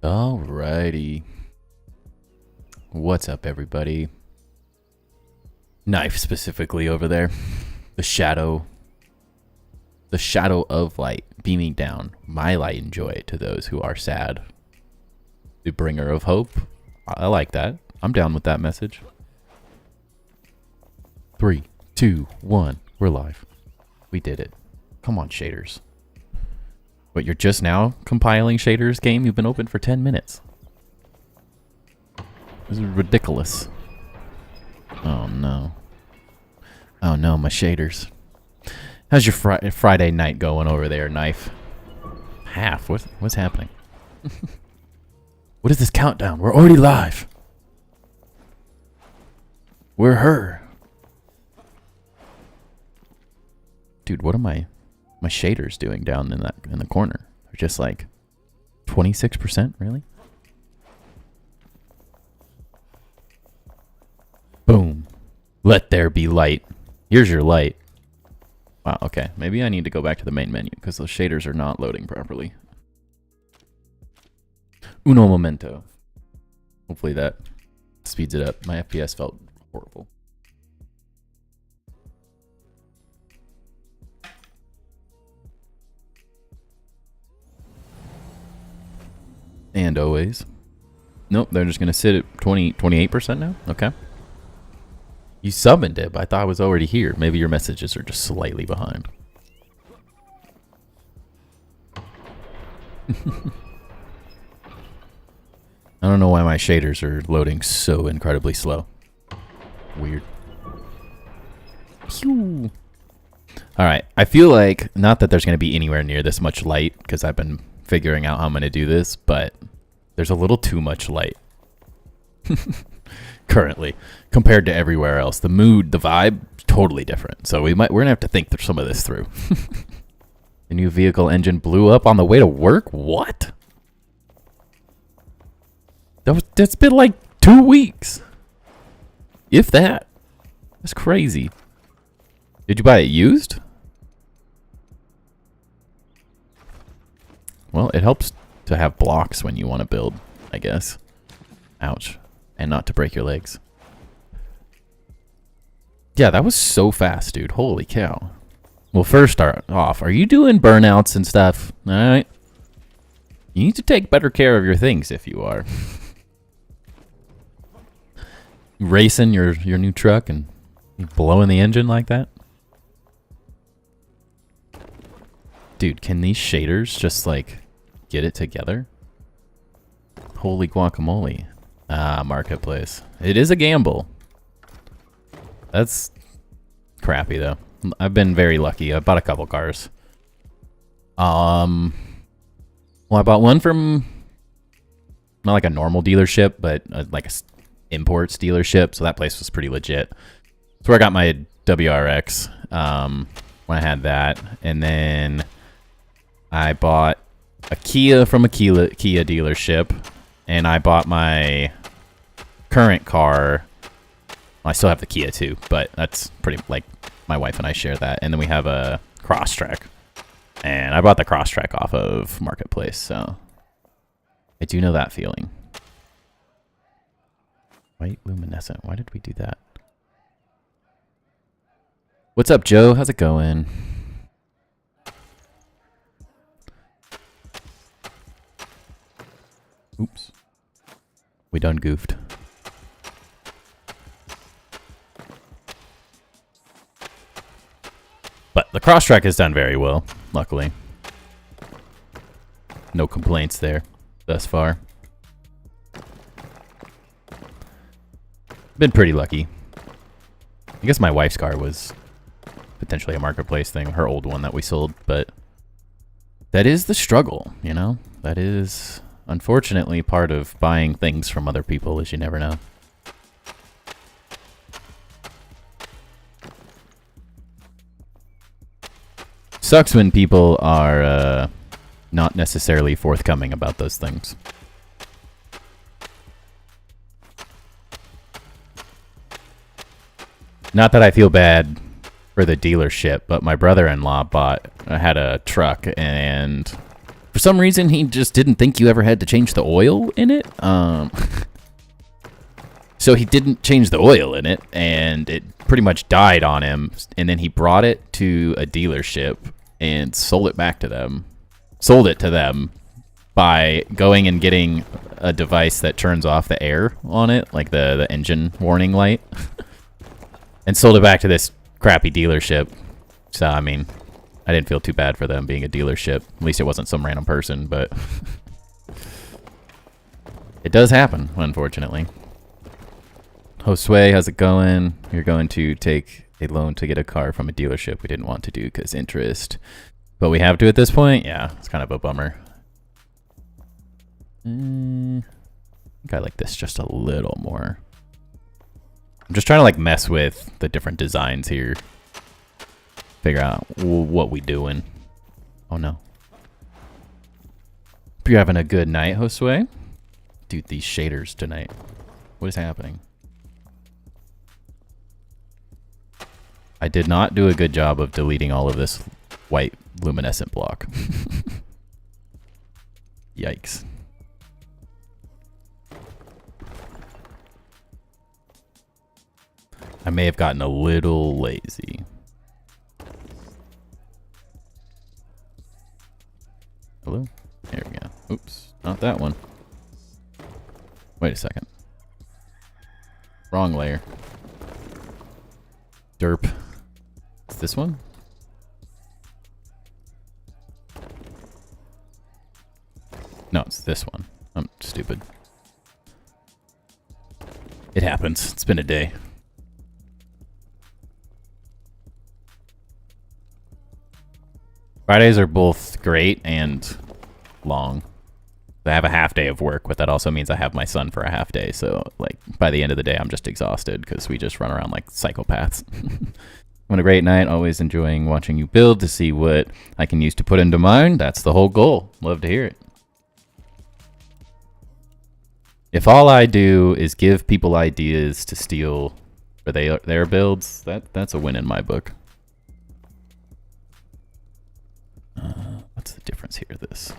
Alrighty. What's up, everybody? Knife specifically over there. The shadow of light beaming down my light and joy to those who are sad. The bringer of hope. I like that. I'm down with that message. 3, 2, 1. We're live. We did it. Come on, shaders. What, you're just now compiling shaders game? You've been open for 10 minutes. This is ridiculous. Oh no. Oh no, my shaders. How's your Friday night going over there, Knife? Half? What's happening? What is this countdown? We're already live. We're her. Dude, what are my shaders doing down in the corner? They're just like 26%, really? Boom. Let there be light. Here's your light. Wow, okay. Maybe I need to go back to the main menu because those shaders are not loading properly. Uno momento. Hopefully that speeds it up. My FPS felt horrible. And always. Nope, they're just going to sit at 28% now? Okay. You summoned it, but I thought I was already here. Maybe your messages are just slightly behind. I don't know why my shaders are loading so incredibly slow. Weird. Pew. Alright, I feel like, not that there's going to be anywhere near this much light, because I've been figuring out how I'm going to do this, but there's a little too much light. Currently, compared to everywhere else. The mood, the vibe, totally different. So we're going to have to think some of this through. The new vehicle engine blew up on the way to work? What? That's been like 2 weeks. If that. That's crazy. Did you buy it used? Well, it helps to have blocks when you want to build, I guess. Ouch. And not to break your legs. Yeah, that was so fast, dude. Holy cow. Well, first start off, are you doing burnouts and stuff? All right. You need to take better care of your things if you are. Racing your new truck and blowing the engine like that? Dude, can these shaders just like get it together? Holy guacamole. Ah, marketplace. It is a gamble. That's crappy though. I've been very lucky. I bought a couple cars. Well, I bought one from not like a normal dealership, but like a imports dealership. So that place was pretty legit. That's where I got my WRX when I had that, and then I bought a Kia from a Kia dealership. And I bought my current car. Well, I still have the Kia too, but that's pretty, like, my wife and I share that. And then we have a Crosstrek. And I bought the Crosstrek off of Marketplace, so I do know that feeling. White luminescent. Why did we do that? What's up, Joe? How's it going? Oops. We done goofed. But the Crosstrek has done very well, luckily. No complaints there thus far. Been pretty lucky. I guess my wife's car was potentially a marketplace thing, her old one that we sold, but that is the struggle, you know? That is unfortunately part of buying things from other people, is you never know. Sucks when people are not necessarily forthcoming about those things. Not that I feel bad for the dealership, but my brother-in-law had a truck, and For some reason, he just didn't think you ever had to change the oil in it. So he didn't change the oil in it, and it pretty much died on him. And then he brought it to a dealership and sold it back to them. Sold it to them by going and getting a device that turns off the air on it, like the engine warning light, and sold it back to this crappy dealership. So, I mean, I didn't feel too bad for them being a dealership. At least it wasn't some random person, but it does happen, unfortunately. Josue, how's it going? You're going to take a loan to get a car from a dealership we didn't want to do because interest. But we have to at this point? Yeah, it's kind of a bummer. I think I like this just a little more. I'm just trying to like mess with the different designs here. Figure out what we doing. Oh no. Hope you're having a good night, Josue. Dude, these shaders tonight. What is happening? I did not do a good job of deleting all of this white luminescent block. Yikes. I may have gotten a little lazy. Hello? There we go. Oops, not that one. Wait a second. Wrong layer. Derp. It's this one? No, it's this one. I'm stupid. It happens. It's been a day. Fridays are both great and long. I have a half day of work, but that also means I have my son for a half day. So, like, by the end of the day, I'm just exhausted because we just run around like psychopaths. Having a great night. Always enjoying watching you build to see what I can use to put into mine. That's the whole goal. Love to hear it. If all I do is give people ideas to steal for their builds, that's a win in my book. What's the difference here? This.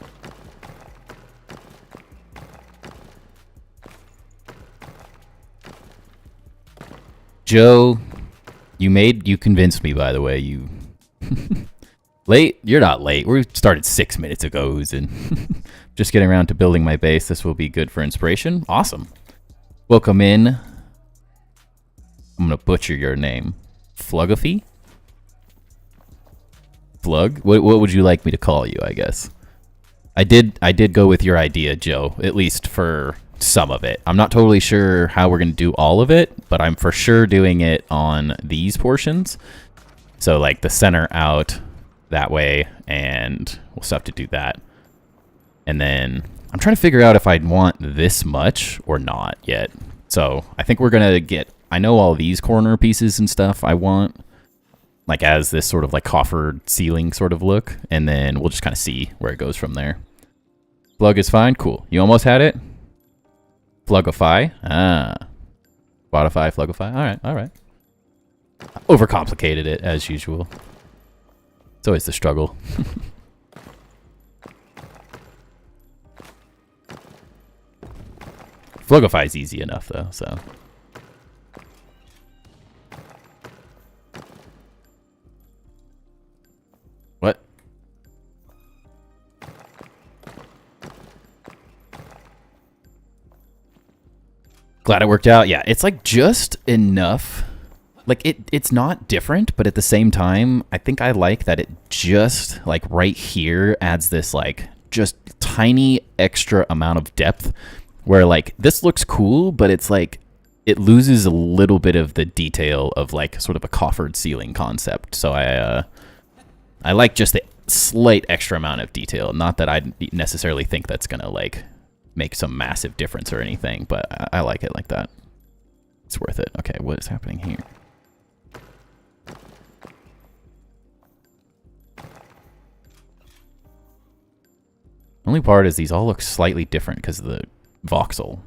Joe, you convinced me, by the way. You late? You're not late. We started 6 minutes ago, and just getting around to building my base. This will be good for inspiration. Awesome. Welcome in. I'm gonna butcher your name. Flugafy? Flug? What would you like me to call you, I guess? I did go with your idea, Joe, at least for some of it. I'm not totally sure how we're going to do all of it, but I'm for sure doing it on these portions. So like the center out that way, and we'll still have to do that. And then I'm trying to figure out if I'd want this much or not yet. So I think we're going to get, I know all these corner pieces and stuff I want, like as this sort of like coffered ceiling sort of look, and then we'll just kind of see where it goes from there. Plug is fine. Cool. You almost had it? Flugify. Ah. Spotify, Flugify. Alright, alright. Overcomplicated it, as usual. It's always the struggle. Flugify's easy enough, though, so... What? Glad it worked out. Yeah, it's like just enough. Like it's not different, but at the same time, I think I like that it just like right here adds this like just tiny extra amount of depth where like this looks cool, but it's like it loses a little bit of the detail of like sort of a coffered ceiling concept. So I like just the slight extra amount of detail. Not that I necessarily think that's gonna like make some massive difference or anything, but I like it like that. It's worth it. Okay, what is happening here? Only part is these all look slightly different because of the voxel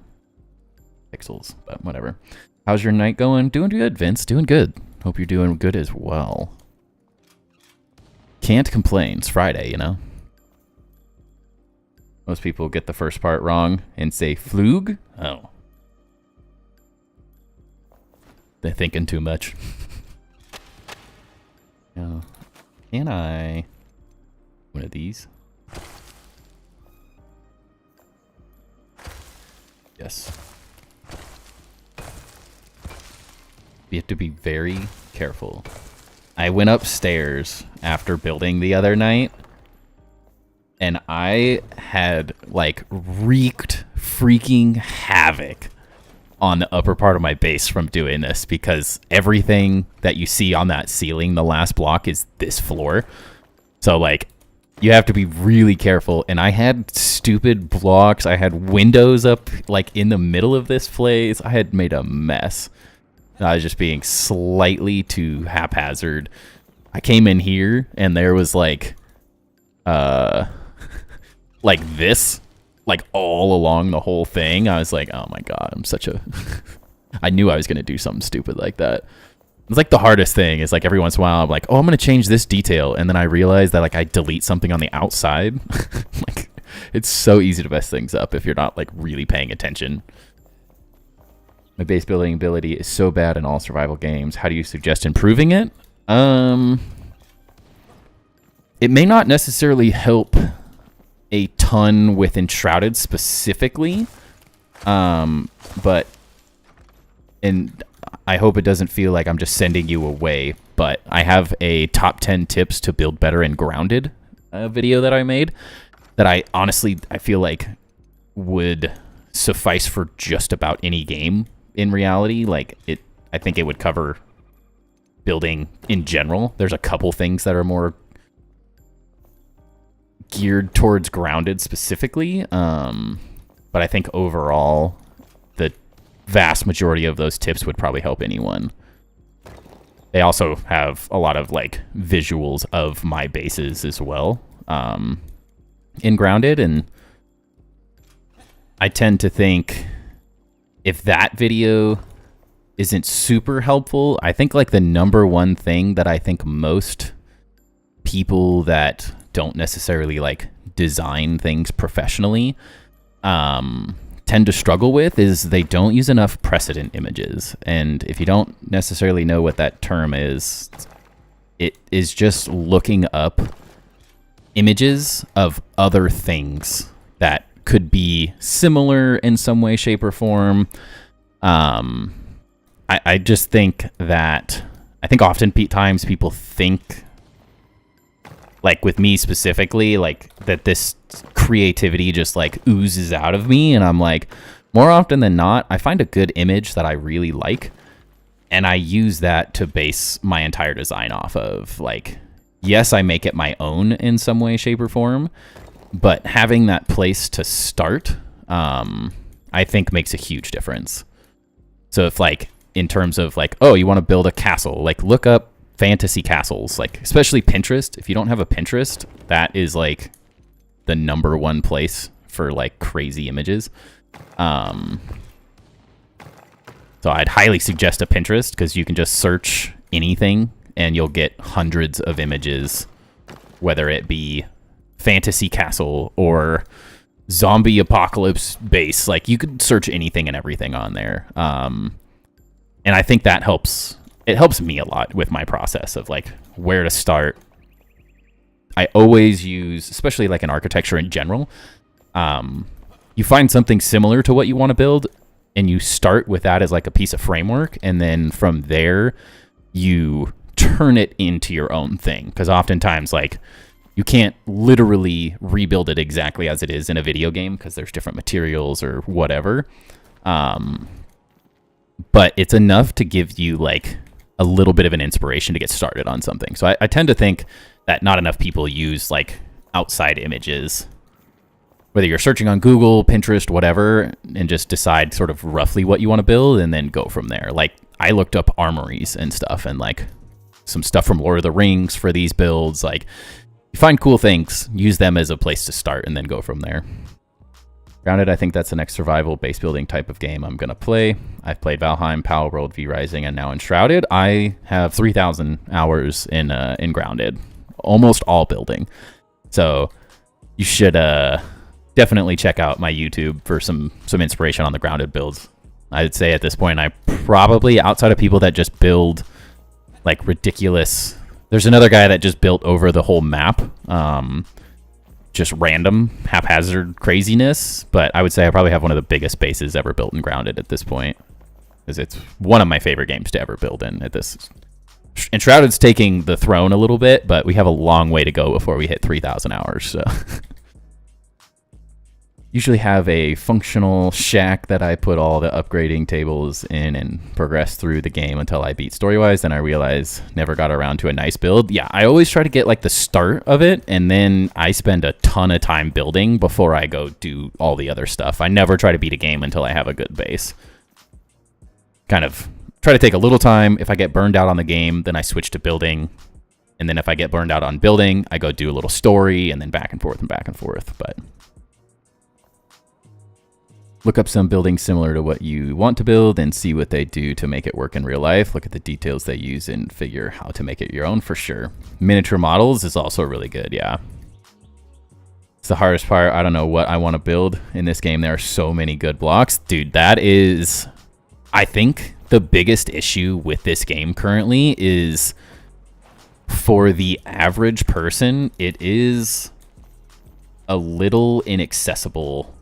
pixels, but whatever. How's your night going? Doing good, Vince. Doing good. Hope you're doing good as well. Can't complain. It's Friday, you know? Most people get the first part wrong and say flug. Oh. They're thinking too much. Oh. Can I... One of these? Yes. You have to be very careful. I went upstairs after building the other night, and I had, like, wreaked freaking havoc on the upper part of my base from doing this, because everything that you see on that ceiling, the last block, is this floor. So, like, you have to be really careful. And I had stupid blocks. I had windows up, like, in the middle of this place. I had made a mess. I was just being slightly too haphazard. I came in here, and there was, like, like this, like, all along the whole thing. I was like, oh my god, I'm such a... I knew I was going to do something stupid like that. It's like the hardest thing is, like, every once in a while I'm like, oh, I'm going to change this detail, and then I realize that, like, I delete something on the outside. Like, it's so easy to mess things up if you're not, like, really paying attention. My base building ability is so bad in all survival games. How do you suggest improving it? It may not necessarily help a ton with Enshrouded specifically, but and I hope it doesn't feel like I'm just sending you away, but I have a top 10 tips to build better in Grounded video that I made that I feel like would suffice for just about any game in reality. Like, I think it would cover building in general. There's a couple things that are more geared towards Grounded specifically, but I think overall the vast majority of those tips would probably help anyone. They also have a lot of, like, visuals of my bases as well in Grounded, and I tend to think if that video isn't super helpful, I think, like, the number one thing that I think most people that don't necessarily, like, design things professionally tend to struggle with is they don't use enough precedent images. And if you don't necessarily know what that term is, it is just looking up images of other things that could be similar in some way, shape, or form. I just think that oftentimes people think, like, with me specifically, like, that this creativity just, like, oozes out of me, and I'm like, more often than not, I find a good image that I really like, and I use that to base my entire design off of. Like, yes, I make it my own in some way, shape, or form, but having that place to start, I think makes a huge difference. So if, like, in terms of, like, oh, you want to build a castle, like, look up fantasy castles, like, especially Pinterest. If you don't have a Pinterest, that is, like, the number one place for, like, crazy images. So I'd highly suggest a Pinterest, because you can just search anything and you'll get hundreds of images, whether it be fantasy castle or zombie apocalypse base. Like, you could search anything and everything on there. And I think that helps. It helps me a lot with my process of, like, where to start. I always use, especially, like, in architecture in general, you find something similar to what you want to build, and you start with that as, like, a piece of framework, and then from there, you turn it into your own thing. Because oftentimes, like, you can't literally rebuild it exactly as it is in a video game, because there's different materials or whatever. But it's enough to give you, like, a little bit of an inspiration to get started on something. So I tend to think that not enough people use, like, outside images, whether you're searching on Google, Pinterest, whatever, and just decide sort of roughly what you want to build and then go from there. Like, I looked up armories and stuff, and, like, some stuff from Lord of the Rings for these builds. Like, you find cool things, use them as a place to start, and then go from there. Grounded, I think that's the next survival base building type of game I'm going to play. I've played Valheim, Palworld, V-Rising, and now Enshrouded. I have 3,000 hours in Grounded, almost all building. So you should definitely check out my YouTube for some inspiration on the grounded builds. I'd say at this point, I probably, outside of people that just build like ridiculous, there's another guy that just built over the whole map, just random haphazard craziness, but I would say I probably have one of the biggest bases ever built in grounded at this point, because it's one of my favorite games to ever build in at this. Enshrouded's taking the throne a little bit, but we have a long way to go before we hit 3,000 hours, so usually have a functional shack that I put all the upgrading tables in and progress through the game until I beat story-wise. Then I realize never got around to a nice build. Yeah, I always try to get like the start of it, and then I spend a ton of time building before I go do all the other stuff. I never try to beat a game until I have a good base. Kind of try to take a little time. If I get burned out on the game, then I switch to building. And then if I get burned out on building, I go do a little story and then back and forth and back and forth. But look up some buildings similar to what you want to build and see what they do to make it work in real life. Look at the details they use and figure how to make it your own for sure. Miniature models is also really good, yeah. It's the hardest part. I don't know what I want to build in this game. There are so many good blocks. Dude, that is, I think, the biggest issue with this game currently is for the average person, it is a little inaccessible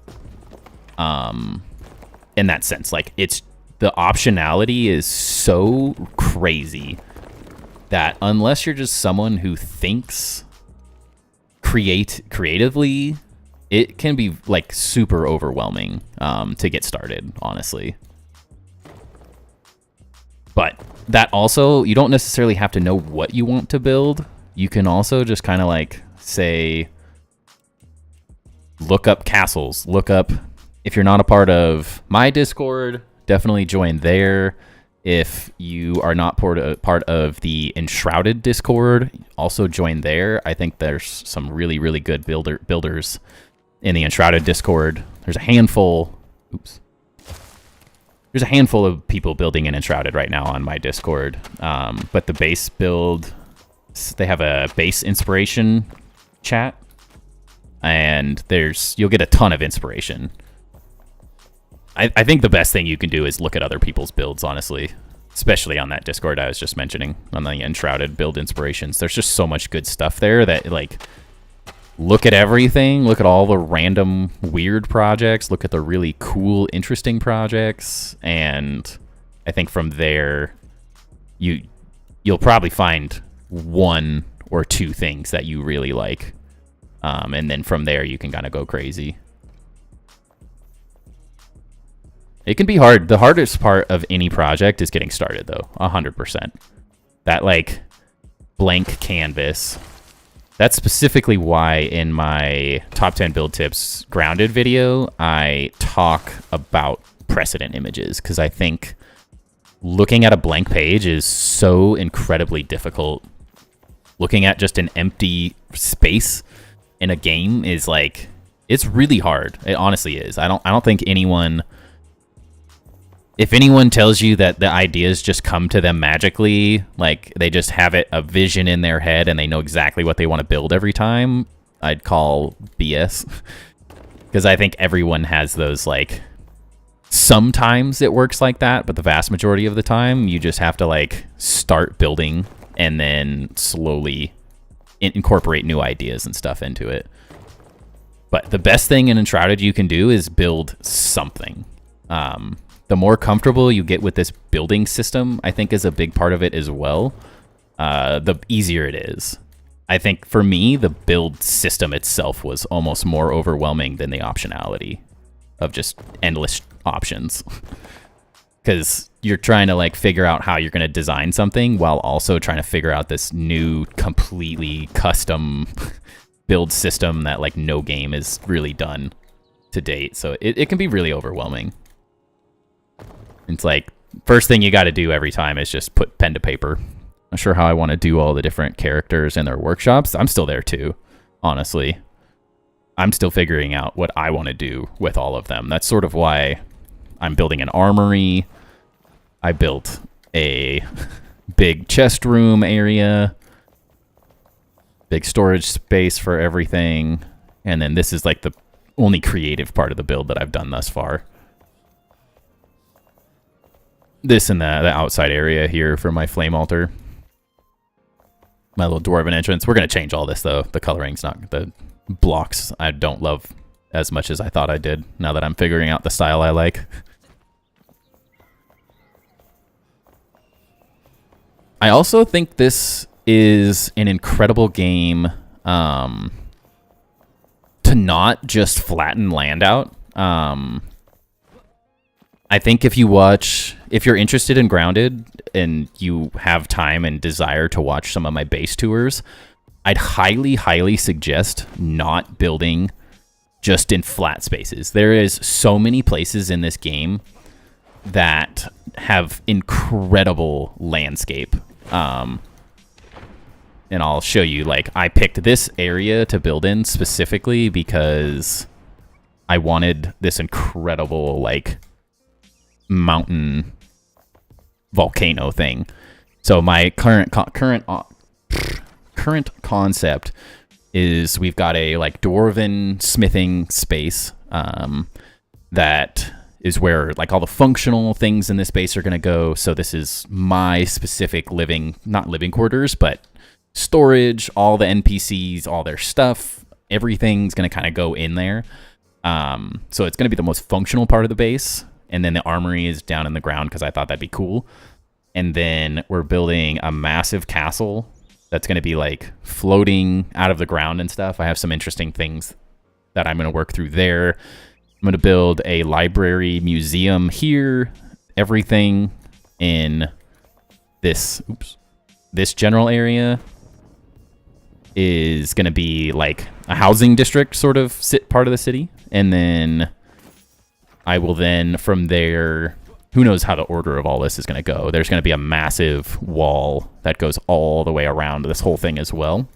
in that sense. Like, it's, the optionality is so crazy that unless you're just someone who thinks creatively, it can be like super overwhelming to get started, honestly. But that also, you don't necessarily have to know what you want to build. You can also just kind of like say, look up castles, look up, if you're not a part of my Discord, definitely join there. If you are not part of the Enshrouded Discord, also join there. I think there's some really, really good builders in the Enshrouded Discord. There's a handful. Oops. There's a handful of people building in Enshrouded right now on my Discord. But the base build, they have a base inspiration chat, and you'll get a ton of inspiration. I think the best thing you can do is look at other people's builds, honestly, especially on that Discord I was just mentioning, on the Enshrouded build inspirations. There's just so much good stuff there that, like, look at everything, look at all the random weird projects, look at the really cool, interesting projects, and I think from there, you'll probably find one or two things that you really like, and then from there you can kind of go crazy. It can be hard. The hardest part of any project is getting started, though, 100%. That, like, blank canvas. That's specifically why in my top 10 build tips grounded video, I talk about precedent images, because I think looking at a blank page is so incredibly difficult. Looking at just an empty space in a game is, like, it's really hard. It honestly is. I don't think anyone... If anyone tells you that the ideas just come to them magically, like they just have a vision in their head and they know exactly what they want to build every time, I'd call BS. Because I think everyone has those, like, sometimes it works like that, but the vast majority of the time you just have to, like, start building and then slowly incorporate new ideas and stuff into it. But the best thing in Enshrouded you can do is build something. The more comfortable you get with this building system, I think, is a big part of it as well. The easier it is. I think for me, the build system itself was almost more overwhelming than the optionality of just endless options. Because you're trying to, like, figure out how you're going to design something while also trying to figure out this new, completely custom build system that, like, no game has really done to date. So it can be really overwhelming. It's like, first thing you got to do every time is just put pen to paper. Not sure how I want to do all the different characters and their workshops. I'm still there too, honestly. I'm still figuring out what I want to do with all of them. That's sort of why I'm building an armory. I built a big chest room area, big storage space for everything. And then this is like only creative part of the build that I've done thus far. This and the outside area here for my flame altar. My little dwarven entrance. We're going to change all this, though. The coloring's not... The blocks I don't love as much as I thought I did, now that I'm figuring out the style I like. I also think this is an incredible game to not just flatten land out. I think if you're interested in Grounded and you have time and desire to watch some of my base tours, I'd highly, highly suggest not building just in flat spaces. There is so many places in this game that have incredible landscape. And I'll show you, like, I picked this area to build in specifically because I wanted this incredible, like, mountain volcano thing. So my current concept is we've got a like dwarven smithing space that is where like all the functional things in this base are going to go. So this is my specific not living quarters, but storage, all the NPCs, all their stuff, everything's going to kind of go in there. So it's going to be the most functional part of the base. And then the armory is down in the ground because I thought that'd be cool. And then we're building a massive castle that's going to be like floating out of the ground and stuff. I have some interesting things that I'm going to work through there. I'm going to build a library museum here. Everything in this general area is going to be like a housing district sort of part of the city. And then I will then, from there, who knows how the order of all this is going to go. There's going to be a massive wall that goes all the way around this whole thing as well,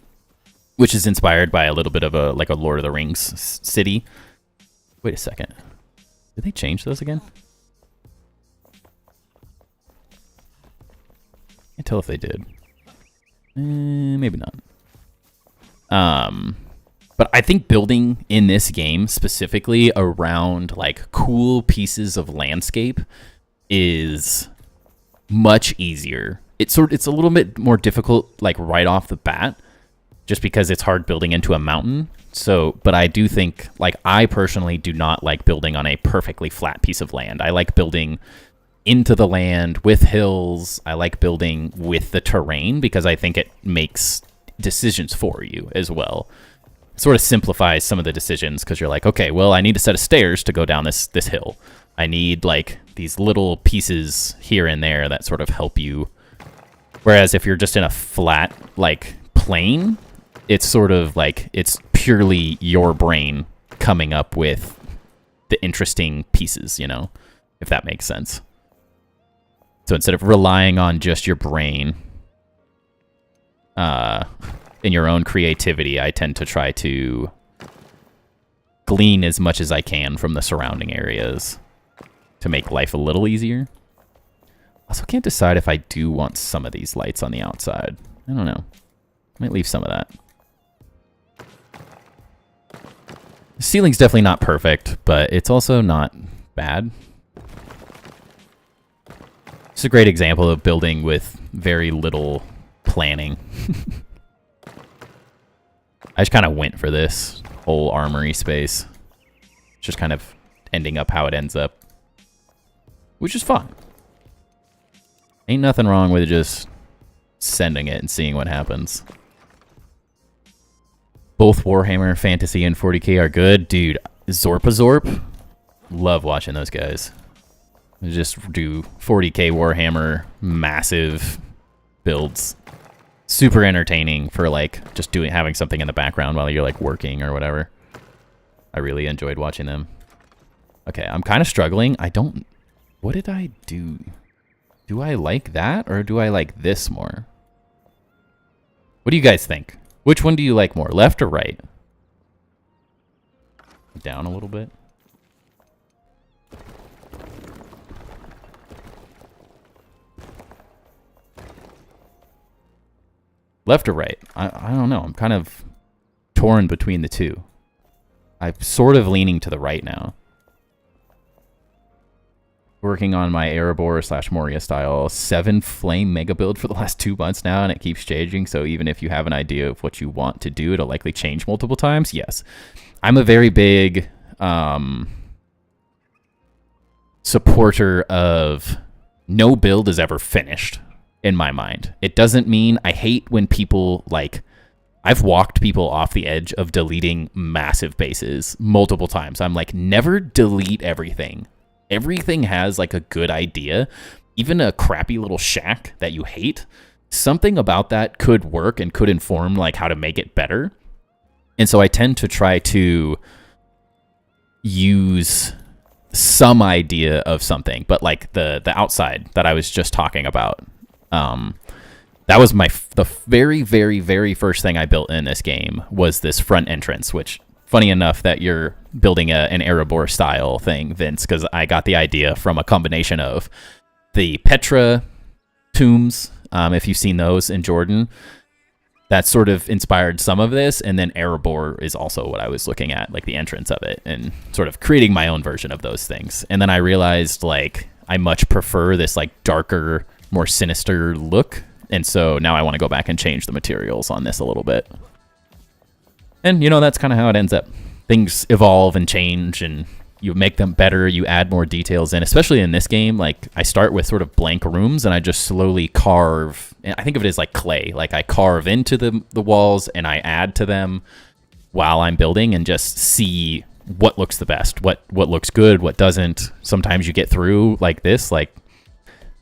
which is inspired by a little bit of a Lord of the Rings city. Wait a second. Did they change those again? Can't tell if they did. Maybe not. But I think building in this game specifically around like cool pieces of landscape is much easier. It's a little bit more difficult like right off the bat just because it's hard building into a mountain. So, but I do think like I personally do not like building on a perfectly flat piece of land. I like building into the land with hills. I like building with the terrain because I think it makes decisions for you as well. Sort of simplifies some of the decisions because you're like, okay, well, I need a set of stairs to go down this hill. I need like these little pieces here and there that sort of help you. Whereas if you're just in a flat like plane, it's sort of like it's purely your brain coming up with the interesting pieces, you know, if that makes sense. So instead of relying on just your brain, in your own creativity, I tend to try to glean as much as I can from the surrounding areas to make life a little easier. Also can't decide if I do want some of these lights on the outside. I don't know. Might leave some of that. The ceiling's definitely not perfect, but it's also not bad. It's a great example of building with very little planning. I just kind of went for this whole armory space. Just kind of ending up how it ends up. Which is fun. Ain't nothing wrong with just sending it and seeing what happens. Both Warhammer Fantasy and 40k are good. Dude, Zorp. Love watching those guys. They just do 40k Warhammer massive builds. Super entertaining for like just having something in the background while you're like working or whatever. I really enjoyed watching them. Okay, I'm kind of struggling. What did I do? Do I like that or do I like this more? What do you guys think? Which one do you like more, left or right? Down a little bit. Left or right? I don't know. I'm kind of torn between the two. I'm sort of leaning to the right now. Working on my Erebor / Moria style 7 flame mega build for the last 2 months now, and it keeps changing. So even if you have an idea of what you want to do, it'll likely change multiple times. Yes, I'm a very big supporter of no build is ever finished in my mind. It doesn't mean I hate when people like. I've walked people off the edge of deleting massive bases multiple times. I'm like, never delete everything. Everything has like a good idea. Even a crappy little shack that you hate, something about that could work and could inform like how to make it better. And so I tend to try to use some idea of something, but like the outside that I was just talking about, that was the very, very, very first thing I built in this game was this front entrance, which funny enough that you're building an Erebor style thing, Vince, because I got the idea from a combination of the Petra tombs, if you've seen those in Jordan. That sort of inspired some of this, and then Erebor is also what I was looking at, like the entrance of it, and sort of creating my own version of those things. And then I realized like I much prefer this like darker, more sinister look, and so now I want to go back and change the materials on this a little bit. And, you know, that's kind of how it ends up. Things evolve and change, and you make them better. You add more details in, especially in this game. Like, I start with sort of blank rooms, and I just slowly carve. And I think of it as like clay. Like, I carve into the walls, and I add to them while I'm building and just see what looks the best, what looks good, what doesn't. Sometimes you get through like this, like,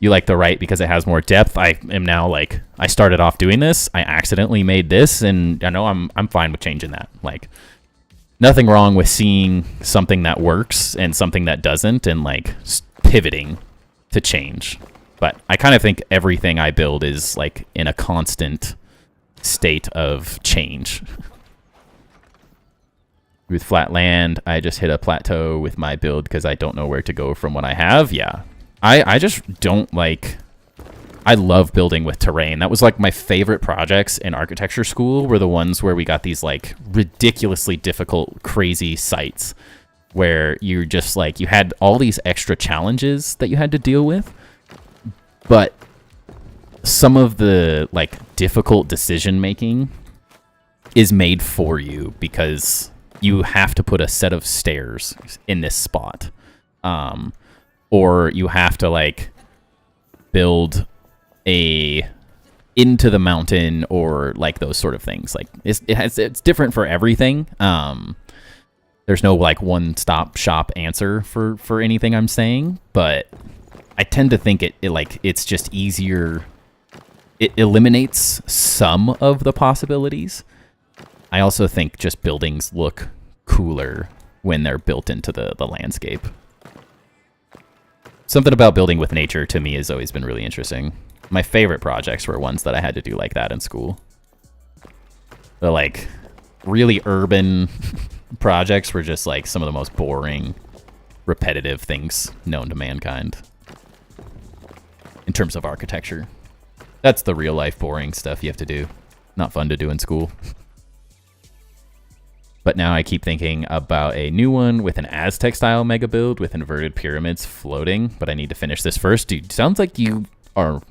you like the right because it has more depth. I am now like, I started off doing this, I accidentally made this, and I know I'm fine with changing that. Like, nothing wrong with seeing something that works and something that doesn't, and like pivoting to change. But I kind of think everything I build is like in a constant state of change. With flat land, I just hit a plateau with my build because I don't know where to go from what I have. Yeah. I just don't like... I love building with terrain. That was like my favorite projects in architecture school were the ones where we got these like ridiculously difficult, crazy sites where you're just like, you had all these extra challenges that you had to deal with, but some of the like difficult decision making is made for you because you have to put a set of stairs in this spot. Or you have to like build into the mountain, or like those sort of things. Like it's different for everything. There's no like one-stop shop answer for anything I'm saying, but I tend to think it's just easier. It eliminates some of the possibilities. I also think just buildings look cooler when they're built into the landscape. Something about building with nature to me has always been really interesting. My favorite projects were ones that I had to do like that in school. The like really urban projects were just like some of the most boring, repetitive things known to mankind in terms of architecture. That's the real life boring stuff you have to do. Not fun to do in school. But now I keep thinking about a new one with an Aztec-style mega build with inverted pyramids floating, but I need to finish this first. Dude, sounds like you are...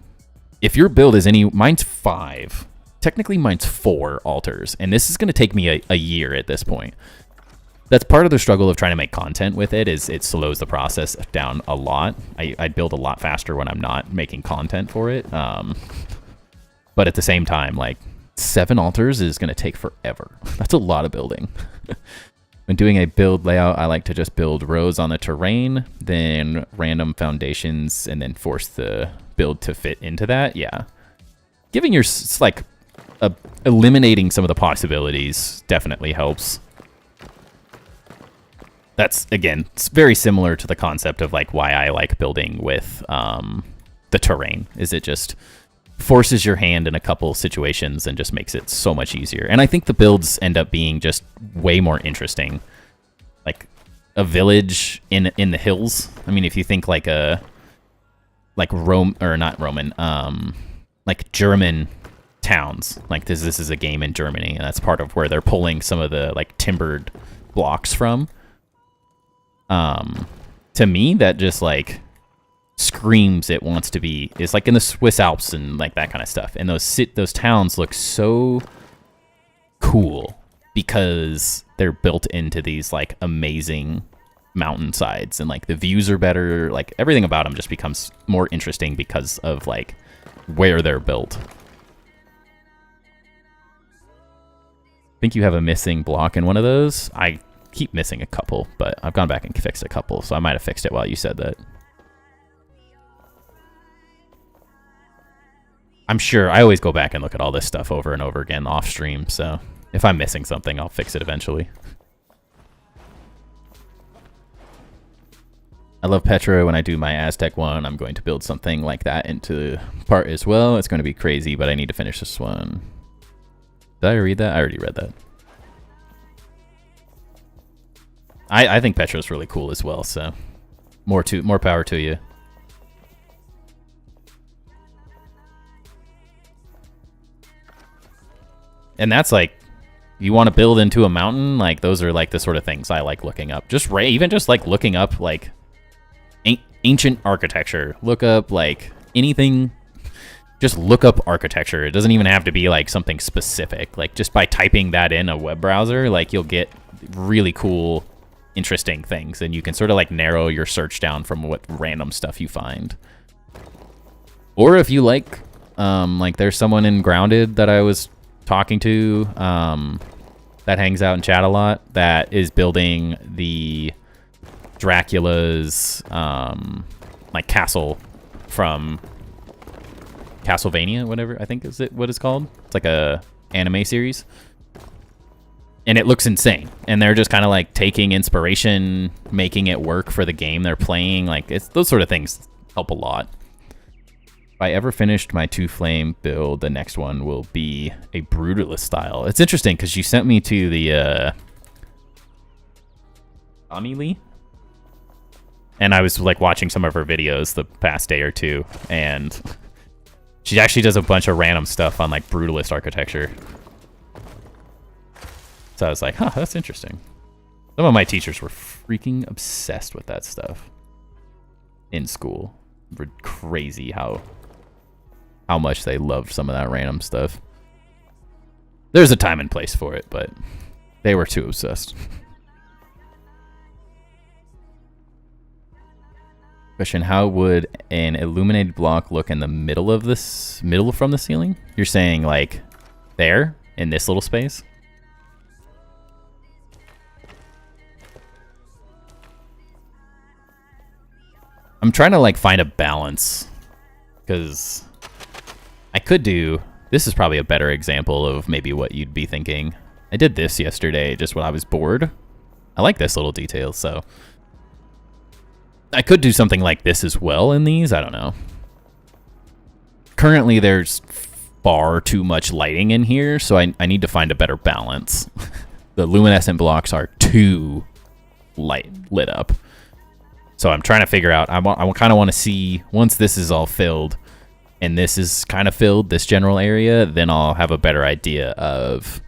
If your build is mine's 5. Technically, mine's 4 altars, and this is going to take me a year at this point. That's part of the struggle of trying to make content with it, is it slows the process down a lot. I build a lot faster when I'm not making content for it. But at the same time, like, 7 altars is going to take forever. That's a lot of building. When doing a build layout, I like to just build rows on the terrain, then random foundations, and then force the build to fit into that. Yeah. Giving your, like, eliminating some of the possibilities definitely helps. That's, again, it's very similar to the concept of, like, why I like building with the terrain. Is it just forces your hand in a couple situations and just makes it so much easier. And I think the builds end up being just way more interesting. Like a village in the hills. I mean, if you think like like German towns. Like this is a game in Germany, and that's part of where they're pulling some of the like timbered blocks from. To me, that just like screams it wants to be. It's like in the Swiss Alps and like that kind of stuff. And those towns look so cool because they're built into these like amazing mountainsides, and like the views are better. Like everything about them just becomes more interesting because of like where they're built. I think you have a missing block in one of those. I keep missing a couple, but I've gone back and fixed a couple, so I might have fixed it while you said that. I'm sure I always go back and look at all this stuff over and over again off stream, so if I'm missing something, I'll fix it eventually. I love Petra. When I do my Aztec one, I'm going to build something like that into part as well. It's going to be crazy, but I need to finish this one. Did I read that? I already read that. I think Petra's really cool as well, so more power to you. And that's like, you want to build into a mountain, like those are like the sort of things I like looking up. Even just like looking up like ancient architecture. Look up like anything. Just look up architecture. It doesn't even have to be like something specific. Like just by typing that in a web browser, like you'll get really cool, interesting things, and you can sort of like narrow your search down from what random stuff you find. Or if you like there's someone in Grounded that I was talking to that hangs out in chat a lot that is building the Dracula's like castle from Castlevania, whatever I think is it what it's called. It's like a anime series, and it looks insane. And they're just kind of like taking inspiration, making it work for the game they're playing. Like it's those sort of things help a lot. If I ever finished my 2-flame build, the next one will be a brutalist style. It's interesting because you sent me to the Amelie, and I was like watching some of her videos the past day or two, and she actually does a bunch of random stuff on like brutalist architecture. So I was like, huh, that's interesting. Some of my teachers were freaking obsessed with that stuff in school. Crazy how much they loved some of that random stuff. There's a time and place for it, but they were too obsessed. Question, how would an illuminated block look in the middle of this, from the ceiling? You're saying like there, in this little space? I'm trying to like find a balance, because I could do, this is probably a better example of maybe what you'd be thinking. I did this yesterday just when I was bored. I like this little detail, so I could do something like this as well in these. I don't know. Currently, there's far too much lighting in here, so I need to find a better balance. The luminescent blocks are too lit up. So I'm trying to figure out, I kind of want to see, once this is all filled, and this is kind of filled, this general area, then I'll have a better idea of,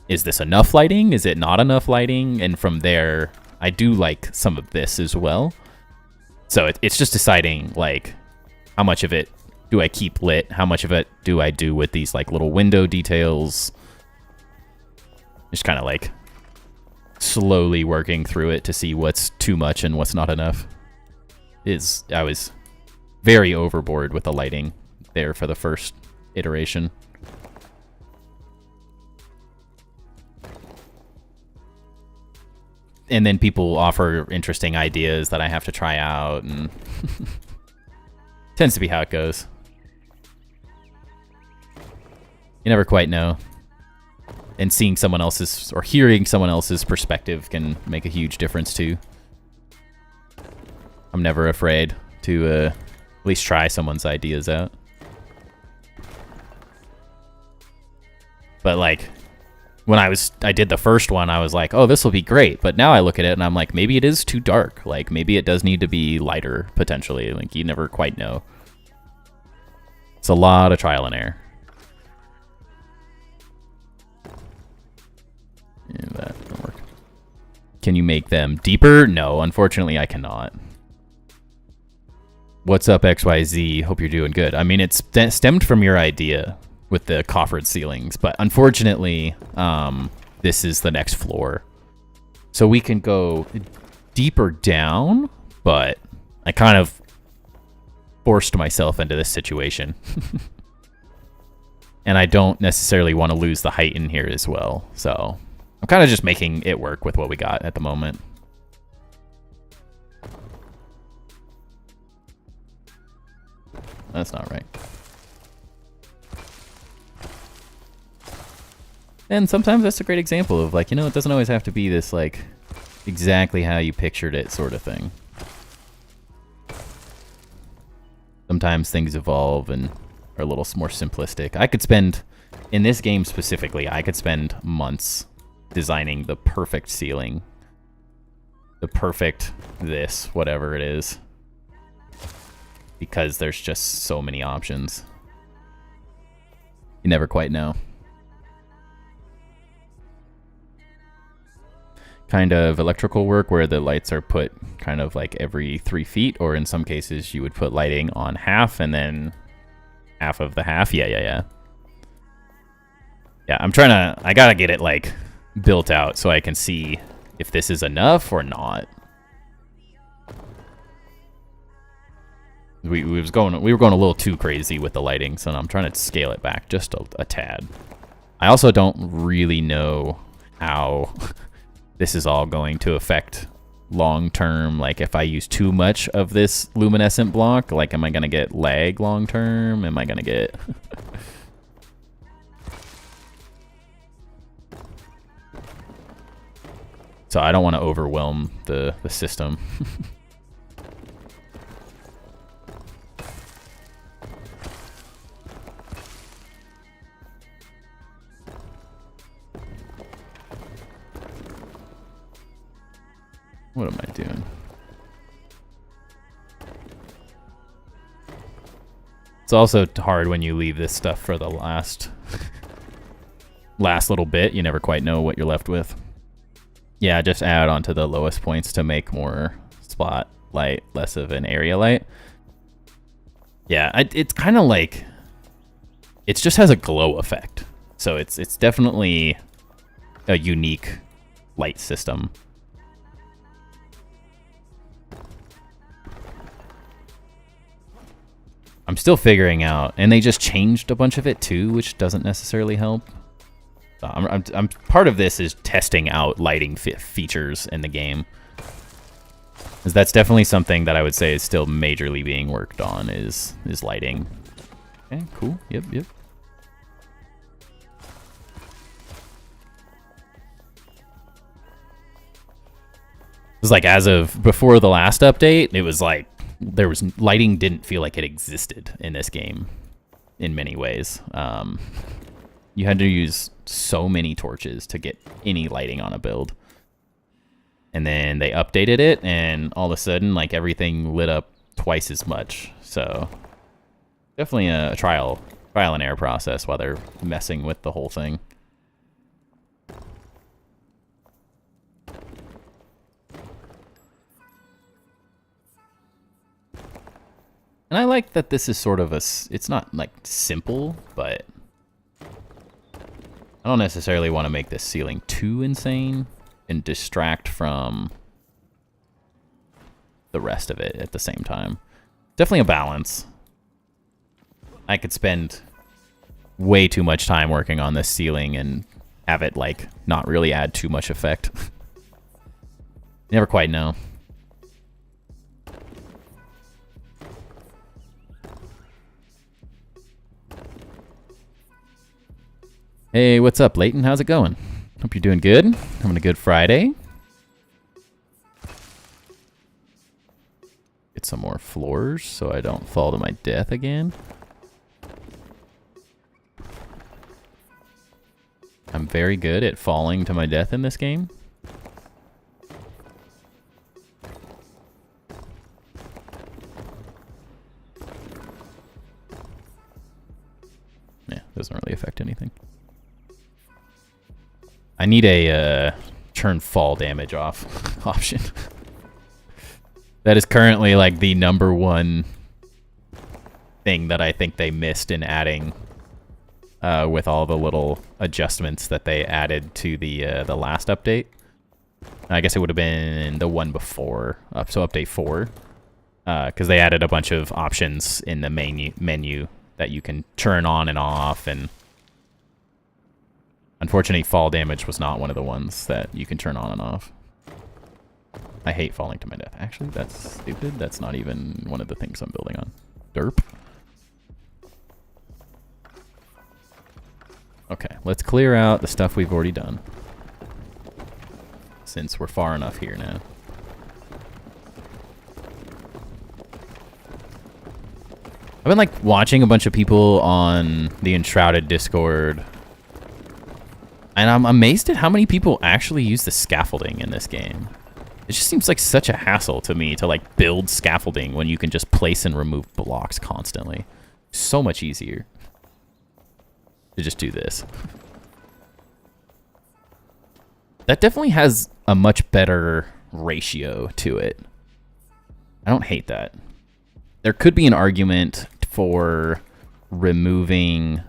is this enough lighting? Is it not enough lighting? And from there, I do like some of this as well. So it's just deciding, like, how much of it do I keep lit? How much of it do I do with these, like, little window details? Just kind of, like, slowly working through it to see what's too much and what's not enough. I was very overboard with the lighting there for the first iteration. And then people offer interesting ideas that I have to try out, and tends to be how it goes. You never quite know. And seeing someone else's, or hearing someone else's perspective can make a huge difference too. I'm never afraid to at least try someone's ideas out. But like, when I did the first one, I was like, oh, this will be great. But now I look at it and I'm like, maybe it is too dark. Like, maybe it does need to be lighter, potentially. Like, you never quite know. It's a lot of trial and error. Yeah, that don't work. Can you make them deeper? No, unfortunately I cannot. What's up, XYZ? Hope you're doing good. I mean, it's stemmed from your idea with the coffered ceilings, but unfortunately, this is the next floor. So we can go deeper down, but I kind of forced myself into this situation. And I don't necessarily want to lose the height in here as well. So I'm kind of just making it work with what we got at the moment. That's not right. And sometimes that's a great example of, like, you know, it doesn't always have to be this, like, exactly how you pictured it sort of thing. Sometimes things evolve and are a little more simplistic. I could spend, in this game specifically, I could spend months designing the perfect ceiling. The perfect this, whatever it is. Because there's just so many options. You never quite know. Kind of electrical work where the lights are put kind of like every 3 feet, or in some cases you would put lighting on half and then half of the half. Yeah, I'm trying to, I gotta get it like built out so I can see if this is enough or not. We were going a little too crazy with the lighting, so I'm trying to scale it back just a tad. I also don't really know how this is all going to affect long term. Like, if I use too much of this luminescent block, like, am I gonna get lag long term? Am I gonna get so I don't want to overwhelm the system. What am I doing? It's also hard when you leave this stuff for the last little bit. You never quite know what you're left with. Yeah, just add onto the lowest points to make more spotlight, less of an area light. Yeah, it's kind of like, it just has a glow effect. So it's definitely a unique light system. I'm still figuring out, and they just changed a bunch of it too, which doesn't necessarily help. I'm part of this is testing out lighting features in the game, because that's definitely something that I would say is still majorly being worked on is lighting. Okay, cool. Yep. It's like, as of before the last update, it was like lighting didn't feel like it existed in this game in many ways. You had to use so many torches to get any lighting on a build. And then they updated it, and all of a sudden, like, everything lit up twice as much. So definitely a trial and error process while they're messing with the whole thing. And I like that this is sort of it's not like simple, but I don't necessarily want to make this ceiling too insane and distract from the rest of it at the same time. Definitely a balance. I could spend way too much time working on this ceiling and have it, like, not really add too much effect. Never quite know. Hey, what's up, Leighton? How's it going? Hope you're doing good. Having a good Friday. Get some more floors so I don't fall to my death again. I'm very good at falling to my death in this game. Yeah, doesn't really affect anything. I need a turn fall damage off option. That is currently like the #1 thing that I think they missed in adding with all the little adjustments that they added to the last update. I guess it would have been the one before, so update 4, because they added a bunch of options in the menu that you can turn on and off, and unfortunately fall damage was not one of the ones that you can turn on and off. I hate falling to my death. Actually, that's stupid. That's not even one of the things I'm building on. Derp. Okay, let's clear out the stuff we've already done, since we're far enough here now. I've been like watching a bunch of people on the Enshrouded Discord, and I'm amazed at how many people actually use the scaffolding in this game. It just seems like such a hassle to me to like build scaffolding when you can just place and remove blocks constantly. So much easier to just do this. That definitely has a much better ratio to it. I don't hate that. There could be an argument for removing,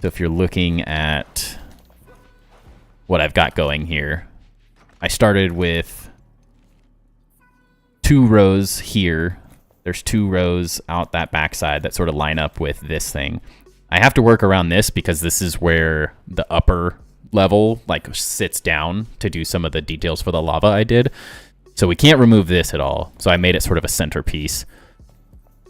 so if you're looking at what I've got going here, I started with 2 rows here. There's 2 rows out that backside that sort of line up with this thing. I have to work around this because this is where the upper level like sits down to do some of the details for the lava I did. So we can't remove this at all. So I made it sort of a centerpiece.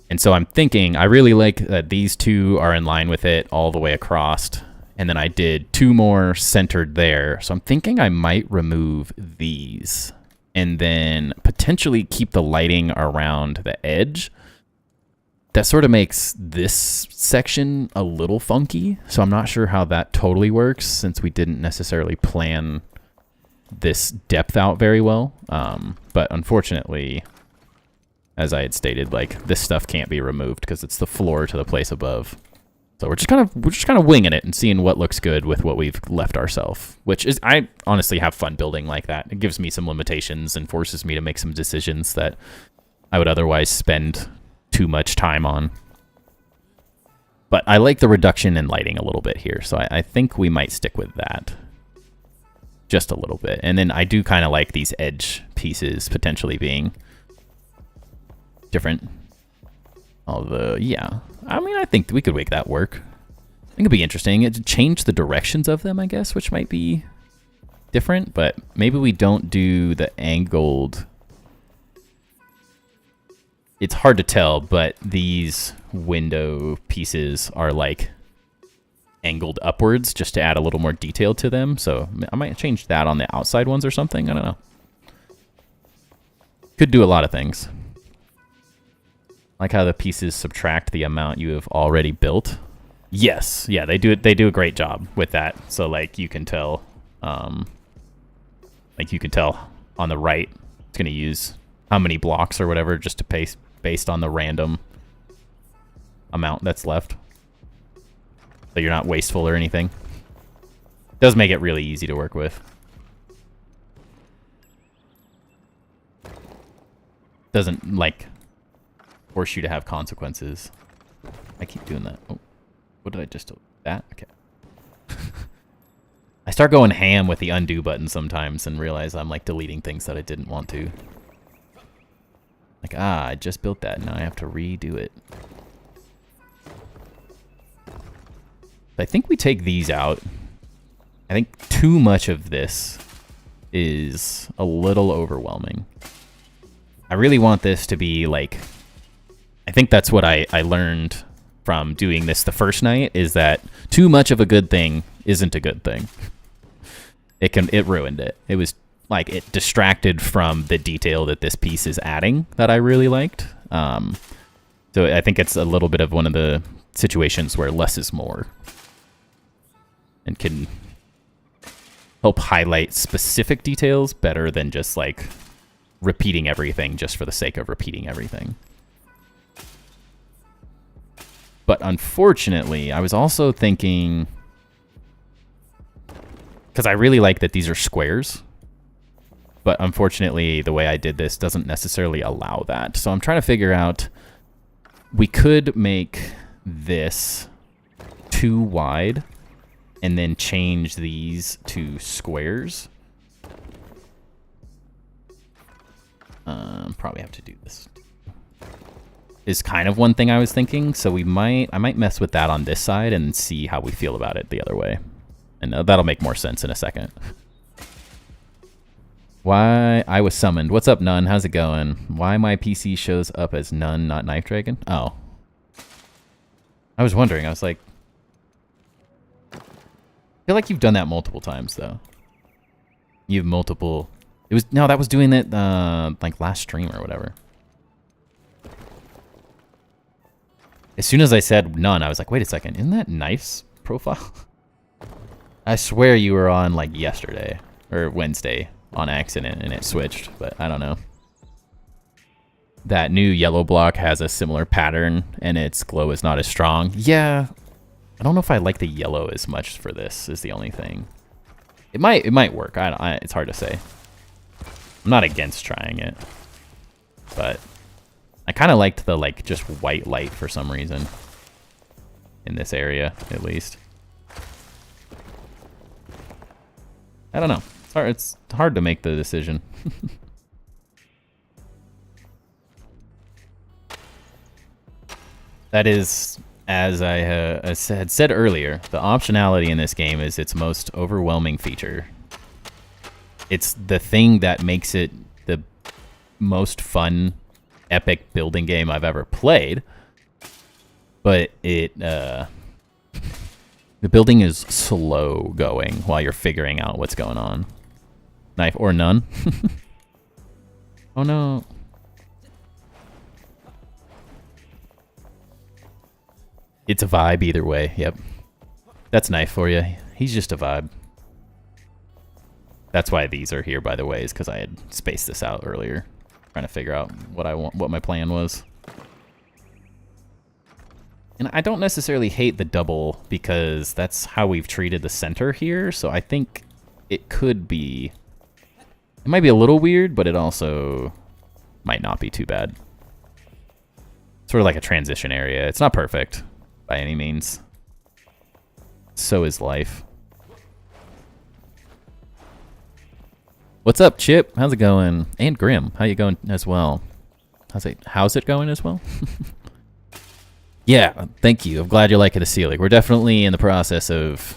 And so I'm thinking, I really like that these 2 are in line with it all the way across. And then I did 2 more centered there. So I'm thinking I might remove these and then potentially keep the lighting around the edge. That sort of makes this section a little funky. So I'm not sure how that totally works since we didn't necessarily plan this depth out very well. But unfortunately, as I had stated, like this stuff can't be removed because it's the floor to the place above. So we're just kind of winging it and seeing what looks good with what we've left ourselves, which is, I honestly have fun building like that. It gives me some limitations and forces me to make some decisions that I would otherwise spend too much time on. But I like the reduction in lighting a little bit here, so I think we might stick with that just a little bit. And then I do kind of like these edge pieces potentially being different. Although, yeah, I mean, I think we could make that work. I think it'd be interesting. It'd change the directions of them, I guess, which might be different, but maybe we don't do the angled. It's hard to tell, but these window pieces are like angled upwards just to add a little more detail to them. So I might change that on the outside ones or something. I don't know. Could do a lot of things. Like how the pieces subtract the amount you have already built. Yes, yeah, they do it. They do a great job with that. So like you can tell, on the right, it's going to use how many blocks or whatever just to paste based on the random amount that's left. So you're not wasteful or anything. It does make it really easy to work with. Doesn't like force you to have consequences. I keep doing that. Oh, what did I just do? That? Okay. I start going ham with the undo button sometimes and realize I'm like deleting things that I didn't want to. Like, I just built that. Now I have to redo it. I think we take these out. I think too much of this is a little overwhelming. I really want this to be like, I think that's what I learned from doing this the first night, is that too much of a good thing isn't a good thing. It ruined it. It was like, it distracted from the detail that this piece is adding that I really liked. So I think it's a little bit of one of the situations where less is more and can help highlight specific details better than just like repeating everything just for the sake of repeating everything. But unfortunately, I was also thinking Because I really like that these are squares. But unfortunately, the way I did this doesn't necessarily allow that. So I'm trying to figure out... We could make this too wide and then change these to squares. Probably have to do this. Is kind of one thing I was thinking. So I might mess with that on this side and see how we feel about it the other way. And that'll make more sense in a second. Why I was summoned. What's up, Nun? How's it going? Why my PC shows up as Nun, not Knife Dragon? Oh. I was wondering. I was like... I feel like you've done that multiple times, though. You have multiple... No, that was doing it, like, last stream or whatever. As soon as I said Nun, I was like, wait a second. Isn't that Knife's profile? I swear you were on, like, yesterday. Or Wednesday. On accident and it switched, but I don't know. That new yellow block has a similar pattern and its glow is not as strong. Yeah, I don't know if I like the yellow as much for this is the only thing. It might work. It's hard to say. I'm not against trying it, but I kind of liked the like just white light for some reason in this area at least. I don't know. It's hard to make the decision. That is, as I had said earlier, the optionality in this game is its most overwhelming feature. It's the thing that makes it the most fun, epic building game I've ever played. But the building is slow going while you're figuring out what's going on. Knife or none. Oh no. It's a vibe either way. Yep. That's Knife for you. He's just a vibe. That's why these are here, by the way, is because I had spaced this out earlier. Trying to figure out what my plan was. And I don't necessarily hate the double because that's how we've treated the center here. So I think it could be... It might be a little weird, but it also might not be too bad. Sort of like a transition area. It's not perfect by any means. So is life. What's up, Chip? How's it going? And Grim, how you going as well? How's it going as well? Yeah, thank you. I'm glad you like it, Celic. We're definitely in the process of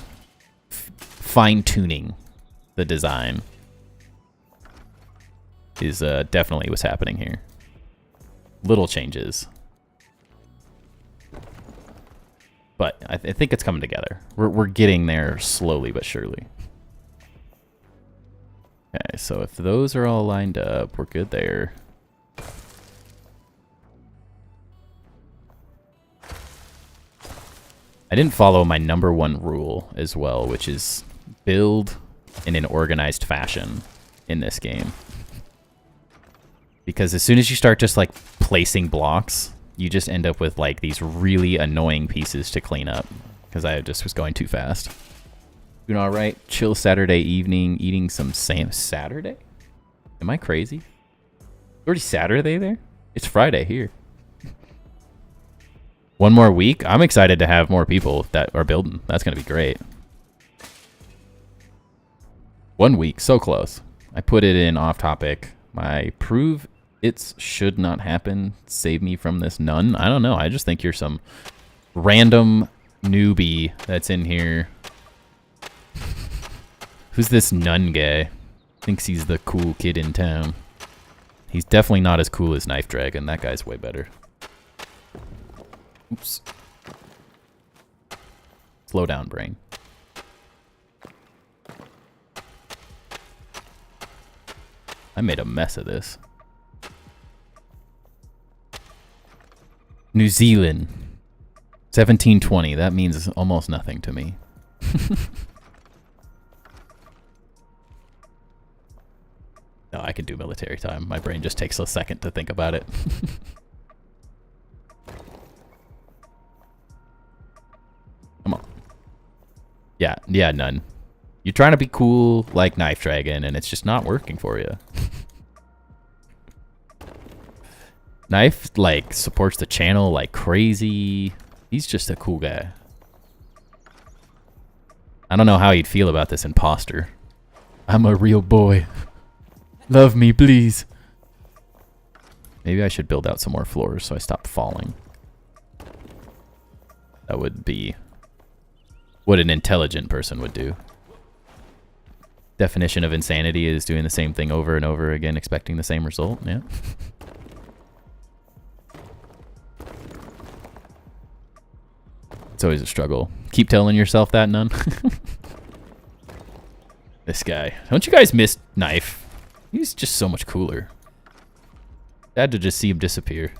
fine-tuning the design. Is definitely what's happening here. Little changes. But I think it's coming together. We're getting there slowly but surely. Okay, so if those are all lined up, we're good there. I didn't follow my #1 rule as well, which is build in an organized fashion in this game. Because as soon as you start just like placing blocks, you just end up with like these really annoying pieces to clean up. Because I just was going too fast. Doing all right. Chill Saturday evening, eating some Saturday? Am I crazy? Already Saturday there? It's Friday here. One more week? I'm excited to have more people that are building. That's going to be great. 1 week, so close. I put it in off topic. My prove it should not happen. Save me from this nun. I don't know. I just think you're some random newbie that's in here. Who's this nun guy? Thinks he's the cool kid in town. He's definitely not as cool as Knife Dragon. That guy's way better. Oops. Slow down, brain. I made a mess of this. New Zealand. 1720. That means almost nothing to me. No, I can do military time. My brain just takes a second to think about it. Come on. Yeah, none. You're trying to be cool like Knife Dragon, and it's just not working for you. Knife, like, supports the channel like crazy. He's just a cool guy. I don't know how you'd feel about this imposter. I'm a real boy. Love me, please. Maybe I should build out some more floors so I stop falling. That would be what an intelligent person would do. Definition of insanity is doing the same thing over and over again, expecting the same result. Yeah. It's always a struggle. Keep telling yourself that, None. This guy. Don't you guys miss Knife? He's just so much cooler. Sad to just see him disappear.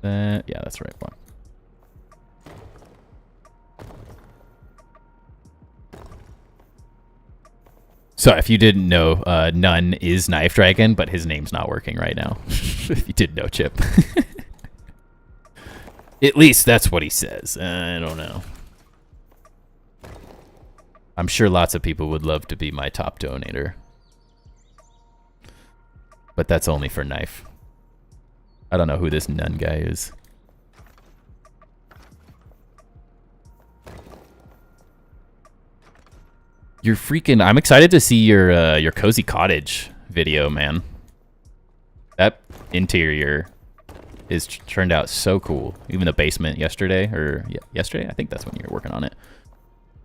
Yeah, that's the right one. So if you didn't know, None is Knife Dragon, but his name's not working right now. If you didn't know, Chip. At least that's what he says. I don't know. I'm sure lots of people would love to be my top donator. But that's only for Knife. I don't know who this None guy is. You're freaking... I'm excited to see your cozy cottage video, man. That interior is turned out so cool. Even the basement yesterday, or yeah, yesterday? I think that's when you were working on it.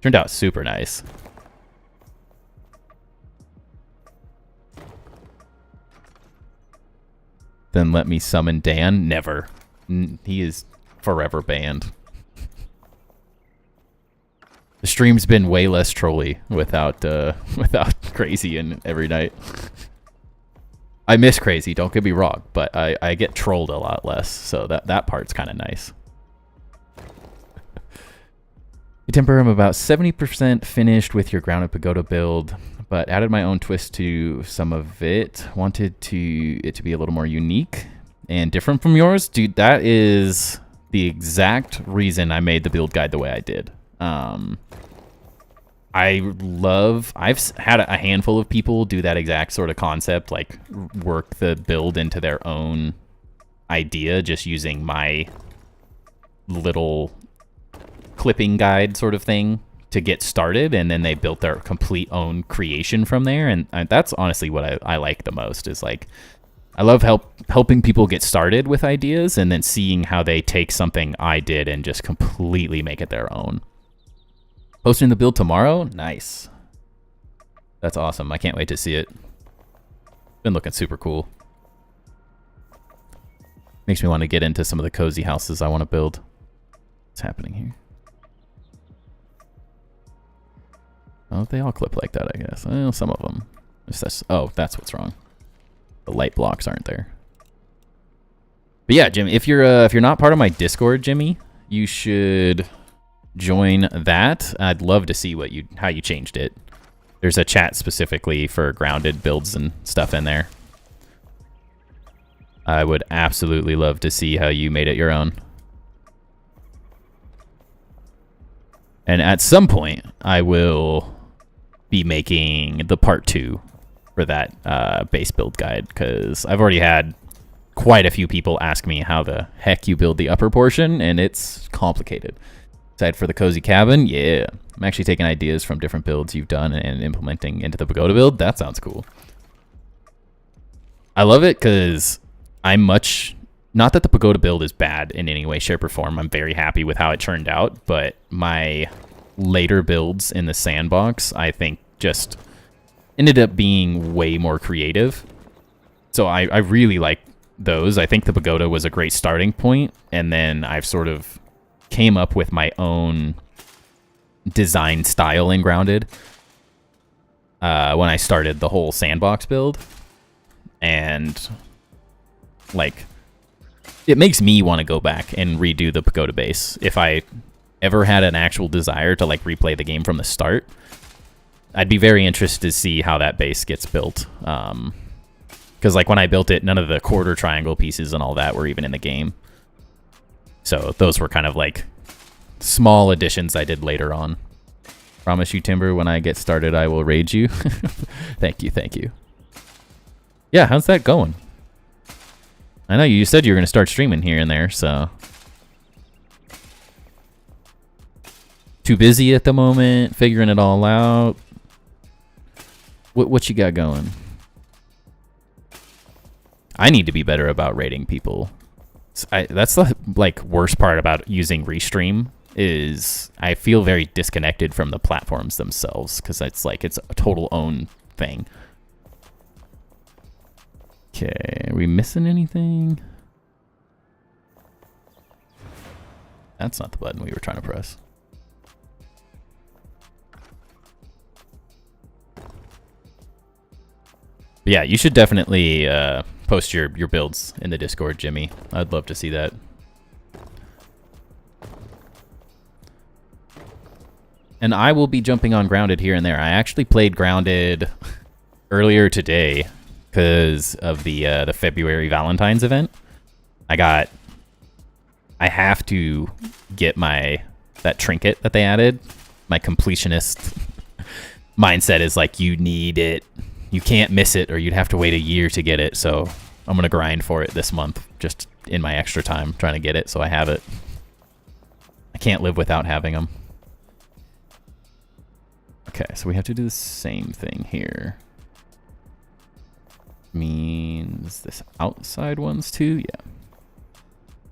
Turned out super nice. Then let me summon Dan. Never. He is forever banned. The stream's been way less trolly without Crazy in every night. I miss Crazy, don't get me wrong, but I get trolled a lot less, so that part's kind of nice. Temper, I'm about 70% finished with your Grounded Pagoda build, but added my own twist to some of it. Wanted it to be a little more unique and different from yours. Dude, that is the exact reason I made the build guide the way I did. I've had a handful of people do that exact sort of concept, like work the build into their own idea, just using my little clipping guide sort of thing to get started, and then they built their complete own creation from there. And that's honestly what I like the most, is like, I love helping people get started with ideas and then seeing how they take something I did and just completely make it their own. Posting the build tomorrow? Nice. That's awesome. I can't wait to see it. Been looking super cool. Makes me want to get into some of the cozy houses I want to build. What's happening here? Oh, they all clip like that, I guess. Well, some of them. Oh, that's what's wrong. The light blocks aren't there. But yeah, Jimmy, if you're not part of my Discord, Jimmy, you should join that. I'd love to see how you changed it. There's a chat specifically for grounded builds and stuff in there. I would absolutely love to see how you made it your own. And at some point, I will be making the part 2 for that base build guide, because I've already had quite a few people ask me how the heck you build the upper portion, and it's complicated. Aside for the cozy cabin, yeah. I'm actually taking ideas from different builds you've done and implementing into the pagoda build. That sounds cool. I love it because I'm not that the pagoda build is bad in any way, shape, or form. I'm very happy with how it turned out, but my later builds in the sandbox, I think, just ended up being way more creative. So I really like those. I think the pagoda was a great starting point, and then I've sort of came up with my own design style in Grounded when I started the whole sandbox build. And like, it makes me want to go back and redo the pagoda base. If I ever had an actual desire to like replay the game from the start, I'd be very interested to see how that base gets built. Because like when I built it, none of the quarter triangle pieces and all that were even in the game. So those were kind of like small additions I did later on. Promise you, Timber, when I get started, I will raid you. Thank you, thank you. Yeah, how's that going? I know you said you were going to start streaming here and there, so... Too busy at the moment, figuring it all out. What you got going? I need to be better about rating people. That's the like worst part about using Restream is I feel very disconnected from the platforms themselves because it's like it's a total own thing. Okay, are we missing anything? That's not the button we were trying to press. But yeah, you should definitely post your builds in the Discord, Jimmy. I'd love to see that. And I will be jumping on Grounded here and there. I actually played Grounded earlier today because of the February Valentine's event. I have to get that trinket that they added. My completionist mindset is like, you need it. You can't miss it or you'd have to wait a year to get it. So I'm going to grind for it this month, just in my extra time trying to get it so I have it. I can't live without having them. Okay, so we have to do the same thing here. Means this outside ones too? Yeah.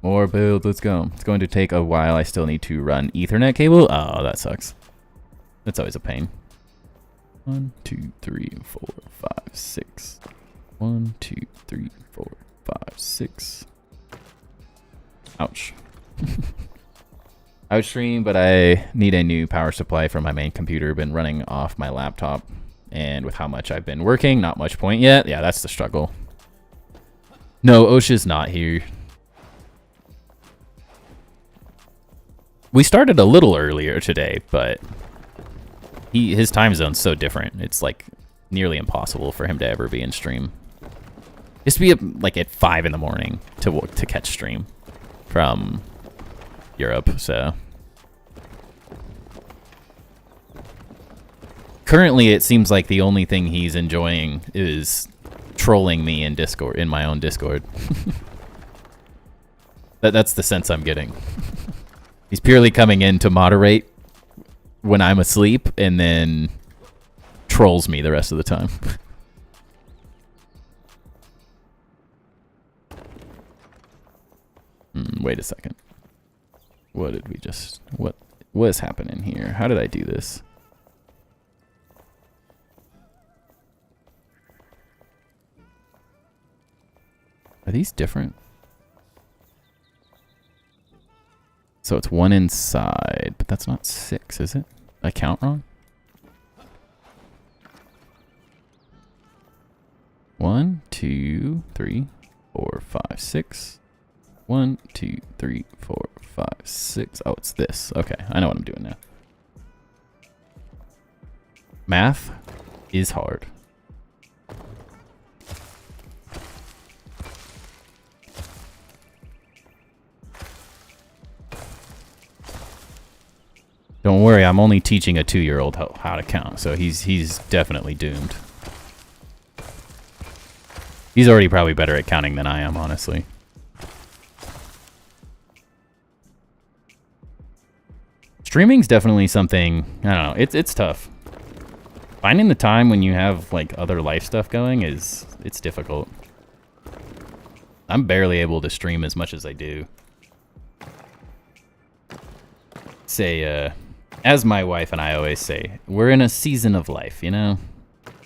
More build, let's go. It's going to take a while. I still need to run Ethernet cable. Oh, that sucks. That's always a pain. 1, 2, 3, 4, 5, 6. 1, 2, 3, 4, 5, 6. Ouch. I would stream, but I need a new power supply for my main computer. Been running off my laptop, and with how much I've been working, not much point yet. Yeah, that's the struggle. No, OSHA's not here. We started a little earlier today, but his time zone's so different. It's like nearly impossible for him to ever be in stream. Just be like at 5 in the morning to catch stream from Europe. So currently, it seems like the only thing he's enjoying is trolling me in Discord, in my own Discord. That's the sense I'm getting. He's purely coming in to moderate when I'm asleep and then trolls me the rest of the time. Wait a second. What did we just... What is happening here? How did I do this? Are these different? So it's 1 inside, but that's not 6, is it? I count wrong? 1, 2, 3, 4, 5, 6. 1, 2, 3, 4, 5, 6. Oh, it's this. Okay, I know what I'm doing now. Math is hard. Don't worry, I'm only teaching a 2-year-old how to count, so he's definitely doomed. He's already probably better at counting than I am, honestly. Streaming's definitely something, I don't know, it's tough. Finding the time when you have like other life stuff going it's difficult. I'm barely able to stream as much as I do. Say, as my wife and I always say, we're in a season of life, you know?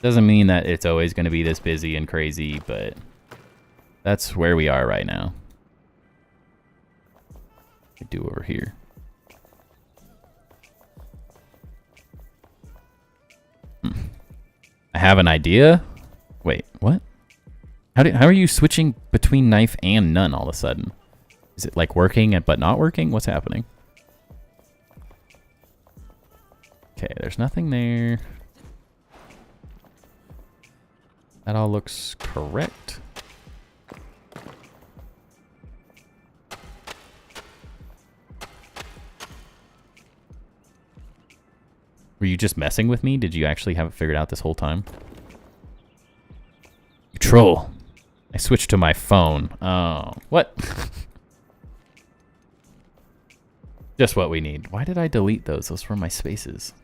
Doesn't mean that it's always going to be this busy and crazy, but that's where we are right now. What do over here? I have an idea. Wait, what? How are you switching between knife and none all of a sudden? Is it like working but not working? What's happening? Okay, there's nothing there. That all looks correct. Were you just messing with me? Did you actually have it figured out this whole time? You troll. I switched to my phone. Oh, what? Just what we need. Why did I delete those? Those were my spaces.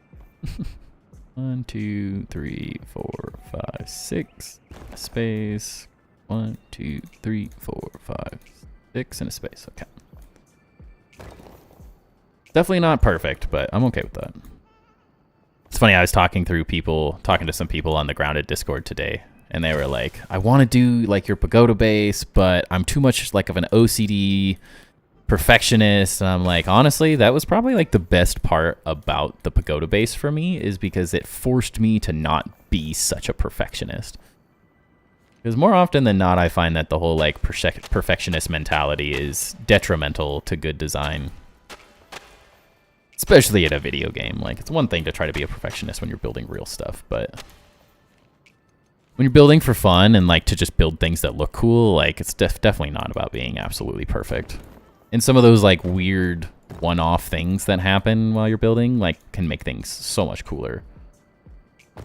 1, 2, 3, 4, 5, 6. Space. 1, 2, 3, 4, 5, 6, and a space. Okay. Definitely not perfect, but I'm okay with that. It's funny, I was talking to some people on the Grounded Discord today, and they were like, I want to do like your pagoda base, but I'm too much like of an OCD perfectionist. And I'm like, honestly, that was probably like the best part about the pagoda base for me, is because it forced me to not be such a perfectionist. Because more often than not, I find that the whole like perfectionist mentality is detrimental to good design. Especially in a video game. Like, it's one thing to try to be a perfectionist when you're building real stuff, but when you're building for fun and like to just build things that look cool, like it's definitely not about being absolutely perfect. And some of those like weird one-off things that happen while you're building like can make things so much cooler. I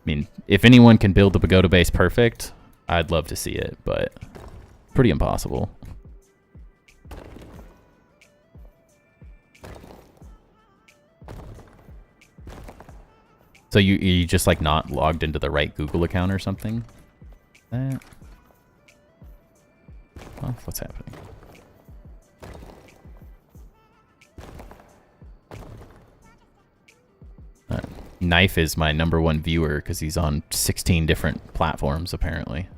mean, if anyone can build the pagoda base perfect, I'd love to see it, but pretty impossible. So you just like not logged into the right Google account or something? That. Oh, what's happening? Knife is my #1 viewer because he's on 16 different platforms apparently.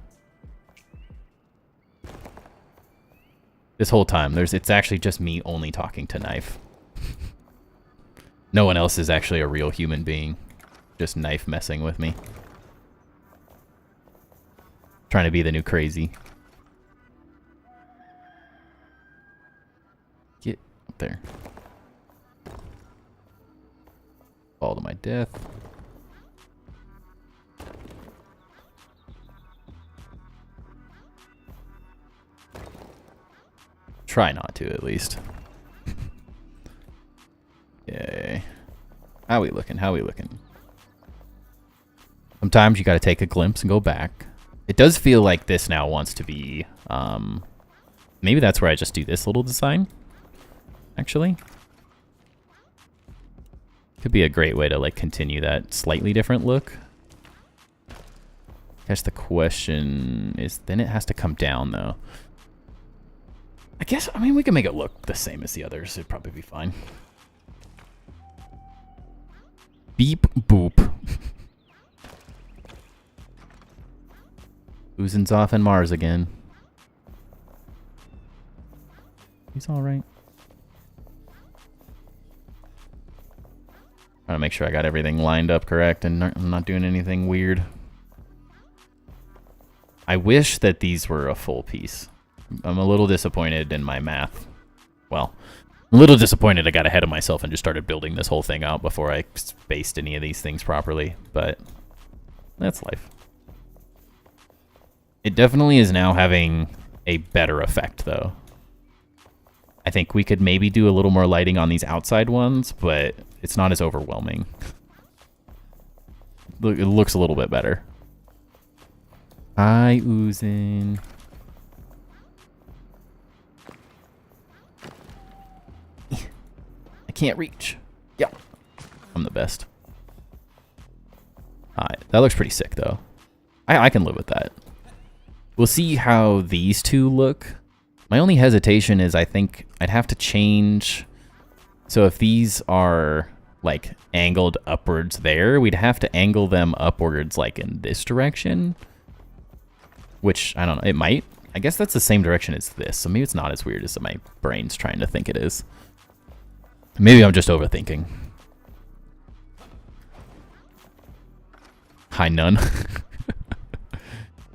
This whole time, it's actually just me only talking to Knife. No one else is actually a real human being. Just Knife messing with me. Trying to be the new crazy. Get up there. Fall to my death. Try not to, at least. Yay. How we looking? How we looking? Sometimes you gotta take a glimpse and go back. It does feel like this now wants to be, maybe that's where I just do this little design, actually. Could be a great way to like continue that slightly different look. I guess the question is, then it has to come down though. I mean, we can make it look the same as the others. It'd probably be fine. Beep boop. Uzin's off in Mars again. He's alright. Trying to make sure I got everything lined up correct and I'm not doing anything weird. I wish that these were a full piece. I'm a little disappointed in my math. Well, I'm a little disappointed I got ahead of myself and just started building this whole thing out before I spaced any of these things properly, but that's life. It definitely is now having a better effect, though. I think we could maybe do a little more lighting on these outside ones, but it's not as overwhelming. It looks a little bit better. Hi, Uzin. I can't reach. Yeah. I'm the best. Alright, that looks pretty sick, though. I can live with that. We'll see how these two look. My only hesitation is I think I'd have to change. So if these are like angled upwards there, we'd have to angle them upwards like in this direction. Which, I don't know, it might. I guess that's the same direction as this, so maybe it's not as weird as my brain's trying to think it is. Maybe I'm just overthinking. Hi, none.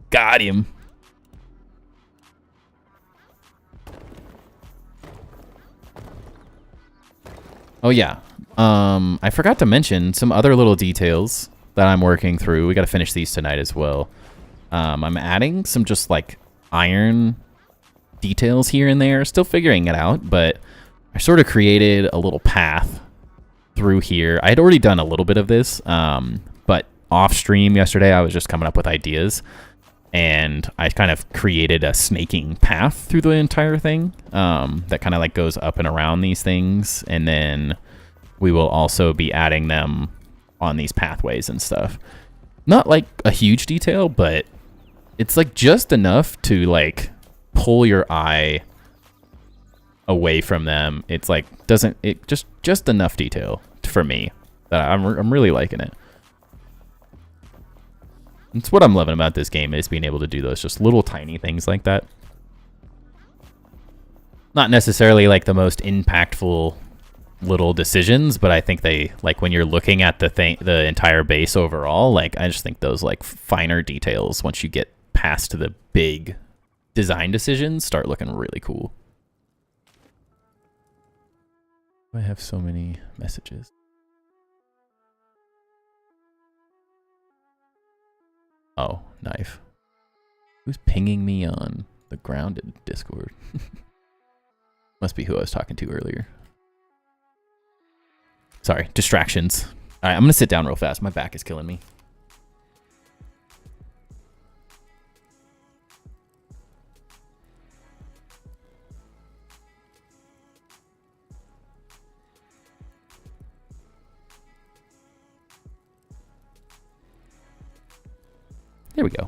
Got him. Oh yeah, I forgot to mention some other little details that I'm working through. We got to finish these tonight as well. I'm adding some just like iron details here and there. Still figuring it out, but I sort of created a little path through here. I had already done a little bit of this, but off stream yesterday, I was just coming up with ideas, and I kind of created a snaking path through the entire thing that kind of like goes up and around these things, and then we will also be adding them on these pathways and stuff. Not like a huge detail, but it's like just enough to like pull your eye away from them. It's like just enough detail for me that I'm really liking it. It's what I'm loving about this game, is being able to do those just little tiny things like that. Not necessarily like the most impactful little decisions, but I think they, like, when you're looking at the entire base overall, like, I just think those like finer details, once you get past the big design decisions, start looking really cool. I have so many messages. Oh, knife. Who's pinging me on the Grounded Discord? Must be who I was talking to earlier. Sorry, distractions. All right, I'm gonna sit down real fast. My back is killing me. There we go.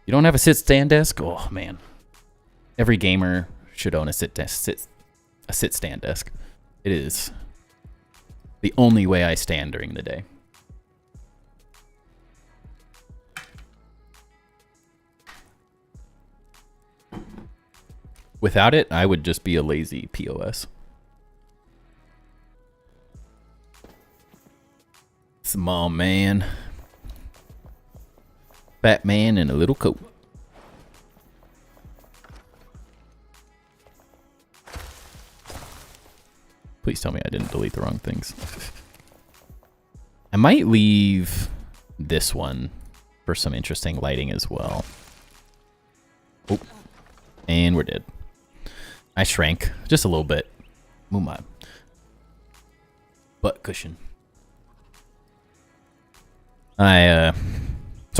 You don't have a sit-stand desk? Oh, man. Every gamer should own a sit-stand desk. It is the only way I stand during the day. Without it, I would just be a lazy POS. Small man. Fat man in a little coat. Please tell me I didn't delete the wrong things. I might leave this one for some interesting lighting as well. Oh, and we're dead. I shrank just a little bit. Move my butt cushion. So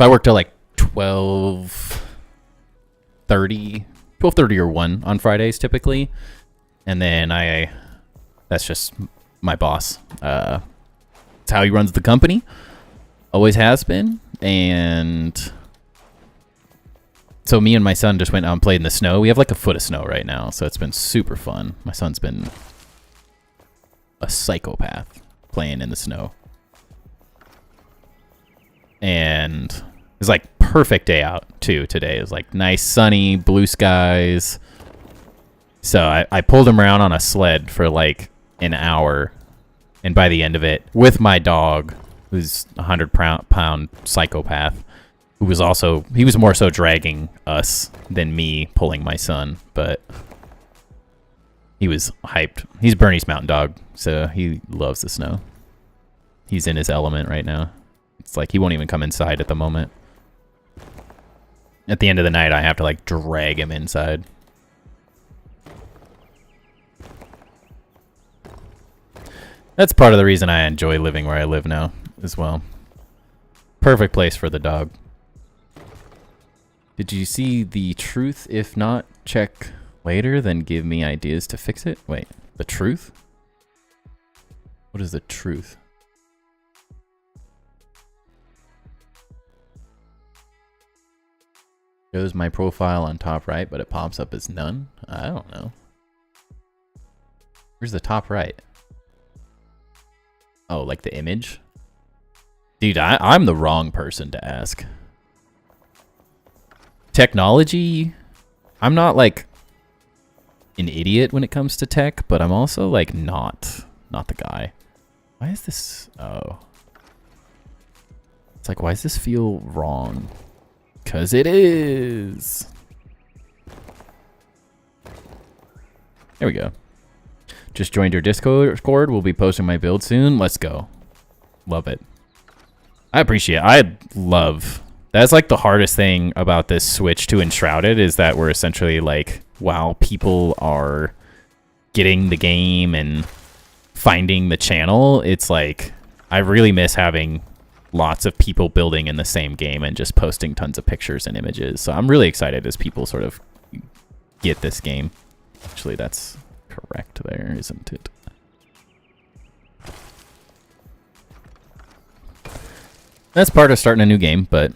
I worked till like 12:30 or 1 on Fridays typically, and then that's just my boss. It's how he runs the company, always has been, and so me and my son just went out and played in the snow. We have like a foot of snow right now, so it's been super fun. My son's been a psychopath playing in the snow. And it's like perfect day out too today. It was like nice sunny blue skies. So I pulled him around on a sled for like an hour, and by the end of it, with my dog, who's a 100-pound psychopath, he was more so dragging us than me pulling my son, but he was hyped. He's Bernie's mountain dog, so he loves the snow. He's in his element right now. It's like he won't even come inside at the moment. At the end of the night, I have to like drag him inside. That's part of the reason I enjoy living where I live now as well. Perfect place for the dog. Did you see the truth? If not, check later, then give me ideas to fix it. Wait, the truth? What is the truth? Shows my profile on top right, but it pops up as none? I don't know. Where's the top right? Oh, like the image? Dude, I'm the wrong person to ask. Technology, I'm not like an idiot when it comes to tech, but I'm also like not the guy. Why is this? Oh. It's like, why does this feel wrong? Because it is. There we go. Just joined your Discord. We'll be posting my build soon. Let's go. Love it. I appreciate it. I love That's like the hardest thing about this switch to Enshrouded is that we're essentially like, while people are getting the game and finding the channel, it's like I really miss having lots of people building in the same game and just posting tons of pictures and images. So I'm really excited as people sort of get this game. Actually, that's correct there, isn't it? That's part of starting a new game, but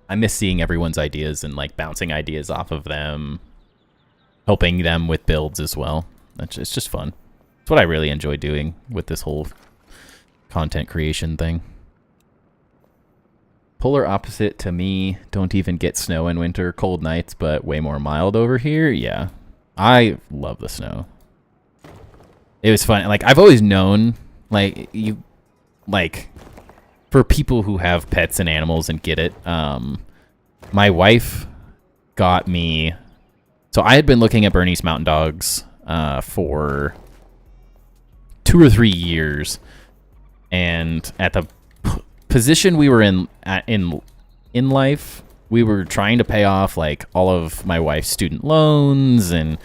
I miss seeing everyone's ideas and like bouncing ideas off of them, helping them with builds as well. It's just fun. It's what I really enjoy doing with this whole content creation thing. Polar opposite to me. Don't even get snow in winter. Cold nights, but way more mild over here. Yeah, I love the snow. It was fun. Like, I've always known, like, you, like, for people who have pets and animals and get it, my wife got me. So I had been looking at Bernese Mountain Dogs for 2 or 3 years, and at the position we were in life, we were trying to pay off like all of my wife's student loans, and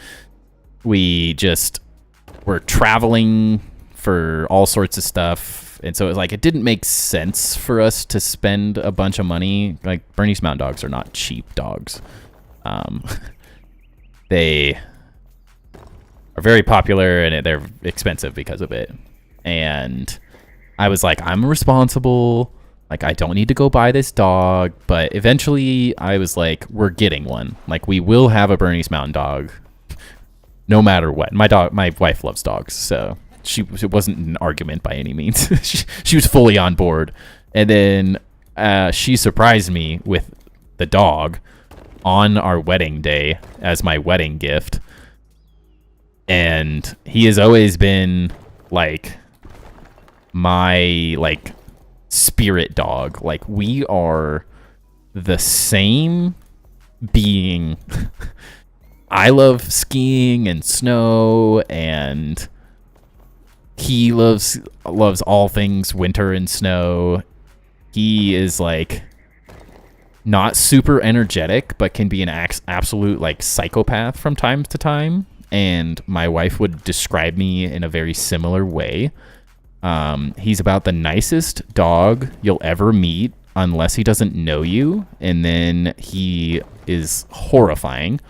we just were traveling for all sorts of stuff. And so it was like, it didn't make sense for us to spend a bunch of money. Like, Bernese Mountain Dogs are not cheap dogs. They are very popular and they're expensive because of it. And I was like, I'm responsible. Like, I don't need to go buy this dog. But eventually I was like, we're getting one. Like, we will have a Bernese Mountain Dog no matter what. My wife loves dogs, so it wasn't an argument by any means. she was fully on board. And then she surprised me with the dog on our wedding day as my wedding gift. And he has always been like my like spirit dog. Like, we are the same being. I love skiing and snow, and he loves all things winter and snow. He is like not super energetic, but can be an absolute like psychopath from time to time. And my wife would describe me in a very similar way. He's about the nicest dog you'll ever meet, unless he doesn't know you, and then he is horrifying.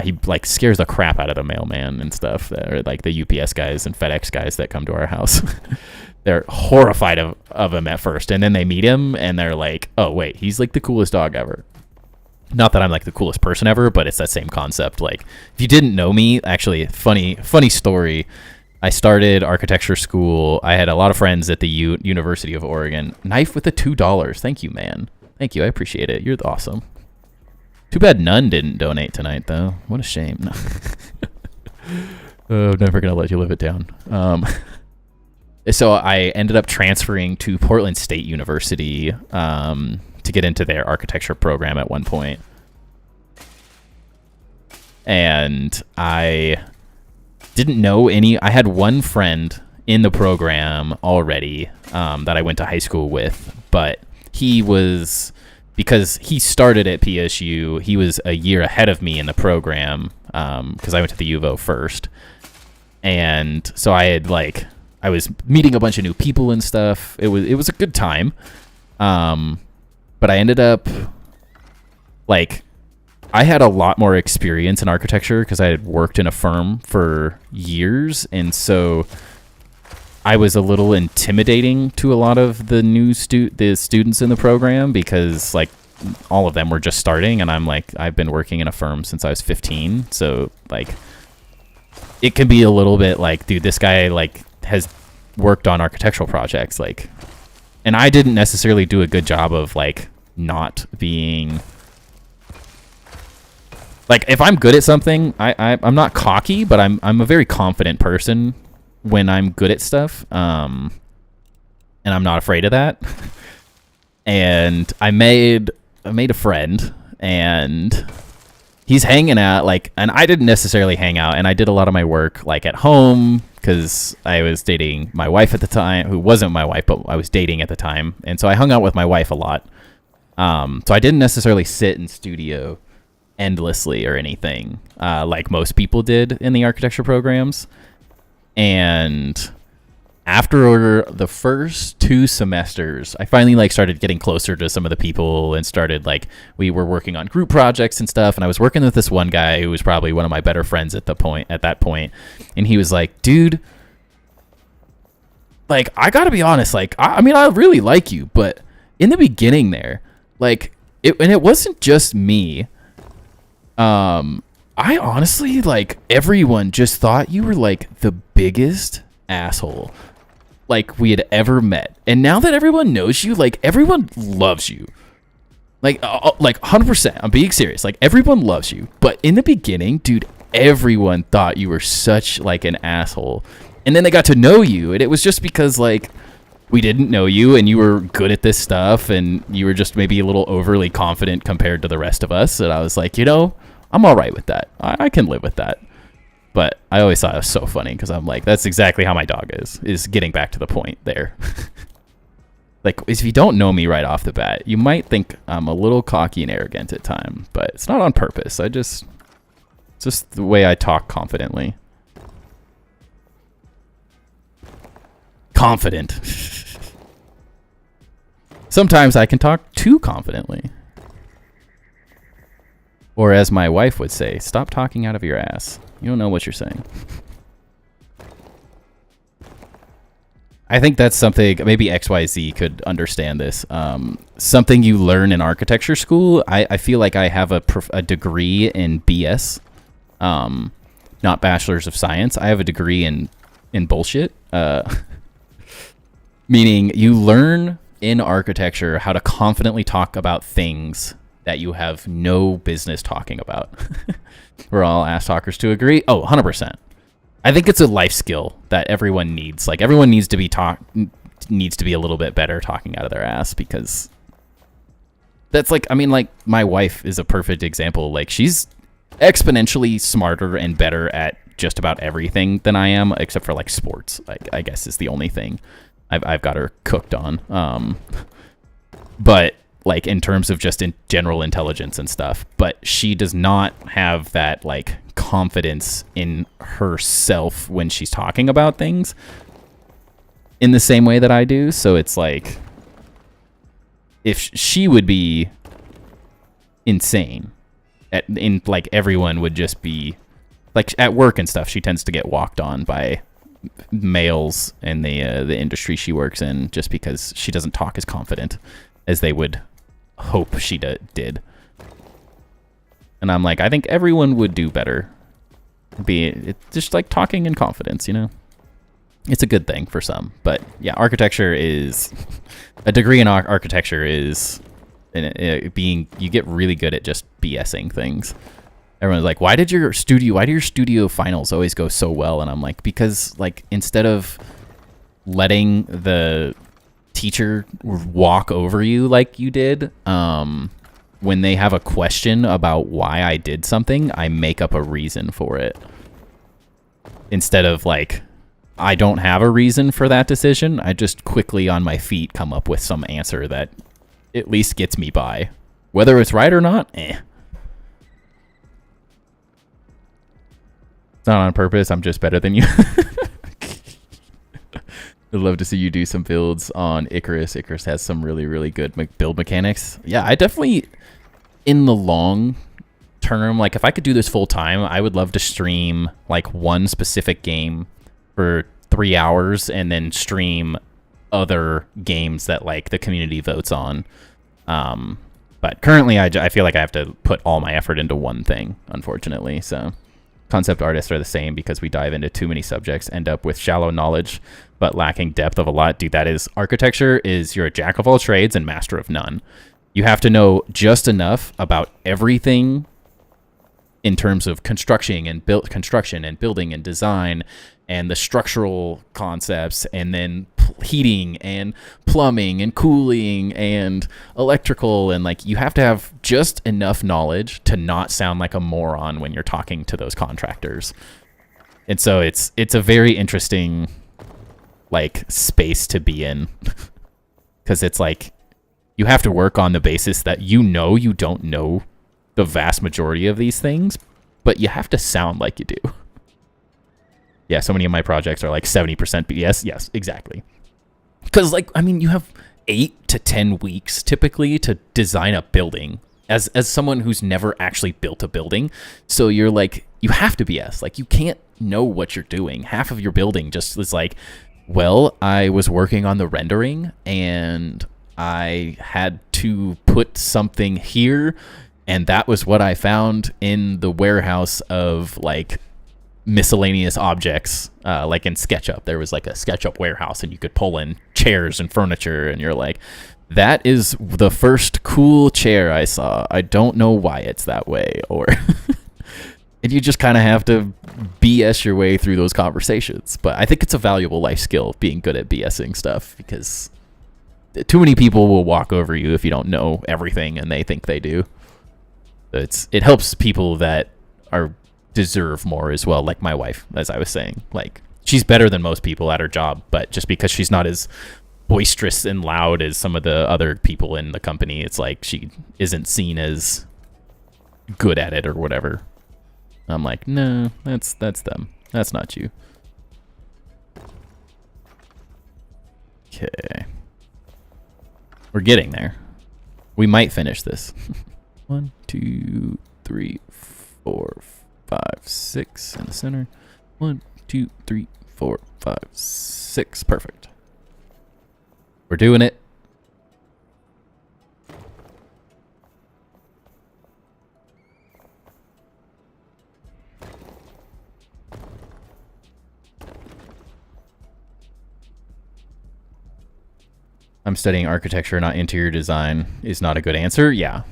He like scares the crap out of the mailman and stuff, or like the UPS guys and FedEx guys that come to our house. They're horrified of him at first, and then they meet him and they're like, oh wait, he's like the coolest dog ever. Not that I'm like the coolest person ever, but it's that same concept. Like, if you didn't know me, actually, funny story. I started architecture school. I had a lot of friends at the University of Oregon. Knife with the $2. Thank you, man. Thank you. I appreciate it. You're awesome. Too bad none didn't donate tonight, though. What a shame. No. I'm never going to let you live it down. So I ended up transferring to Portland State University to get into their architecture program at one point. And I didn't know any. I had one friend in the program already that I went to high school with, but he was, because he started at PSU, he was a year ahead of me in the program because I went to the UVO first. And so I was meeting a bunch of new people and stuff. It was a good time. But I ended up, like, I had a lot more experience in architecture because I had worked in a firm for years, and so I was a little intimidating to a lot of the new students in the program, because like all of them were just starting, and I'm like, I've been working in a firm since I was 15, so like it can be a little bit like, dude, this guy like has worked on architectural projects, like, and I didn't necessarily do a good job of like not being like, if I'm good at something, I'm not cocky, but I'm a very confident person when I'm good at stuff, and I'm not afraid of that. And I made a friend, and he's hanging out, like, and I didn't necessarily hang out, and I did a lot of my work like at home because I was dating my wife at the time, who wasn't my wife, but I was dating at the time, and so I hung out with my wife a lot. So I didn't necessarily sit in studio endlessly or anything like most people did in the architecture programs. And after the first 2 semesters, I finally like started getting closer to some of the people and started like, we were working on group projects and stuff. And I was working with this one guy who was probably one of my better friends at that point. And he was like, dude, like, I gotta be honest, like, I mean, I really like you, but in the beginning there, like, it wasn't just me. I honestly, like, everyone just thought you were like the biggest asshole like we had ever met. And now that everyone knows you, like, everyone loves you. Like 100%. I'm being serious. Like, everyone loves you. But in the beginning, dude, everyone thought you were such like an asshole. And then they got to know you, and it was just because like we didn't know you and you were good at this stuff and you were just maybe a little overly confident compared to the rest of us. And I was like, you know, I'm all right with that. I can live with that. But I always thought it was so funny because I'm like, that's exactly how my dog is getting back to the point there. Like, if you don't know me right off the bat, you might think I'm a little cocky and arrogant at times, but it's not on purpose. It's just the way I talk confidently. Confident. Sometimes I can talk too confidently. Or as my wife would say, stop talking out of your ass. You don't know what you're saying. I think that's something, maybe XYZ could understand this. Something you learn in architecture school. I feel like I have a degree in BS, not Bachelor's of Science. I have a degree in bullshit. Meaning you learn in architecture how to confidently talk about things that you have no business talking about. We're all ass talkers to agree. Oh, 100%. I think it's a life skill that everyone needs. Like, everyone needs to be a little bit better talking out of their ass, because that's like, I mean, like, my wife is a perfect example. Like, she's exponentially smarter and better at just about everything than I am, except for like sports, I guess is the only thing I've got her cooked on. But like in terms of just in general intelligence and stuff, but she does not have that like confidence in herself when she's talking about things in the same way that I do. So it's like, if she would be insane in like, everyone would just be like, at work and stuff, she tends to get walked on by males in the industry she works in, just because she doesn't talk as confident as they would hope she did. And I'm like, I think everyone would do better. It's just like talking in confidence, you know? It's a good thing for some. But yeah, architecture is a degree in architecture is you get really good at just BSing things. Everyone's like, why do your studio finals always go so well? And I'm like, because like, instead of letting the teacher walk over you like you did, when they have a question about why I did something, I make up a reason for it. Instead of like, I don't have a reason for that decision, I just quickly on my feet come up with some answer that at least gets me by. Whether it's right or not, It's not on purpose, I'm just better than you. I'd love to see you do some builds on Icarus. Icarus has some really, really good build mechanics. Yeah, I definitely, in the long term, like if I could do this full time, I would love to stream like one specific game for 3 hours and then stream other games that like the community votes on. But currently I feel like I have to put all my effort into one thing, unfortunately. So concept artists are the same, because we dive into too many subjects, end up with shallow knowledge but lacking depth of a lot. Dude, that is, architecture is, you're a jack of all trades and master of none. You have to know just enough about everything in terms of construction and building and design and the structural concepts, and then heating and plumbing and cooling and electrical, and like, you have to have just enough knowledge to not sound like a moron when you're talking to those contractors. And so it's a very interesting like space to be in, because it's like you have to work on the basis that you don't know the vast majority of these things, but you have to sound like you do. Yeah, so many of my projects are like 70% BS. Yes, exactly. Because, like, I mean, you have 8 to 10 weeks typically to design a building as someone who's never actually built a building. So you're like, you have to BS. Like, you can't know what you're doing. Half of your building just is like, well, I was working on the rendering and I had to put something here, and that was what I found in the warehouse of like miscellaneous objects, like in SketchUp. There was like a SketchUp warehouse and you could pull in chairs and furniture, and you're like, that is the first cool chair I saw. I don't know why it's that way. Or and you just kind of have to BS your way through those conversations. But I think it's a valuable life skill, being good at BSing stuff, because too many people will walk over you if you don't know everything and they think they do. It helps people that deserve more as well, like my wife, as I was saying. Like, she's better than most people at her job, but just because she's not as boisterous and loud as some of the other people in the company, it's like she isn't seen as good at it or whatever. I'm like, no, that's them. That's not you. Okay. We're getting there. We might finish this. 1, 2, 3, 4, 5, 6 in the center. 1, 2, 3, 4, 5, 6. Perfect. We're doing it. I'm studying architecture, not interior design, is not a good answer. Yeah.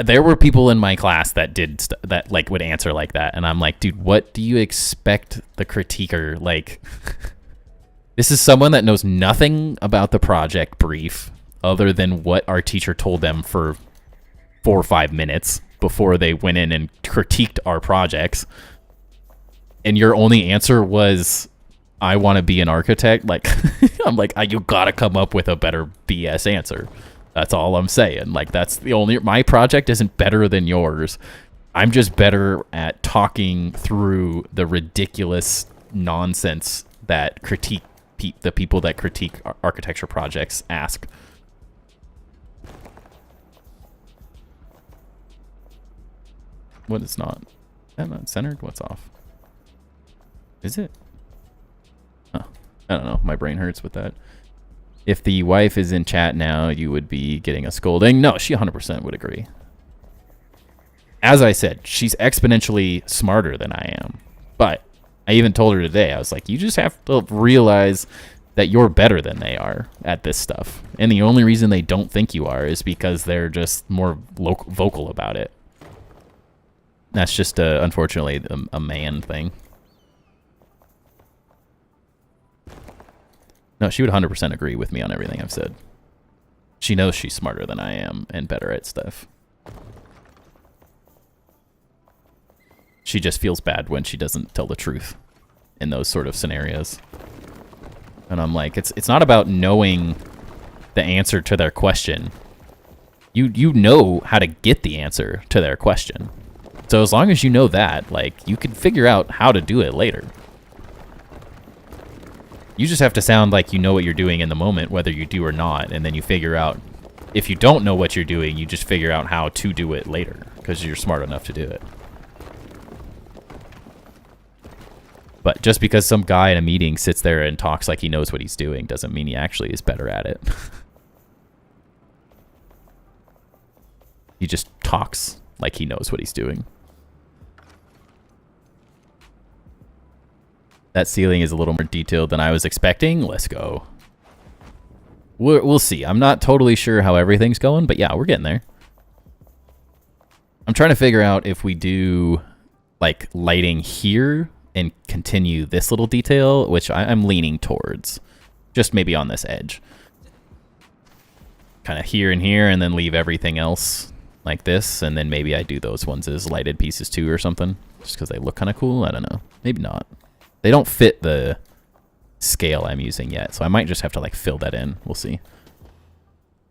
There were people in my class that that like would answer like that, and I'm like, dude, what do you expect the critiquer, like? This is someone that knows nothing about the project brief other than what our teacher told them for 4 or 5 minutes before they went in and critiqued our projects, and your only answer was, I want to be an architect. Like, I'm like, you gotta come up with a better BS answer. That's all I'm saying. Like, that's the only, my project isn't better than yours. I'm just better at talking through the ridiculous nonsense that the people that critique architecture projects ask. What is not? Is that not centered? What's off? Is it? Oh, I don't know. My brain hurts with that. If the wife is in chat now, you would be getting a scolding. No, she 100% would agree. As I said, she's exponentially smarter than I am. But I even told her today, I was like, you just have to realize that you're better than they are at this stuff. And the only reason they don't think you are is because they're just more vocal about it. That's just, unfortunately, a man thing. No, she would 100% agree with me on everything I've said. She knows she's smarter than I am and better at stuff. She just feels bad when she doesn't tell the truth in those sort of scenarios. And I'm like, it's not about knowing the answer to their question. You know how to get the answer to their question. So as long as you know that, like, you can figure out how to do it later. You just have to sound like you know what you're doing in the moment, whether you do or not, and then you figure out, if you don't know what you're doing, you just figure out how to do it later, because you're smart enough to do it. But just because some guy in a meeting sits there and talks like he knows what he's doing doesn't mean he actually is better at it. He just talks like he knows what he's doing. That ceiling is a little more detailed than I was expecting. Let's go. We'll see. I'm not totally sure how everything's going, but yeah, we're getting there. I'm trying to figure out if we do like lighting here and continue this little detail, which I'm leaning towards. Just maybe on this edge. Kind of here and here, and then leave everything else like this, and then maybe I do those ones as lighted pieces too or something, just because they look kind of cool. I don't know. Maybe not. They don't fit the scale I'm using yet, so I might just have to like fill that in. We'll see.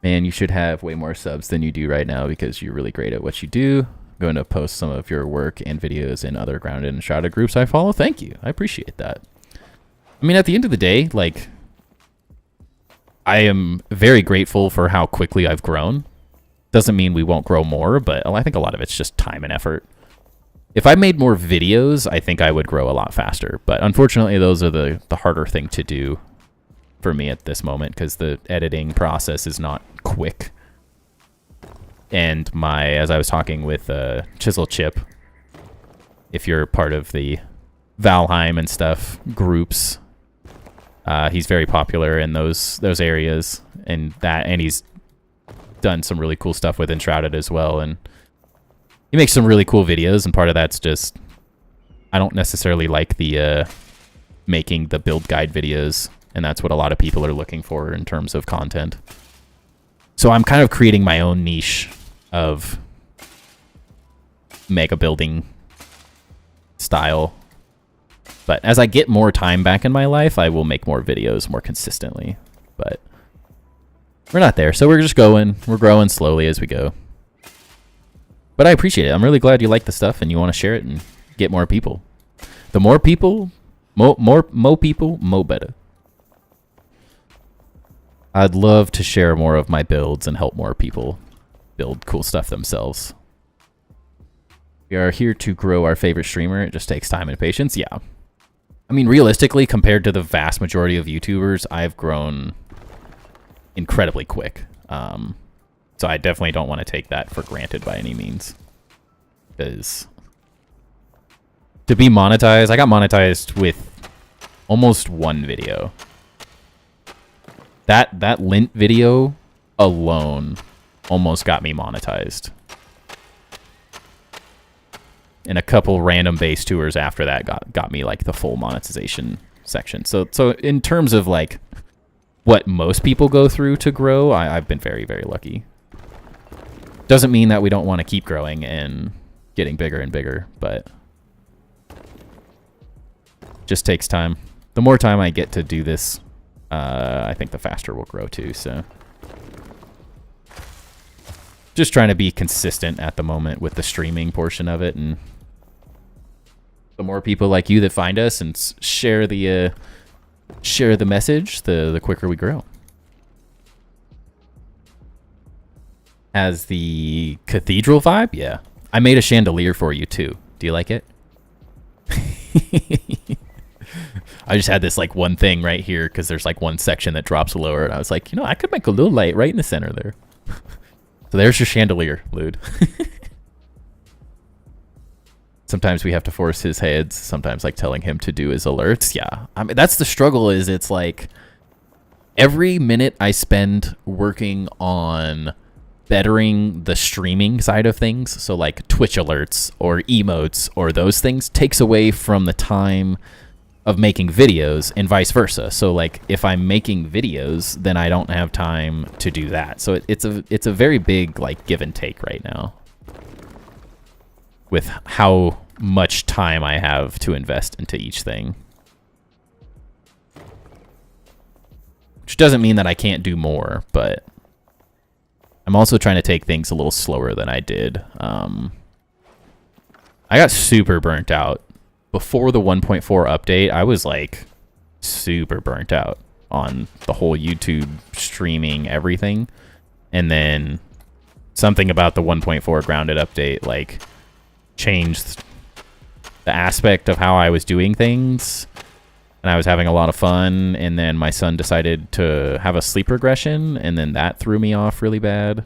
Man, you should have way more subs than you do right now because you're really great at what you do. I'm going to post some of your work and videos in other Grounded and Enshrouded groups I follow. Thank you. I appreciate that. I mean, at the end of the day, like, I am very grateful for how quickly I've grown. Doesn't mean we won't grow more, but I think a lot of it's just time and effort. If I made more videos, I think I would grow a lot faster. But unfortunately, those are the harder thing to do for me at this moment because the editing process is not quick. And as I was talking with Chisel Chip, if you're part of the Valheim and stuff groups, he's very popular in those areas, and he's done some really cool stuff with Enshrouded as well, and he makes some really cool videos, and part of that's just I don't necessarily like the making the build guide videos, and that's what a lot of people are looking for in terms of content. So I'm kind of creating my own niche of mega building style. But as I get more time back in my life, I will make more videos more consistently. But we're not there, so we're just going. We're growing slowly as we go. But I appreciate it. I'm really glad you like the stuff and you want to share it and get more people. The more people, mo people, mo better. I'd love to share more of my builds and help more people build cool stuff themselves. We are here to grow our favorite streamer. It just takes time and patience. Yeah. I mean, realistically, compared to the vast majority of YouTubers, I've grown incredibly quick. So I definitely don't want to take that for granted by any means. Because to be monetized, I got monetized with almost one video. That lint video alone almost got me monetized. And a couple random base tours after that got me like the full monetization section. So in terms of like what most people go through to grow, I've been very, very lucky. Doesn't mean that we don't want to keep growing and getting bigger and bigger, but just takes time. The more time I get to do this, I think the faster we'll grow too, so. Just trying to be consistent at the moment with the streaming portion of it, and the more people like you that find us and share the message, the quicker we grow. Has the cathedral vibe? Yeah. I made a chandelier for you too. Do you like it? I just had this like one thing right here because there's like one section that drops lower, and I was like, you know, I could make a little light right in the center there. So there's your chandelier, Lude. Sometimes we have to force his heads. Sometimes like telling him to do his alerts. Yeah, I mean, that's the struggle. Is it's like every minute I spend working on bettering the streaming side of things, so like Twitch alerts or emotes or those things, takes away from the time of making videos and vice versa. So like if I'm making videos, then I don't have time to do that. So it's a very big like give and take right now with how much time I have to invest into each thing. Which doesn't mean that I can't do more, but I'm also trying to take things a little slower than I did. I got super burnt out. Before the 1.4 update, I was like super burnt out on the whole YouTube streaming everything. And then something about the 1.4 grounded update like changed the aspect of how I was doing things. And I was having a lot of fun, and then my son decided to have a sleep regression, and then that threw me off really bad.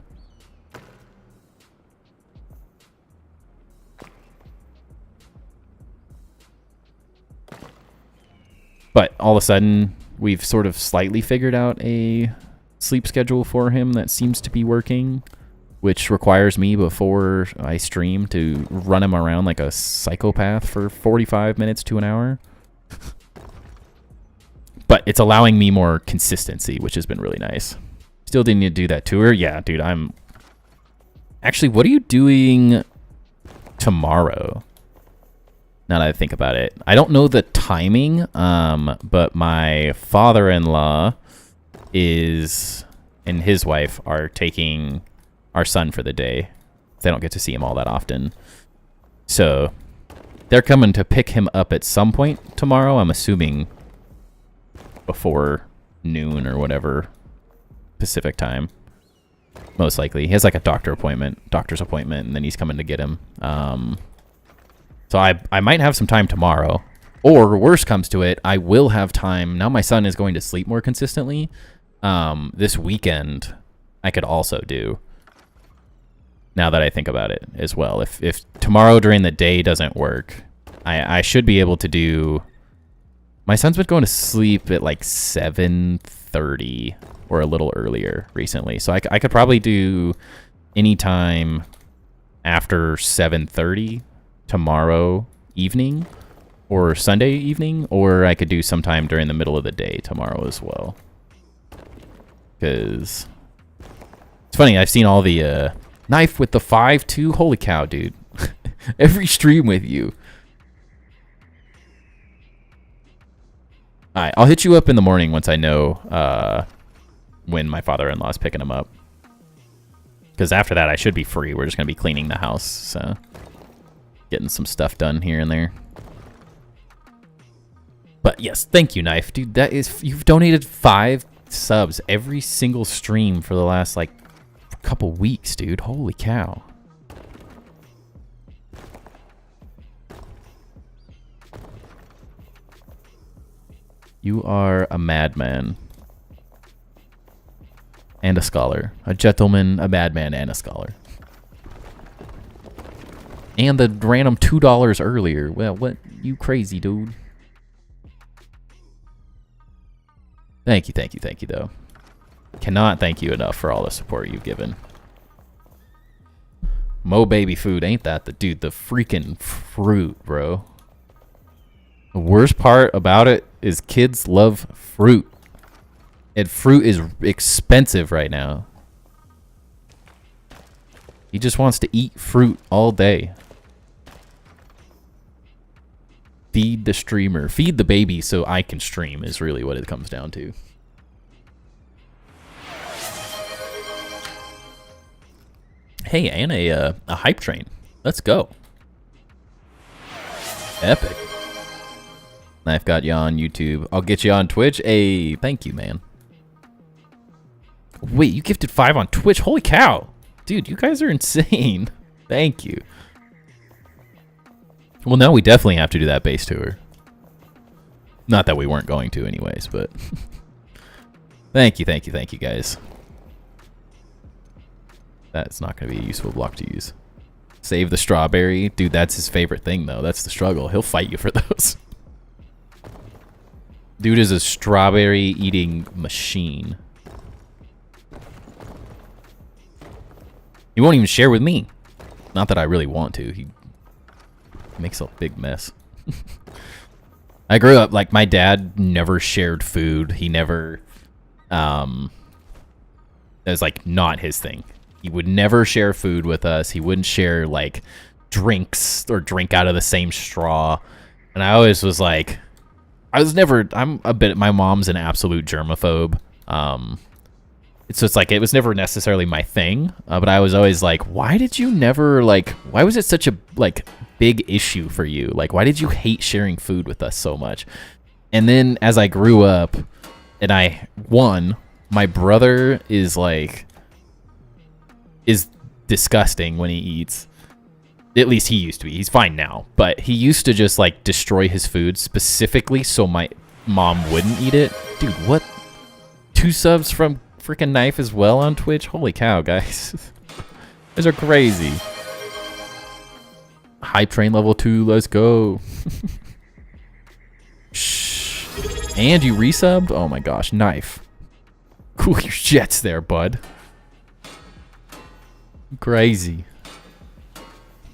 But all of a sudden, we've sort of slightly figured out a sleep schedule for him that seems to be working, which requires me before I stream to run him around like a psychopath for 45 minutes to an hour. But it's allowing me more consistency, which has been really nice. Still didn't need to do that tour. Yeah, dude, I'm... Actually, what are you doing tomorrow? Now that I think about it. I don't know the timing, but my father-in-law is and his wife are taking our son for the day. They don't get to see him all that often. So they're coming to pick him up at some point tomorrow. I'm assuming before noon or whatever Pacific time. Most likely. He has like a doctor's appointment, and then he's coming to get him. So I might have some time tomorrow. Or worst comes to it, I will have time. Now my son is going to sleep more consistently. This weekend I could also do. Now that I think about it as well. If tomorrow during the day doesn't work, I should be able to do... My son's been going to sleep at like 7:30 or a little earlier recently. So I could probably do any time after 7:30 tomorrow evening or Sunday evening, or I could do sometime during the middle of the day tomorrow as well. Because it's funny, I've seen all the knife with the 5.2. Holy cow, dude. Every stream with you. All right, I'll hit you up in the morning once I know when my father-in-law is picking him up. Because after that, I should be free. We're just going to be cleaning the house. So getting some stuff done here and there. But yes, thank you, Knife. Dude, that is... You've donated 5 subs every single stream for the last, like, couple weeks, dude. Holy cow. You are a madman. And a scholar. A gentleman, a madman, and a scholar. And the random $2 earlier. Well, what? You crazy, dude. Thank you, though. Cannot thank you enough for all the support you've given. Mo baby food, ain't that the dude? The freaking fruit, bro. The worst part about it is kids love fruit. And fruit is expensive right now. He just wants to eat fruit all day. Feed the streamer. Feed the baby so I can stream is really what it comes down to. Hey, and a hype train. Let's go. Epic. I've got you on YouTube. I'll get you on Twitch. Hey, thank you, man. Wait, you gifted 5 on Twitch? Holy cow. Dude, you guys are insane. Thank you. Well, now we definitely have to do that base tour. Not that we weren't going to anyways, but... thank you, guys. That's not going to be a useful block to use. Save the strawberry. Dude, that's his favorite thing, though. That's the struggle. He'll fight you for those. Dude is a strawberry-eating machine. He won't even share with me. Not that I really want to. He makes a big mess. I grew up, like, my dad never shared food. He never, it was, like, not his thing. He would never share food with us. He wouldn't share, like, drinks or drink out of the same straw. And I always was like, my mom's an absolute germaphobe. So it's like, it was never necessarily my thing, but I was always like, why did you never, like, why was it such a, like, big issue for you? Like, why did you hate sharing food with us so much? And then as I grew up, and my brother is, like, is disgusting when he eats. At least he used to be. He's fine now. But he used to just, like, destroy his food specifically so my mom wouldn't eat it. Dude, what? 2 subs from freaking Knife as well on Twitch? Holy cow, guys. These are crazy. Hype train level 2, let's go. Shh. And you resubbed? Oh my gosh, Knife. Cool your jets there, bud. Crazy.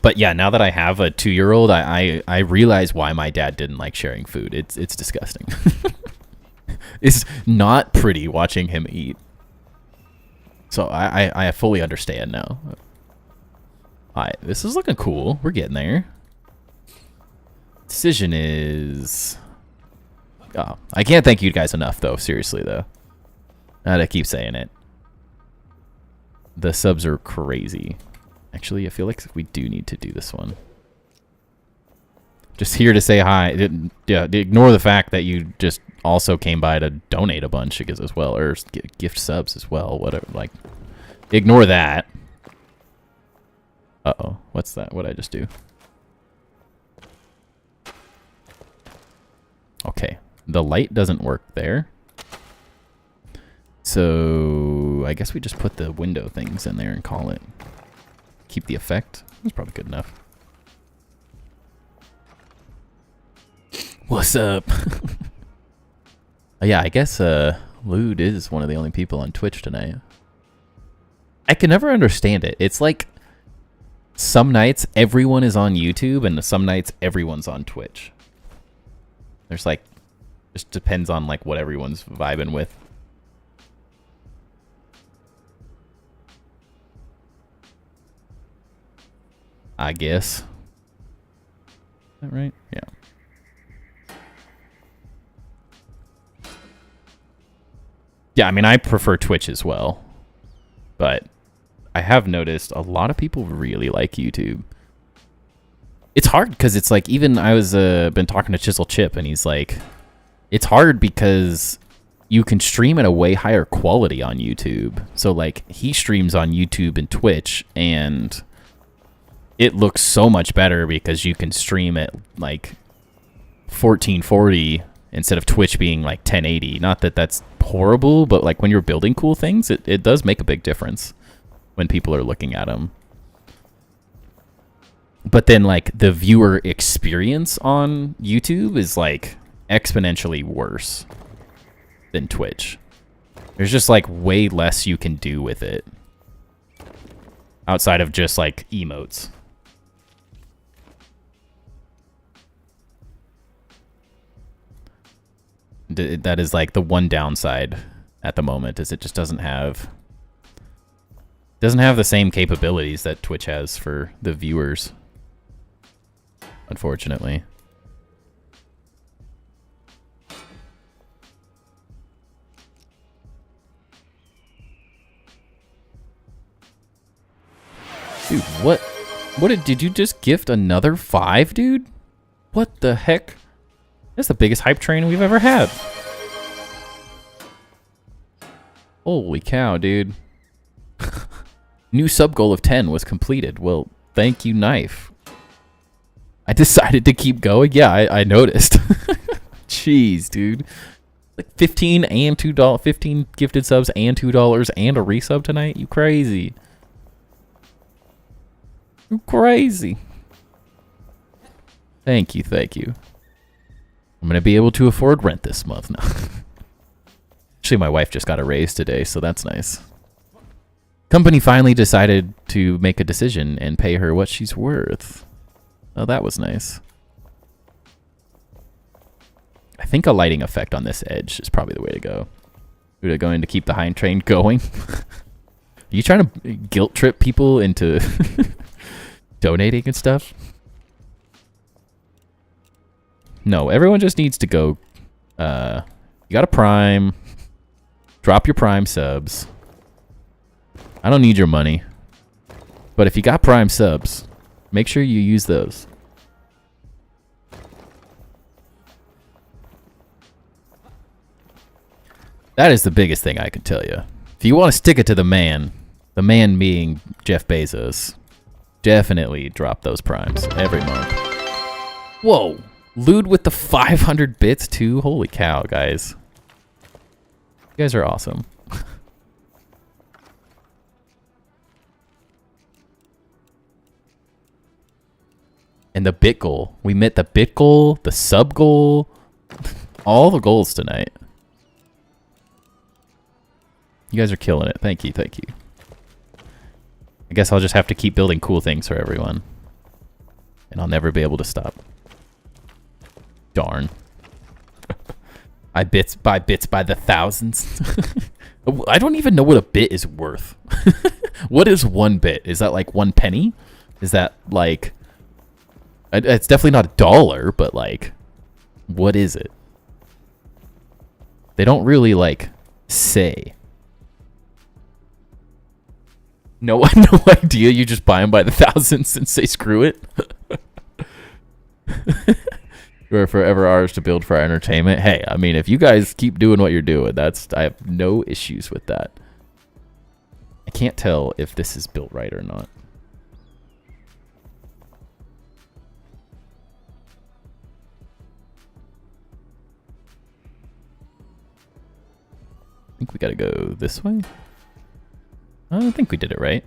But yeah, now that I have a 2-year-old, I realize why my dad didn't like sharing food. It's disgusting. It's not pretty watching him eat. So I fully understand now. Alright, this is looking cool. We're getting there. Decision is... Oh, I can't thank you guys enough, though. Seriously, though. I keep saying it. The subs are crazy. Actually, I feel like we do need to do this one. Just here to say hi. Yeah, ignore the fact that you just also came by to donate a bunch as well, or gift subs as well. Whatever. Like, ignore that. Uh-oh. What's that? What'd I just do? Okay. The light doesn't work there. So I guess we just put the window things in there and call it. Keep the effect. That's probably good enough. What's up? Yeah, I guess Lude is one of the only people on Twitch tonight. I can never understand it. It's like some nights everyone is on YouTube and some nights everyone's on Twitch. There's like, just depends on like what everyone's vibing with. I guess. Is that right? Yeah. Yeah, I mean, I prefer Twitch as well. But I have noticed a lot of people really like YouTube. It's hard because it's like, even I was been talking to Chisel Chip and he's like, it's hard because you can stream at a way higher quality on YouTube. So like he streams on YouTube and Twitch and it looks so much better because you can stream at like 1440 instead of Twitch being like 1080. Not that that's horrible, but like when you're building cool things, it does make a big difference when people are looking at them. But then like the viewer experience on YouTube is like exponentially worse than Twitch. There's just like way less you can do with it outside of just like emotes. That is like the one downside at the moment, is it just doesn't have the same capabilities that Twitch has for the viewers, unfortunately. Dude, what did you just gift another 5, dude? What the heck? That's the biggest hype train we've ever had. Holy cow, dude. New sub goal of 10 was completed. Well, thank you, Knife. I decided to keep going. Yeah, I noticed. Jeez, dude. Like 15 and $2, 15 gifted subs and $2 and a resub tonight? You crazy. You crazy. Thank you, thank you. I'm going to be able to afford rent this month now. Actually, my wife just got a raise today, so that's nice. Company finally decided to make a decision and pay her what she's worth. Oh, that was nice. I think a lighting effect on this edge is probably the way to go. We're going to keep the hype train going. Are you trying to guilt trip people into donating and stuff? No, everyone just needs to go. You got a Prime. Drop your Prime subs. I don't need your money. But if you got Prime subs, make sure you use those. That is the biggest thing I can tell you. If you want to stick it to the man being Jeff Bezos, definitely drop those Primes every month. Whoa. Lude with the 500 bits too? Holy cow, guys. You guys are awesome. And the bit goal. We met the bit goal, the sub goal, all the goals tonight. You guys are killing it. Thank you, thank you. I guess I'll just have to keep building cool things for everyone. And I'll never be able to stop. Darn. I buy bits by the thousands. I don't even know what a bit is worth. What is 1 bit? Is that like 1 penny? Is that like... It's definitely not $1, but like... What is it? They don't really like say. No, no idea. You just buy them by the thousands and say screw it. You are forever ours to build for our entertainment. Hey, I mean, if you guys keep doing what you're doing, I have no issues with that. I can't tell if this is built right or not. I think we gotta go this way. I think we did it right.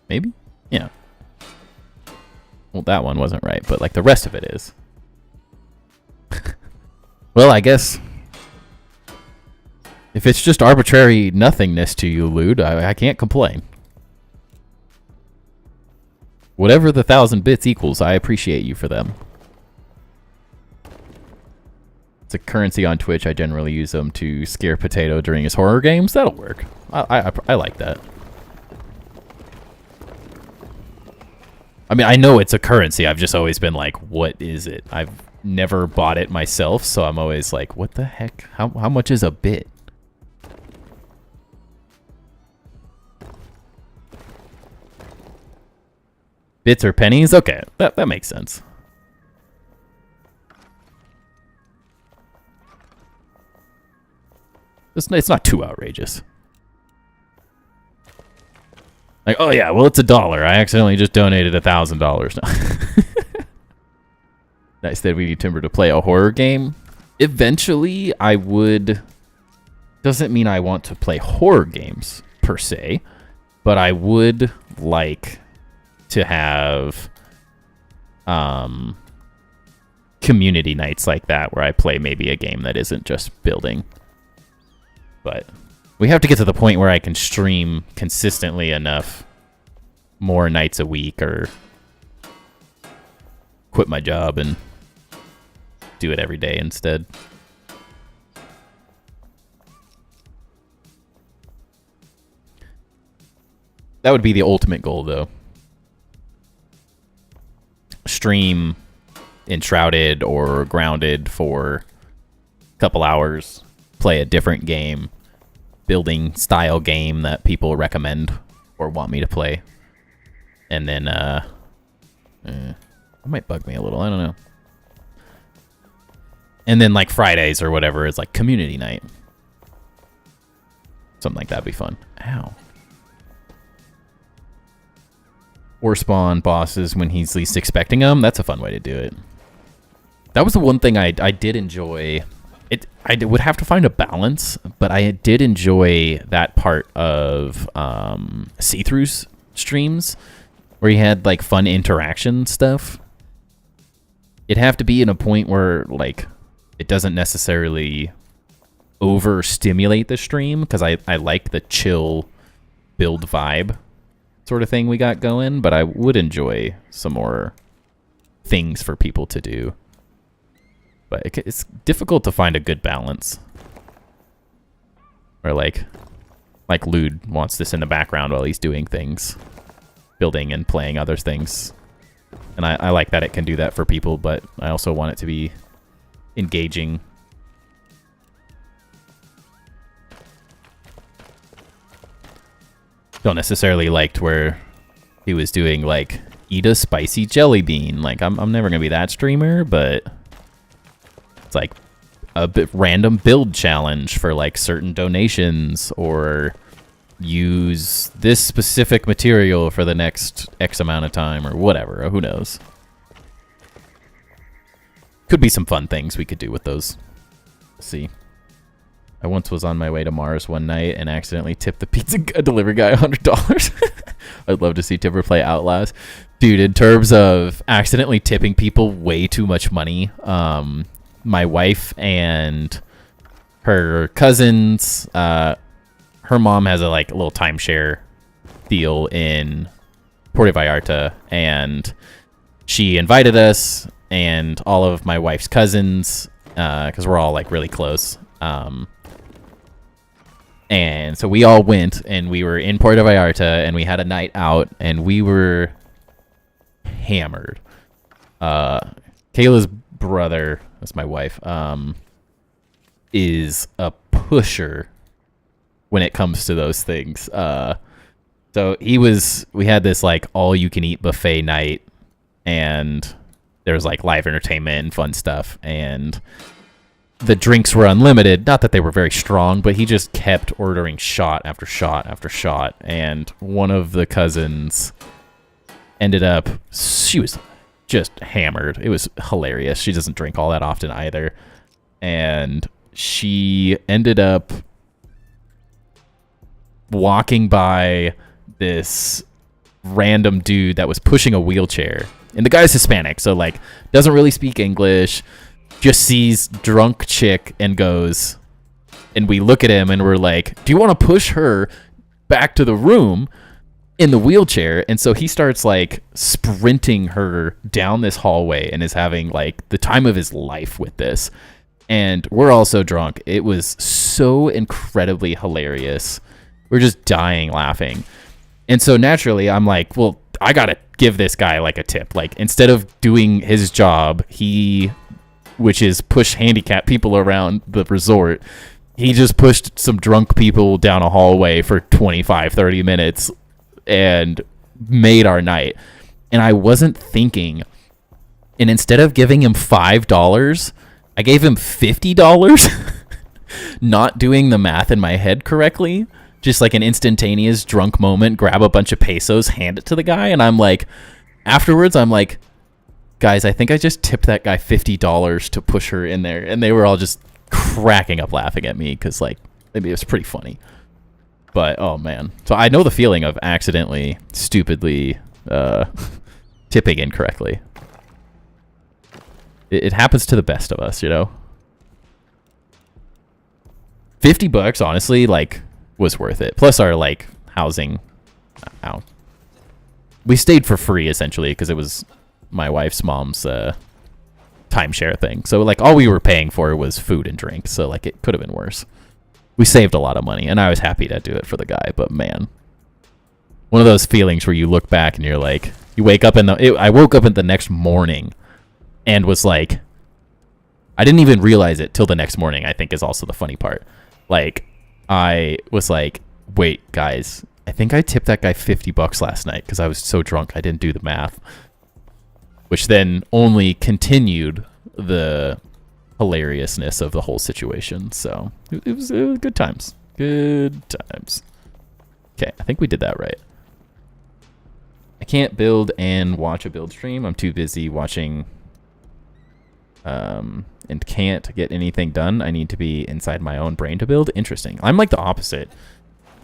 Maybe? Yeah. Well, that one wasn't right, but like the rest of it is. Well, I guess if it's just arbitrary nothingness to you, Lude, I can't complain. Whatever the 1,000 bits equals, I appreciate you for them. It's a currency on Twitch. I generally use them to scare Potato during his horror games. That'll work. I like that. I mean, I know it's a currency. I've just always been like, what is it? I've never bought it myself, so I'm always like, what the heck? How much is a bit? Bits or pennies? Okay, that makes sense. It's not too outrageous. Like, oh yeah, well it's $1. I accidentally just donated $1,000. Nice that we need Timber to play a horror game. Eventually, I would. Doesn't mean I want to play horror games per se, but I would like to have community nights like that where I play maybe a game that isn't just building. But we have to get to the point where I can stream consistently enough more nights a week or quit my job and do it every day instead. That would be the ultimate goal, though. Stream Enshrouded or Grounded for a couple hours, play a different game, building style game that people recommend or want me to play. And then, it might bug me a little, I don't know. And then, like, Fridays or whatever is, like, community night. Something like that would be fun. Ow. Or spawn bosses when he's least expecting them. That's a fun way to do it. That was the one thing I did enjoy. I would have to find a balance, but I did enjoy that part of see-throughs streams where you had, like, fun interaction stuff. It'd have to be in a point where, like, it doesn't necessarily overstimulate the stream, because I like the chill build vibe sort of thing we got going, but I would enjoy some more things for people to do. But it's difficult to find a good balance. Or like Lude wants this in the background while he's doing things, building and playing other things. And I like that it can do that for people, but I also want it to be engaging. Don't necessarily liked where he was doing like eat a spicy jelly bean. Like I'm never gonna be that streamer, but it's like a bit random build challenge for like certain donations, or use this specific material for the next X amount of time, or whatever. Who knows? Could be some fun things we could do with those. Let's see. I once was on my way to Mars one night and accidentally tipped the pizza delivery guy $100. I'd love to see Tipper play Outlast. Dude, in terms of accidentally tipping people way too much money, my wife and her cousins, her mom has a like little timeshare deal in Puerto Vallarta, and she invited us and all of my wife's cousins, because we're all like really close. And so we all went, and we were in Puerto Vallarta, and we had a night out, and we were hammered. Kayla's brother, that's my wife, is a pusher when it comes to those things. So we had this like all you can eat buffet night, and there was like live entertainment and fun stuff, and the drinks were unlimited. Not that they were very strong, but he just kept ordering shot after shot after shot. And one of the cousins ended up, she was just hammered. It was hilarious. She doesn't drink all that often either. And she ended up walking by this random dude that was pushing a wheelchair. And the guy's Hispanic, so like doesn't really speak English, just sees drunk chick and goes, and we look at him and we're like, do you want to push her back to the room in the wheelchair? And so he starts like sprinting her down this hallway and is having like the time of his life with this. And we're all so drunk. It was so incredibly hilarious. We're just dying laughing. And so naturally I'm like, well, I gotta give this guy like a tip. Like instead of doing his job, which is push handicapped people around the resort, he just pushed some drunk people down a hallway for 25-30 minutes and made our night. And I wasn't thinking, and instead of giving him $5, I gave him $50. Not doing the math in my head correctly, just like an instantaneous drunk moment, grab a bunch of pesos, hand it to the guy, and I'm like, afterwards I'm like, guys, I think I just tipped that guy $50 to push her in there. And they were all just cracking up laughing at me because, like, maybe it was pretty funny. But, oh, man. So I know the feeling of accidentally, stupidly tipping incorrectly. It happens to the best of us, you know? $50, honestly, like, was worth it. Plus our, like, housing. Ow. We stayed for free, essentially, because it was my wife's mom's timeshare thing. So like all we were paying for was food and drink. So like it could have been worse. We saved a lot of money and I was happy to do it for the guy. But man, one of those feelings where you look back and you're like, you wake up I woke up the next morning and was like, I didn't even realize it till the next morning, I think is also the funny part. Like I was like, wait guys, I think I tipped that guy $50 last night because I was so drunk I didn't do the math. Which then only continued the hilariousness of the whole situation. So it was good times. Good times. Okay, I think we did that right. I can't build and watch a build stream. I'm too busy watching and can't get anything done. I need to be inside my own brain to build. Interesting. I'm like the opposite.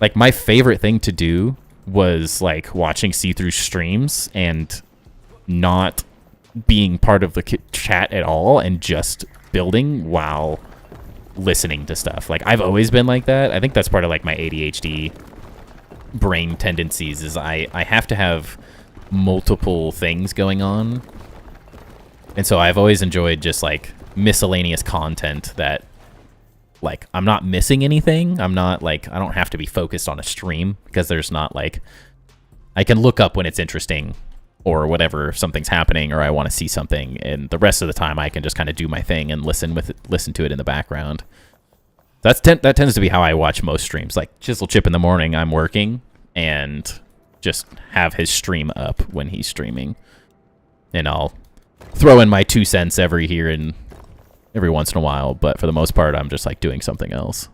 Like my favorite thing to do was like watching see-through streams and not being part of the chat at all and just building while listening to stuff. Like I've always been like that. I think that's part of like my ADHD brain tendencies is I have to have multiple things going on. And so I've always enjoyed just like miscellaneous content that like I'm not missing anything. I'm not like, I don't have to be focused on a stream because there's not like, I can look up when it's interesting or whatever, something's happening or I want to see something, and the rest of the time I can just kind of do my thing and listen to it in the background. That tends to be how I watch most streams. Like Chisel Chip in the morning, I'm working and just have his stream up when he's streaming, and I'll throw in my 2 cents every once in a while, but for the most part I'm just like doing something else.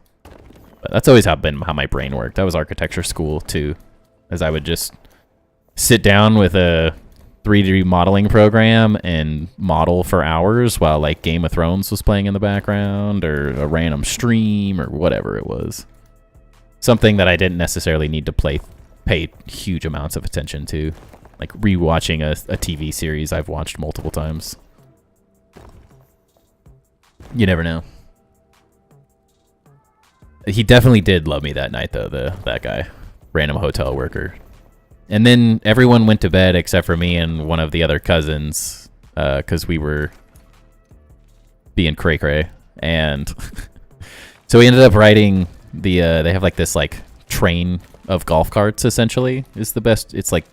But that's always how my brain worked. That was architecture school too, as I would just sit down with a 3D modeling program and model for hours while like Game of Thrones was playing in the background or a random stream or whatever it was. Something that I didn't necessarily need to pay huge amounts of attention to. Like rewatching a TV series I've watched multiple times. You never know. He definitely did love me that night though, that guy. Random hotel worker. And then everyone went to bed except for me and one of the other cousins, because we were being cray-cray. And so we ended up riding they have like this like train of golf carts, essentially, is the best. It's like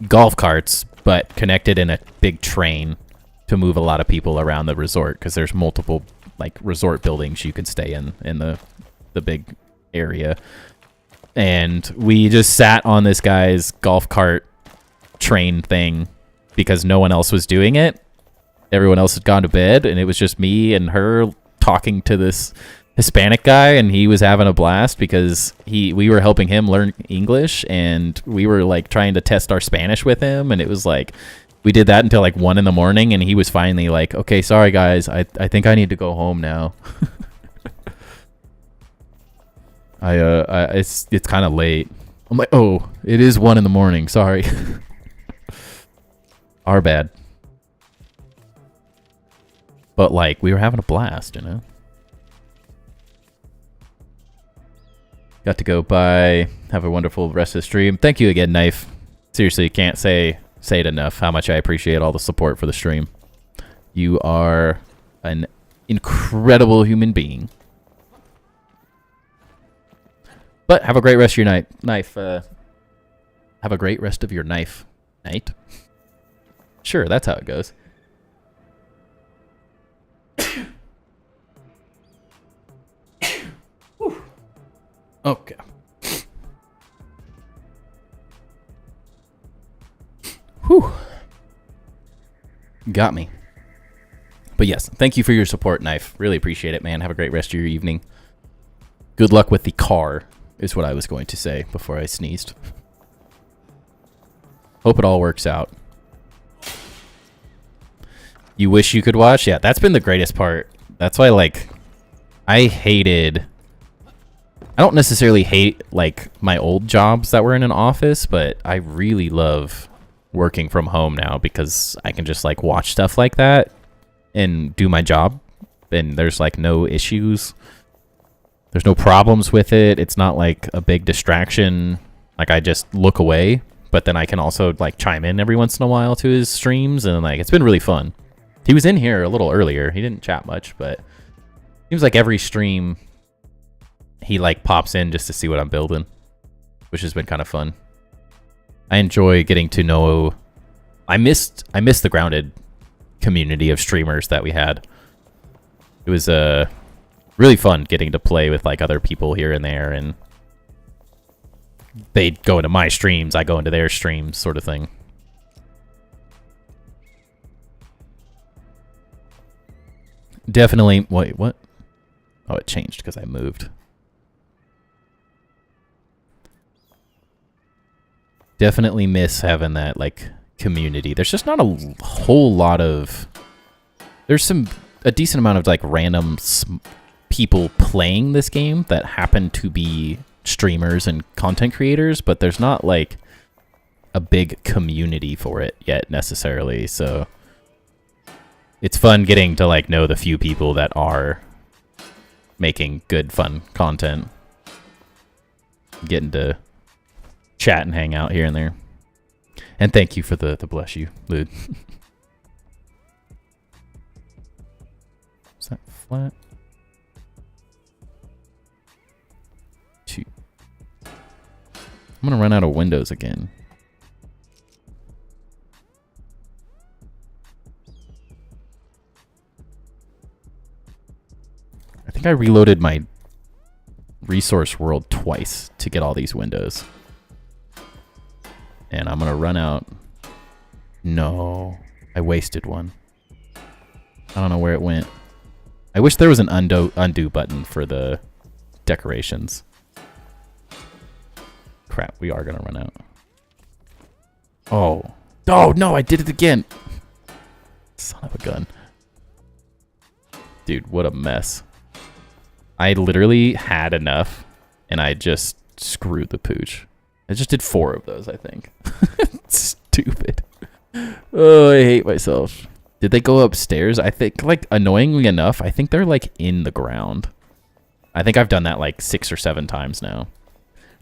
golf carts, but connected in a big train to move a lot of people around the resort, because there's multiple like resort buildings you could stay in the big area. And we just sat on this guy's golf cart train thing because no one else was doing it. Everyone else had gone to bed, and it was just me and her talking to this Hispanic guy, and he was having a blast because we were helping him learn English, and we were like trying to test our Spanish with him, and it was like we did that until like 1 a.m, and he was finally like, okay, sorry guys, I think I need to go home now. It's kind of late. I'm like, oh, it is 1 a.m, sorry. Our bad. But like, we were having a blast, you know? Got to go by. Have a wonderful rest of the stream. Thank you again, Knife. Seriously, can't say it enough how much I appreciate all the support for the stream. You are an incredible human being. But have a great rest of your night. Have a great rest of your night. Sure, that's how it goes. Okay. Whew. Got me. But yes, thank you for your support, Knife. Really appreciate it, man. Have a great rest of your evening. Good luck with the car, is what I was going to say before I sneezed. Hope it all works out. You wish you could watch? Yeah, that's been the greatest part. That's why, like, I don't necessarily hate, like, my old jobs that were in an office, but I really love working from home now because I can just, like, watch stuff like that and do my job, and there's, like, no issues. There's no problems with it. It's not, like, a big distraction. Like, I just look away, but then I can also, like, chime in every once in a while to his streams, and, like, it's been really fun. He was in here a little earlier. He didn't chat much, but it seems like every stream he like pops in just to see what I'm building, which has been kind of fun. I enjoy getting to know. I missed the Grounded community of streamers that we had. It was really fun getting to play with like other people here and there, and they'd go into my streams, I go into their streams, sort of thing. Definitely. Wait, what? Oh, it changed because I moved. Definitely miss having that, like, community. There's just not a whole lot of... There's a decent amount of, like, random people playing this game that happen to be streamers and content creators, but there's not, like, a big community for it yet, necessarily, so... It's fun getting to, like, know the few people that are making good, fun content. Getting to chat and hang out here and there. And thank you for the bless you, Lude. Is that flat? 2. I'm gonna run out of windows again. I think I reloaded my resource world twice to get all these windows. And I'm gonna run out. No, I wasted one. I don't know where it went. I wish there was an undo button for the decorations. Crap, we are gonna run out. Oh. Oh, no, I did it again. Son of a gun. Dude, what a mess. I literally had enough, and I just screwed the pooch. I just did 4 of those, I think. Stupid. Oh, I hate myself. Did they go upstairs? I think, like, annoyingly enough, I think they're, like, in the ground. I think I've done that, like, 6 or 7 times now.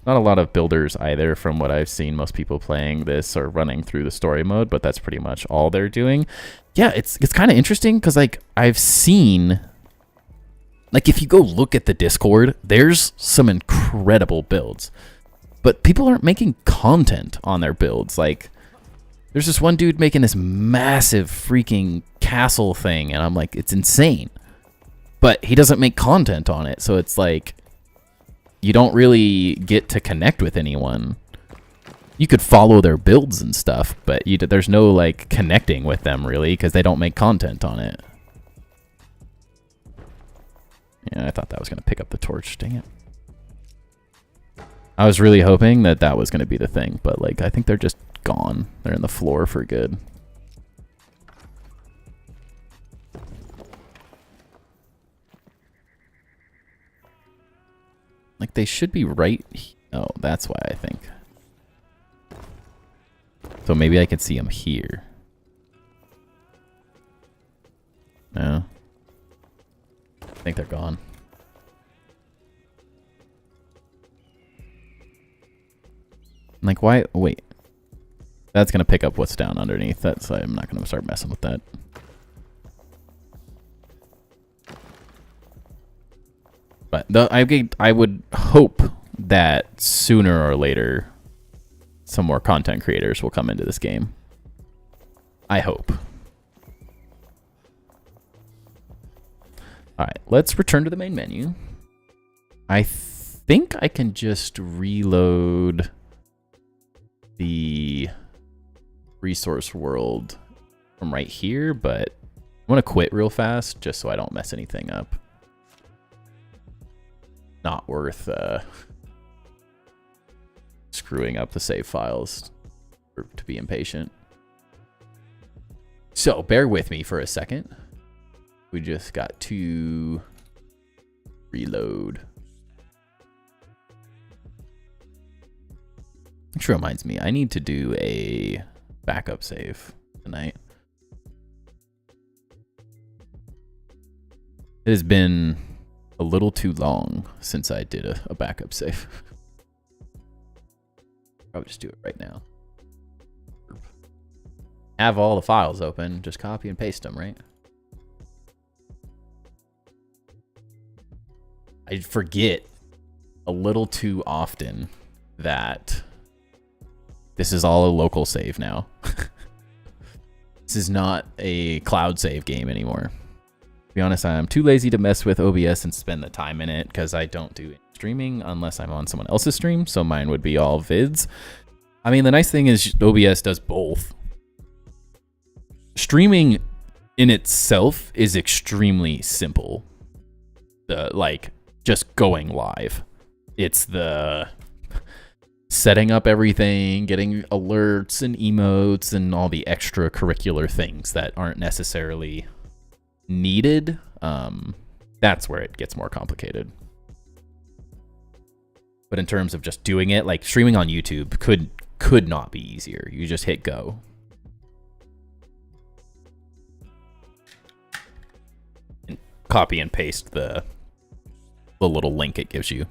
Not a lot of builders either, from what I've seen. Most people playing this are running through the story mode, but that's pretty much all they're doing. Yeah, it's kind of interesting, because, like, I've seen... Like, if you go look at the Discord, there's some incredible builds. But people aren't making content on their builds. Like, there's this one dude making this massive freaking castle thing, and I'm like, it's insane. But he doesn't make content on it, so it's like... you don't really get to connect with anyone. You could follow their builds and stuff, but there's no like connecting with them really because they don't make content on it. Yeah, I thought that was going to pick up the torch. Dang it. I was really hoping that that was going to be the thing, but like I think they're just gone. They're in the floor for good. Like they should be right. Oh, that's why I think. So maybe I could see them here. No. I think they're gone. Like why? Wait. That's gonna pick up what's down underneath. That's I'm not gonna start messing with that. But I would hope that sooner or later some more content creators will come into this game. I hope. Alright, let's return to the main menu. I think I can just reload the resource world from right here, but I want to quit real fast just so I don't mess anything up. Not worth screwing up the save files to be impatient. So bear with me for a second. We just got to reload. Which reminds me, I need to do a backup save tonight. It has been a little too long since I did a backup save. I'll just do it right now. Have all the files open, just copy and paste them, right? I forget a little too often that this is all a local save now. This is not a cloud save game anymore. To be honest, I'm too lazy to mess with OBS and spend the time in it because I don't do streaming unless I'm on someone else's stream, so mine would be all vids. I mean, the nice thing is OBS does both. Streaming in itself is extremely simple. Like, just going live. It's the setting up everything, getting alerts and emotes and all the extracurricular things that aren't necessarily needed. That's where it gets more complicated. But in terms of just doing it, like streaming on YouTube could not be easier. You just hit go. And copy and paste the little link it gives you.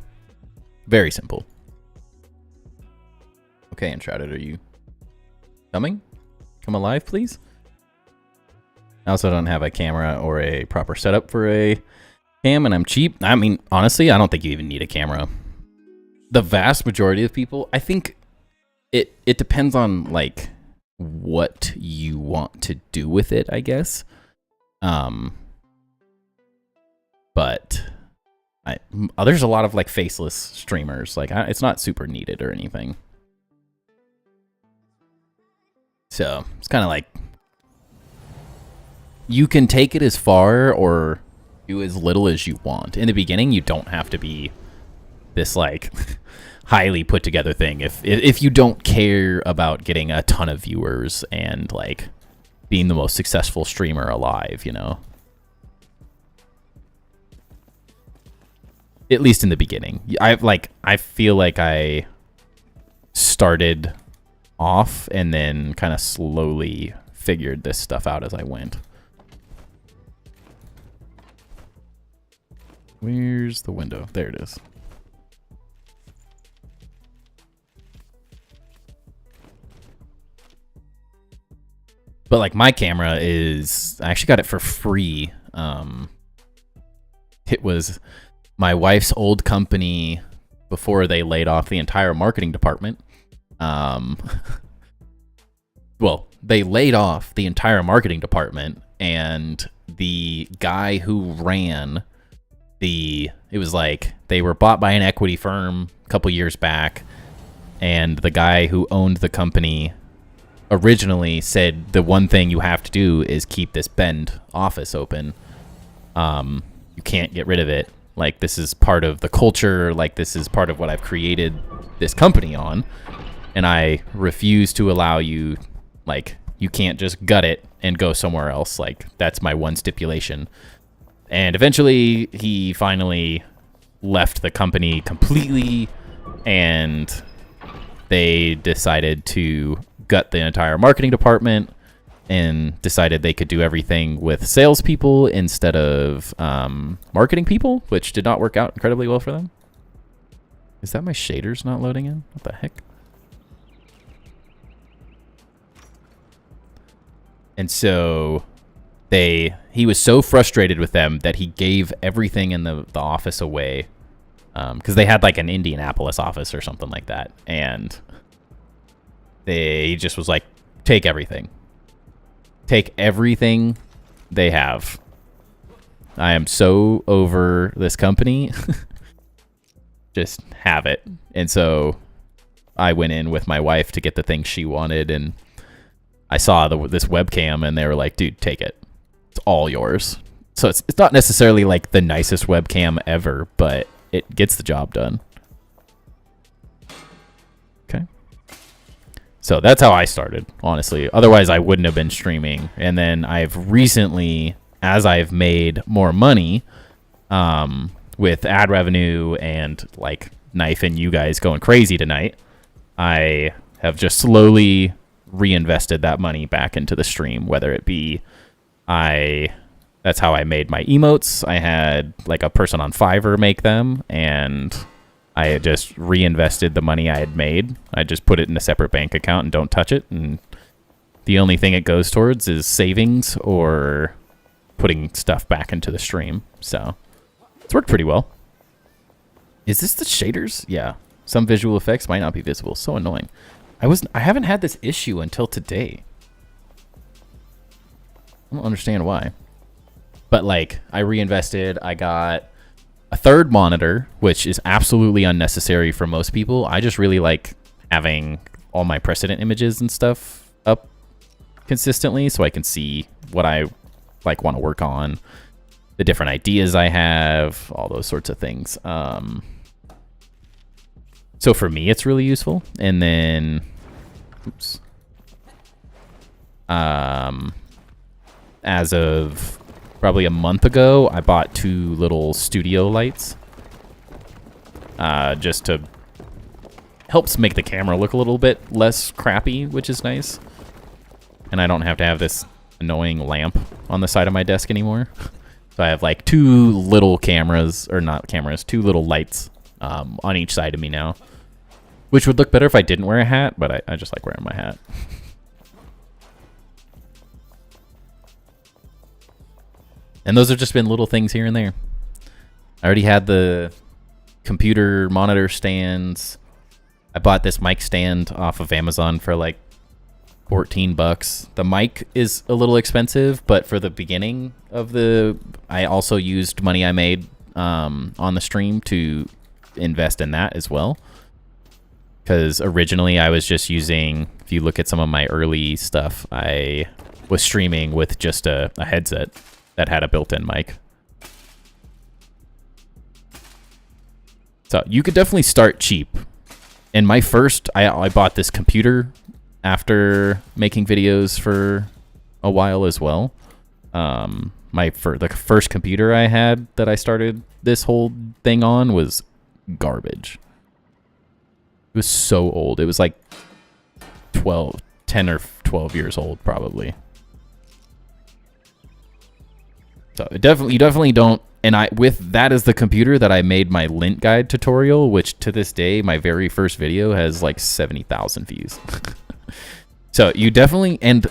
Very simple. Okay, Enshrouded, are you coming? Come alive, please? I also don't have a camera or a proper setup for a cam, and I'm cheap. I mean, honestly, I don't think you even need a camera. The vast majority of people, I think it depends on, like, what you want to do with it, I guess. But there's a lot of, like, faceless streamers. Like, it's not super needed or anything. So, it's kind of like, you can take it as far or do as little as you want. In the beginning, you don't have to be this, like, highly put together thing. If you don't care about getting a ton of viewers and, like, being the most successful streamer alive, you know? At least in the beginning. I feel like I started off and then kind of slowly figured this stuff out as I went. Where's the window? There it is. But like my camera is, I actually got it for free. It was my wife's old company before they laid off the entire marketing department. Well, they laid off the entire marketing department, and the guy who ran it was like they were bought by an equity firm a couple years back, and the guy who owned the company originally said the one thing you have to do is keep this Bend office open. You can't get rid of it. Like, this is part of the culture. Like, this is part of what I've created this company on. And I refuse to allow you, like, you can't just gut it and go somewhere else. Like, that's my one stipulation. And eventually, he finally left the company completely, and they decided to gut the entire marketing department and decided they could do everything with salespeople instead of marketing people, which did not work out incredibly well for them. Is that my shaders not loading in? What the heck? And so he was so frustrated with them that he gave everything in the office away, because they had like an Indianapolis office or something like that, and he just was like, take everything. Take everything they have. I am so over this company. Just have it. And so I went in with my wife to get the thing she wanted, and I saw this webcam, and they were like, dude, take it. It's all yours. So it's not necessarily like the nicest webcam ever, but it gets the job done. Okay. So that's how I started, honestly. Otherwise, I wouldn't have been streaming. And then I've recently, as I've made more money with ad revenue and like Knife and you guys going crazy tonight, I have just slowly reinvested that money back into the stream, whether it be that's how I made my emotes. I had like a person on Fiverr make them, and I had just reinvested the money I had made. I just put it in a separate bank account and don't touch it, and the only thing it goes towards is savings or putting stuff back into the stream. So it's worked pretty well. Is this the shaders? Yeah. Some visual effects might not be visible. So annoying. I haven't had this issue until today. I don't understand why. But like, I reinvested. I got a third monitor, which is absolutely unnecessary for most people. I just really like having all my precedent images and stuff up consistently so I can see what I like want to work on, the different ideas I have, all those sorts of things. So for me, it's really useful. And then, oops. As of probably a month ago, I bought 2 little studio lights. Just to helps make the camera look a little bit less crappy, which is nice. And I don't have to have this annoying lamp on the side of my desk anymore. So I have like 2 little cameras, or not cameras, 2 little lights on each side of me now. Which would look better if I didn't wear a hat, but I just like wearing my hat. And those have just been little things here and there. I already had the computer monitor stands. I bought this mic stand off of Amazon for like $14. The mic is a little expensive, but for the beginning of I also used money I made on the stream to invest in that as well. Because originally I was just using, if you look at some of my early stuff, I was streaming with just a headset that had a built-in mic. So you could definitely start cheap. And my first, I bought this computer after making videos for a while as well. The first computer I had that I started this whole thing on was garbage. It was so old. It was like 10 or 12 years old probably. So you definitely don't. And with that as the computer that I made my lint guide tutorial, which to this day, my very first video has like 70,000 views. So you definitely, and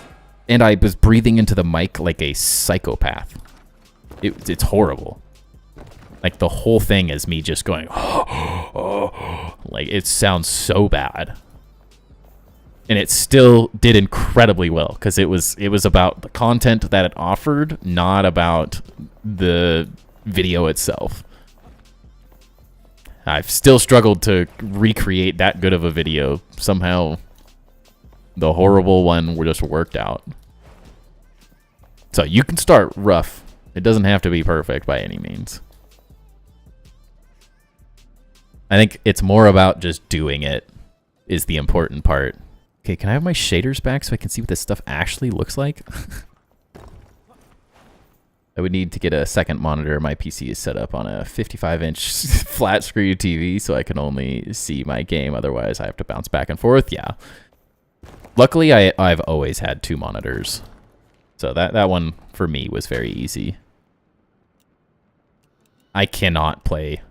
I was breathing into the mic like a psychopath. It's horrible. Like the whole thing is me just going, like it sounds so bad. And it still did incredibly well because it was about the content that it offered, not about the video itself. I've still struggled to recreate that good of a video. Somehow the horrible one just worked out. So you can start rough. It doesn't have to be perfect by any means. I think it's more about just doing it is the important part. Okay, can I have my shaders back so I can see what this stuff actually looks like? I would need to get a second monitor. My PC is set up on a 55-inch flat screen TV, so I can only see my game. Otherwise, I have to bounce back and forth. Yeah. Luckily, I've always had 2 monitors. So that one, for me, was very easy. I cannot play.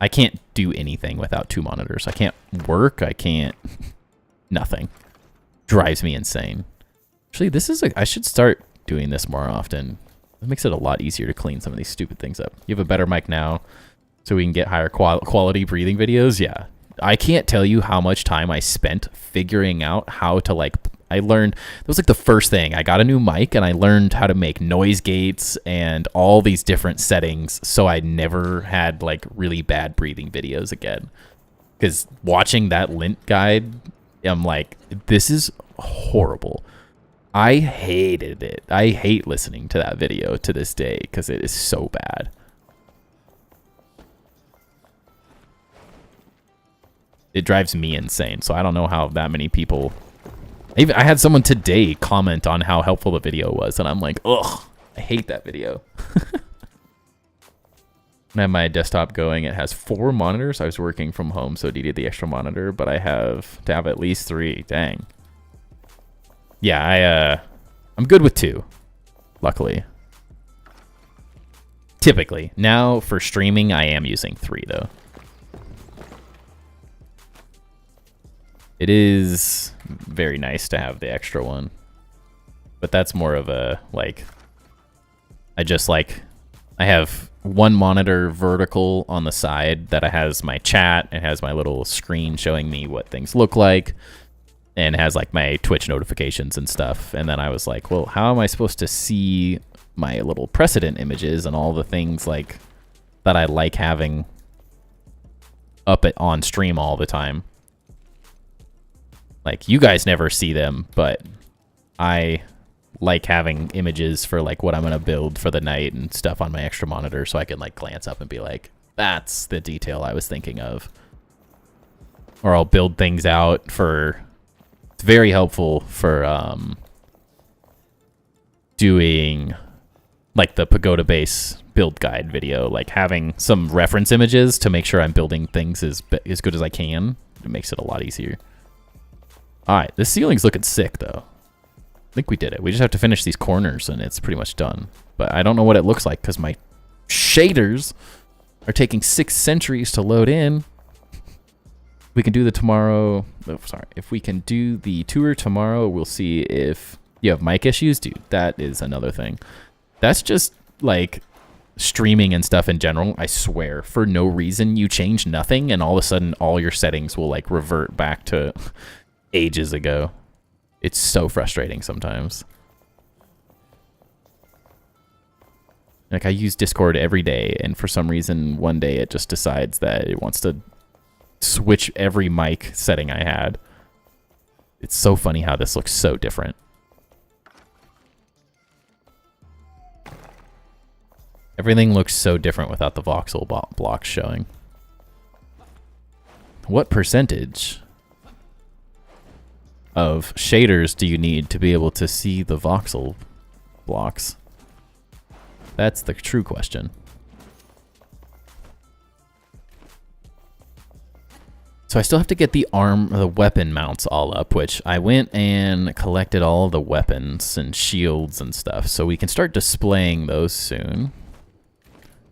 I can't do anything without 2 monitors. I can't work. I can't... Nothing. Drives me insane. Actually, this is I should start doing this more often. It makes it a lot easier to clean some of these stupid things up. You have a better mic now, so we can get higher quality breathing videos? Yeah. I can't tell you how much time I spent figuring out how to, like... I learned... That was, like, the first thing. I got a new mic, and I learned how to make noise gates and all these different settings, so I never had, like, really bad breathing videos again. Because watching that lint guide, I'm like, this is horrible. I hated it. I hate listening to that video to this day because it is so bad. It drives me insane. So I don't know how that many people... I had someone today comment on how helpful the video was, and I'm like, ugh, I hate that video. I have my desktop going. It has 4 monitors. I was working from home, so I needed the extra monitor, but I have to have at least 3. Dang. Yeah, I'm good with 2, luckily. Typically. Now, for streaming, I am using 3, though. It is very nice to have the extra one. But that's more of a, like... I have 1 monitor vertical on the side that has my chat. It has my little screen showing me what things look like. And has like my Twitch notifications and stuff. And then I was like, well, how am I supposed to see my little precedent images and all the things like that I like having up on stream all the time? Like, you guys never see them, but I like having images for like what I'm going to build for the night and stuff on my extra monitor so I can like glance up and be like, that's the detail I was thinking of. Or I'll build things out for... It's very helpful for doing like the pagoda base build guide video, like having some reference images to make sure I'm building things as good as I can. It makes it a lot easier. All right, this ceiling's looking sick though. I think we did it. We just have to finish these corners and it's pretty much done. But I don't know what it looks like because my shaders are taking 6 centuries to load in. We can do the tomorrow. Oh, sorry. If we can do the tour tomorrow, we'll see if you have mic issues. Dude, that is another thing. That's just like streaming and stuff in general. I swear, for no reason, you change nothing and all of a sudden all your settings will like revert back to ages ago. It's so frustrating sometimes. Like, I use Discord every day, and for some reason, one day it just decides that it wants to switch every mic setting I had. It's so funny how this looks so different. Everything looks so different without the voxel blocks showing. What percentage of shaders do you need to be able to see the voxel blocks? That's the true question. So I still have to get the weapon mounts all up, which I went and collected all of the weapons and shields and stuff, so we can start displaying those soon.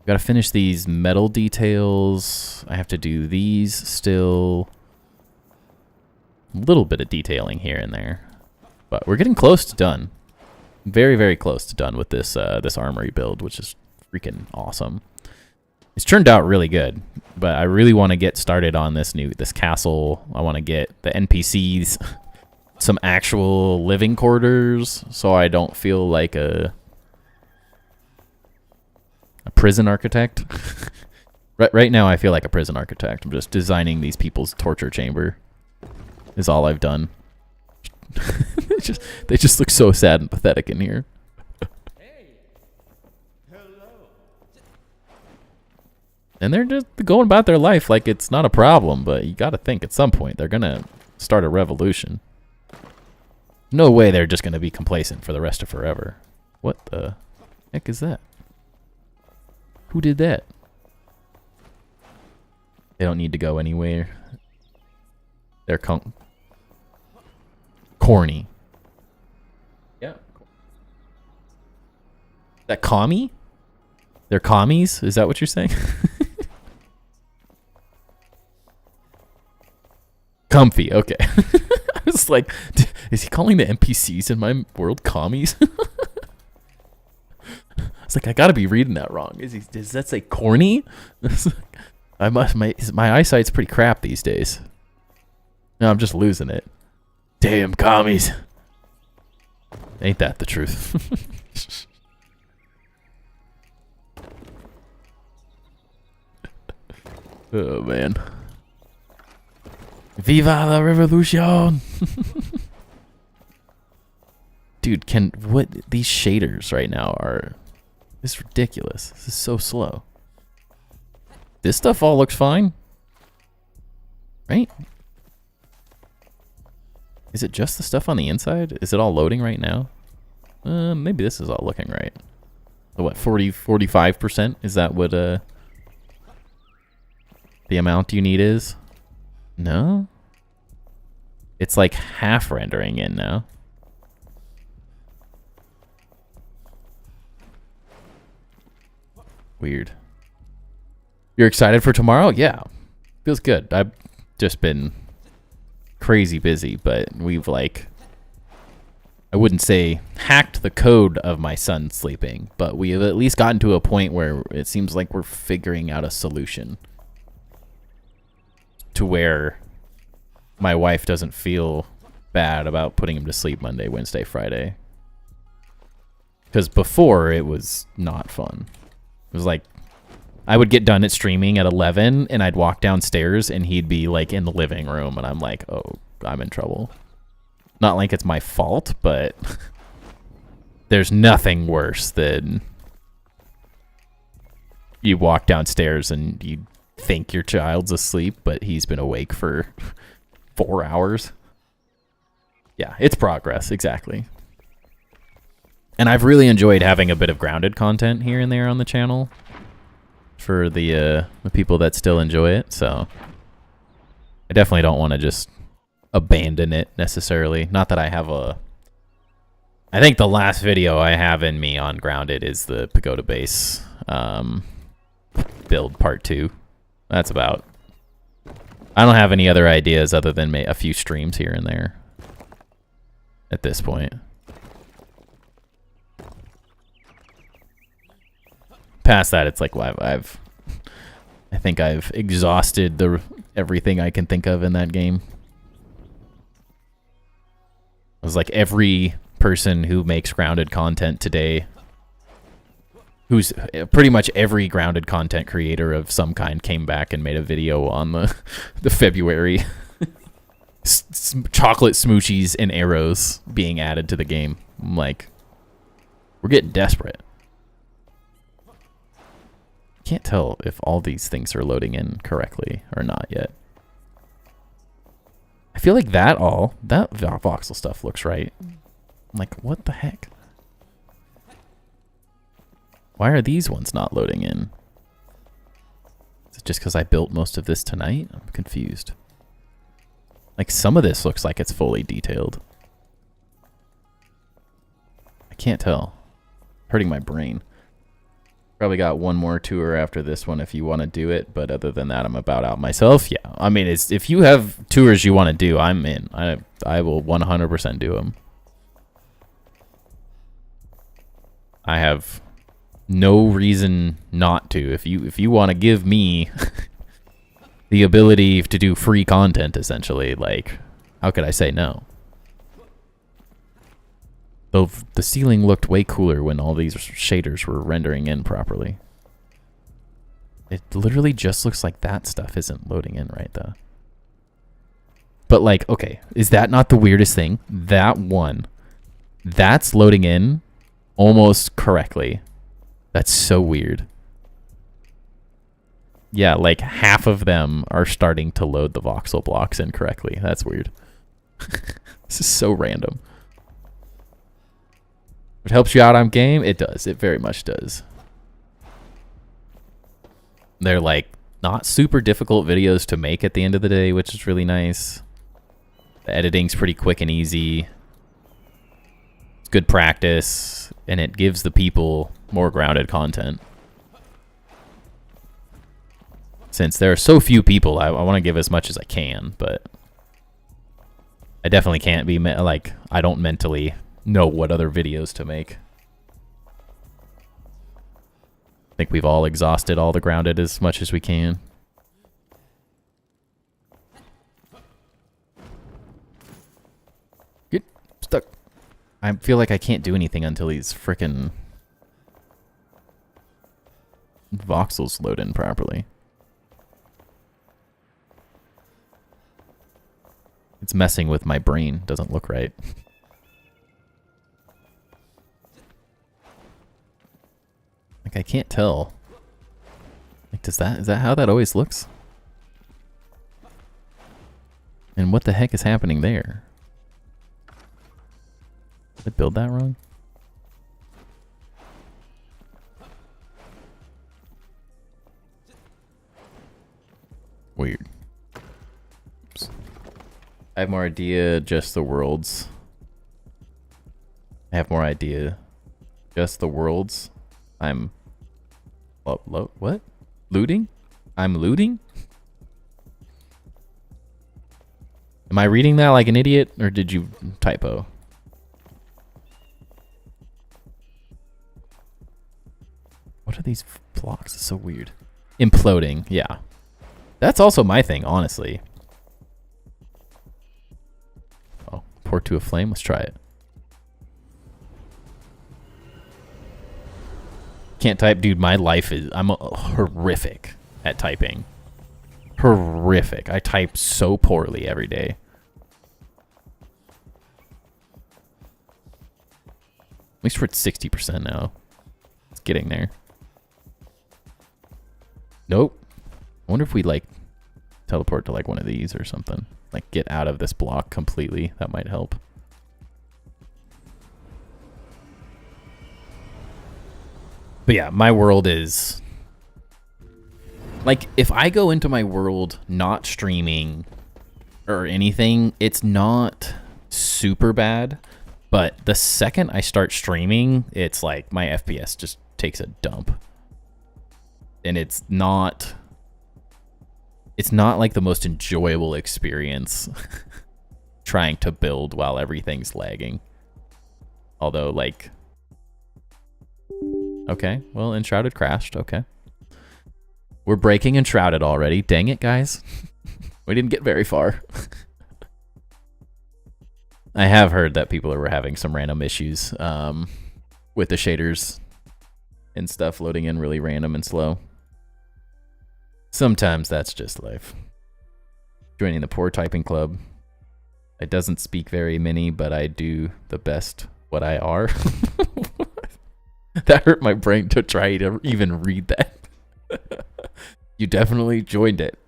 Got to finish these metal details. I have to do these still. A little bit of detailing here and there, but we're getting close to done. Very, very close to done with this this armory build, which is freaking awesome. It's turned out really good, but I really want to get started on this castle. I want to get the NPCs some actual living quarters, so I don't feel like a prison architect. Right now, I feel like a prison architect. I'm just designing these people's torture chamber. Is all I've done. They just look so sad and pathetic in here. And they're just going about their life like it's not a problem, but you got to think at some point they're going to start a revolution. No way they're just going to be complacent for the rest of forever. What the heck is that? Who did that? They don't need to go anywhere. They're corny. Yeah. That commie? They're commies? Is that what you're saying? Comfy, okay. I was like, is he calling the NPCs in my world commies? I was like, I gotta be reading that wrong. Does that say corny? My eyesight's pretty crap these days. No, I'm just losing it. Damn commies. Ain't that the truth? Oh man. Viva la revolution! Dude, these shaders right now are... It's ridiculous. This is so slow. This stuff all looks fine. Right? Is it just the stuff on the inside? Is it all loading right now? Maybe this is all looking right. So what, 45%? Is that what the amount you need is? No? It's like half rendering in now. Weird. You're excited for tomorrow? Yeah. Feels good. I've just been crazy busy, but we've like, I wouldn't say hacked the code of my son sleeping, but we have at least gotten to a point where it seems like we're figuring out a solution to where my wife doesn't feel bad about putting him to sleep Monday, Wednesday, Friday. Because before, it was not fun. It was like, I would get done at streaming at 11, and I'd walk downstairs, and he'd be like in the living room, and I'm like, oh, I'm in trouble. Not like it's my fault, but there's nothing worse than you walk downstairs and you think your child's asleep, but he's been awake for 4 hours. Yeah, it's progress, exactly. And I've really enjoyed having a bit of grounded content here and there on the channel for the people that still enjoy it, so I definitely don't want to just abandon it necessarily. Not that I have I think the last video I have in me on Grounded is the Pagoda Base build part 2. That's about. I don't have any other ideas other than a few streams here and there at this point. Past that, it's like, well, I think I've exhausted everything I can think of in that game. It was like every person who makes grounded content today, who's pretty much every grounded content creator of some kind, came back and made a video on the February chocolate smoochies and arrows being added to the game. I'm like, we're getting desperate. Can't tell if all these things are loading in correctly or not yet. I feel like that voxel stuff looks right. I'm like, what the heck? Why are these ones not loading in? Is it just because I built most of this tonight? I'm confused. Like, some of this looks like it's fully detailed. I can't tell. Hurting my brain. Probably got one more tour after this one if you want to do it, but other than that, I'm about out myself. Yeah, I mean, if you have tours you want to do, I'm in. I will 100% do them. I have no reason not to. If you want to give me the ability to do free content, essentially, like, how could I say no? Though the ceiling looked way cooler when all these shaders were rendering in properly. It literally just looks like that stuff isn't loading in right, though. But, like, okay, is that not the weirdest thing? That one, that's loading in almost correctly. That's so weird. Yeah, like half of them are starting to load the voxel blocks incorrectly. That's weird. This is so random. It helps you out on game? It does. It very much does. They're like not super difficult videos to make at the end of the day, which is really nice. The editing's pretty quick and easy. It's good practice, and it gives the people more grounded content. Since there are so few people, I want to give as much as I can, but I definitely can't be like, I don't mentally know what other videos to make. I think we've all exhausted all the grounded as much as we can. Get stuck. I feel like I can't do anything until these frickin' voxels load in properly. It's messing with my brain. Doesn't look right. Like, I can't tell. Like, is that how that always looks? And what the heck is happening there? Did I build that wrong? Weird. Oops. I have more idea, just the worlds. I have more idea, just the worlds. I'm... what? Looting? I'm looting? Am I reading that like an idiot, or did you typo? What are these blocks? It's so weird. Imploding, yeah. That's also my thing, honestly. Oh, pour to a flame. Let's try it. Can't type, dude. My life is... I'm horrific at typing. Horrific. I type so poorly every day. At least we're at 60% now. It's getting there. Nope. I wonder if we, like, teleport to, like, one of these or something. Like, get out of this block completely. That might help. But yeah, my world is... like, if I go into my world not streaming or anything, it's not super bad. But the second I start streaming, it's like my FPS just takes a dump. And it's not like the most enjoyable experience trying to build while everything's lagging. Although, like... okay, well, Enshrouded crashed. Okay. We're breaking Enshrouded already. Dang it, guys. We didn't get very far. I have heard that people were having some random issues with the shaders and stuff loading in really random and slow. Sometimes that's just life. Joining the poor typing club. I doesn't speak very many, but I do the best what I are. That hurt my brain to try to even read that. You definitely joined it.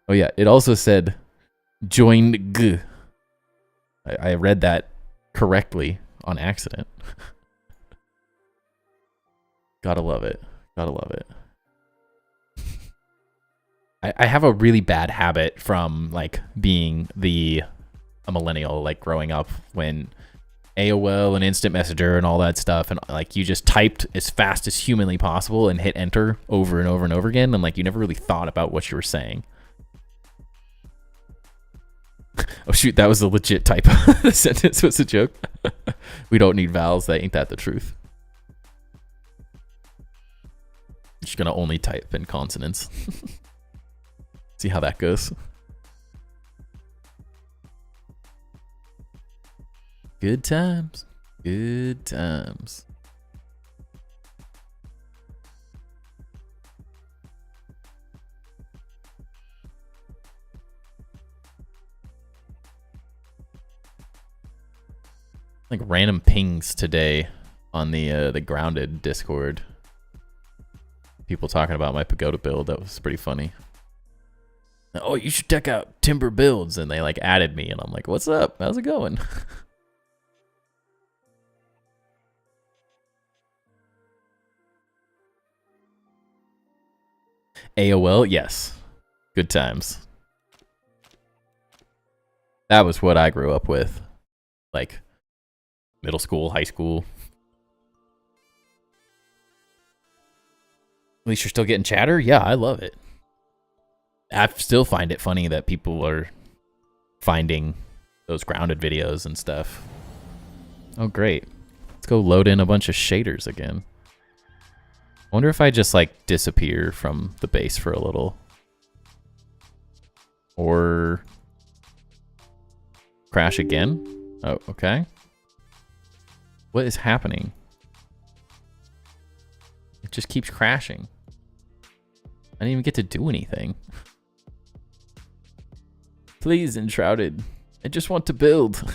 Oh yeah, it also said joined g. I read that correctly on accident. Gotta love it. Gotta love it. I have a really bad habit from like being a millennial, like growing up when AOL and Instant Messenger and all that stuff, and like you just typed as fast as humanly possible and hit enter over and over and over again, and like you never really thought about what you were saying. Oh shoot, that was a legit typo. The sentence was a joke. We don't need vowels. That ain't that the truth. I'm just gonna only type in consonants. See how that goes. Good times. Good times. Like random pings today on the Grounded Discord. People talking about my pagoda build. That was pretty funny. Oh, you should check out Timber Builds, and they like added me, and I'm like, what's up? How's it going? AOL, yes. Good times. That was what I grew up with. Like middle school, high school. At least you're still getting chatter? Yeah, I love it. I still find it funny that people are finding those Grounded videos and stuff. Oh, great. Let's go load in a bunch of shaders again. I wonder if I just like disappear from the base for a little. Or crash again? Oh, okay. What is happening? It just keeps crashing. I didn't even get to do anything. Please, Enshrouded. I just want to build.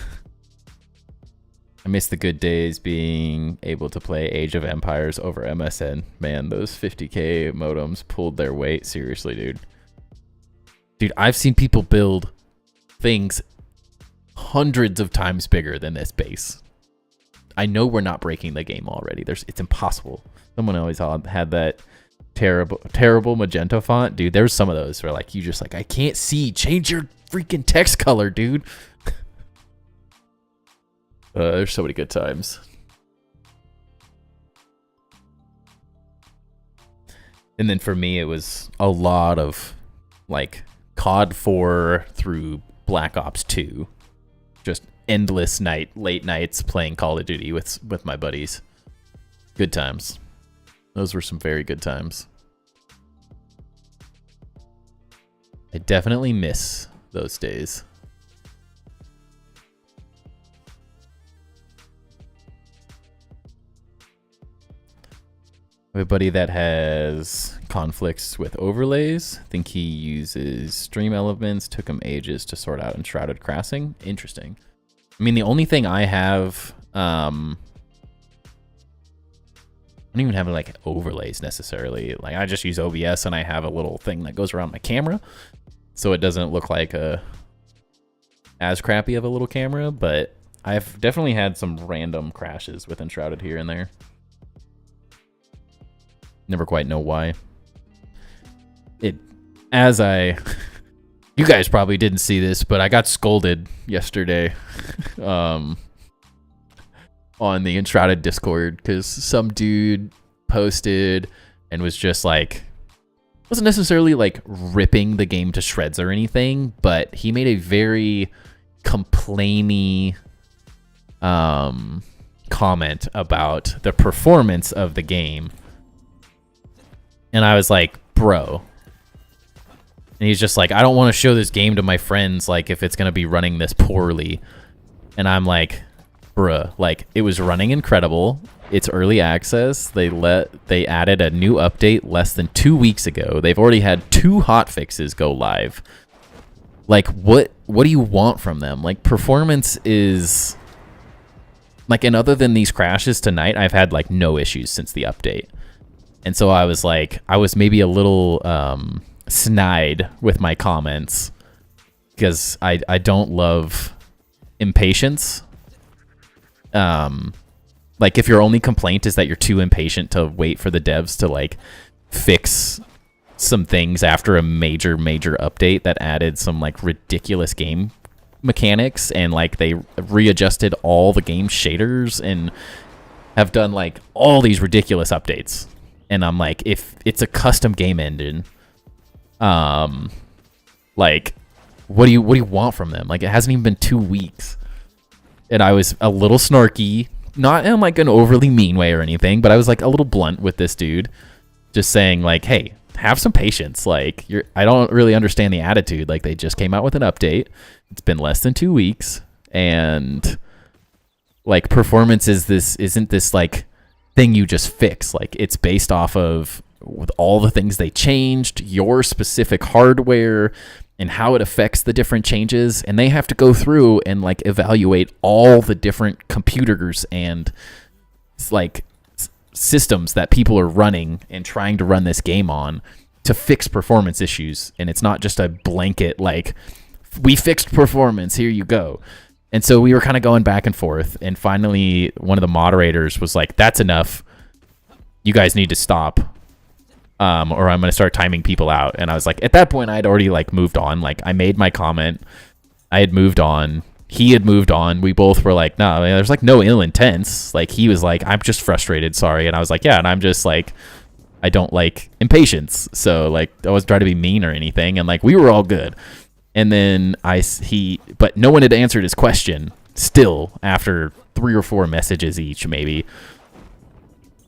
I miss the good days being able to play Age of Empires over MSN. Man, those 50k modems pulled their weight. Seriously, dude. Dude, I've seen people build things hundreds of times bigger than this base. I know we're not breaking the game already. It's impossible. Someone always had that terrible magenta font. Dude, there's some of those where like you just like, I can't see. Change your freaking text color, dude. There's so many good times. And then for me, it was a lot of like COD 4 through Black Ops 2. Just endless late nights playing Call of Duty with my buddies. Good times. Those were some very good times. I definitely miss those days. I have a buddy that has conflicts with overlays. I think he uses stream elements. Took him ages to sort out Enshrouded crashing. Interesting. I mean, the only thing I have, I don't even have like overlays necessarily. Like I just use OBS and I have a little thing that goes around my camera, so it doesn't look like as crappy of a little camera. But I've definitely had some random crashes with Enshrouded here and there. Never quite know why. You guys probably didn't see this, but I got scolded yesterday on the Enshrouded Discord because some dude posted and was just like, wasn't necessarily like ripping the game to shreds or anything, but he made a very complainy comment about the performance of the game. And I was like, bro. And he's just like, I don't want to show this game to my friends, like, if it's going to be running this poorly. And I'm like, bruh, like, it was running incredible. It's early access. They added a new update less than 2 weeks ago. They've already had 2 hotfixes go live. Like, what do you want from them? Like, performance is... Like, and other than these crashes tonight, I've had, like, no issues since the update. And so I was like, I was maybe a little snide with my comments because I don't love impatience. Like if your only complaint is that you're too impatient to wait for the devs to like fix some things after a major update that added some like ridiculous game mechanics and like they readjusted all the game shaders and have done like all these ridiculous updates. And I'm like, if it's a custom game engine, like, what do you want from them? Like, it hasn't even been 2 weeks. And I was a little snarky, not in like an overly mean way or anything, but I was like a little blunt with this dude, just saying like, hey, have some patience. Like, I don't really understand the attitude. Like, they just came out with an update. It's been less than 2 weeks, and like, performance isn't this like thing you just fix. Like, it's based off of with all the things they changed, your specific hardware, and how it affects the different changes, and they have to go through and like evaluate all the different computers and like systems that people are running and trying to run this game on to fix performance issues. And it's not just a blanket like, we fixed performance, here you go. And so we were kind of going back and forth, and finally one of the moderators was like, that's enough, you guys need to stop, or I'm going to start timing people out. And I was like, at that point I had already like moved on. Like, I made my comment, I had moved on, he had moved on. We both were like, no, there's like no ill intents. Like, he was like, I'm just frustrated, sorry. And I was like, yeah, and I'm just like, I don't like impatience. So like, I wasn't trying to be mean or anything. And like, we were all good. And then but no one had answered his question still after 3 or 4 messages each, maybe.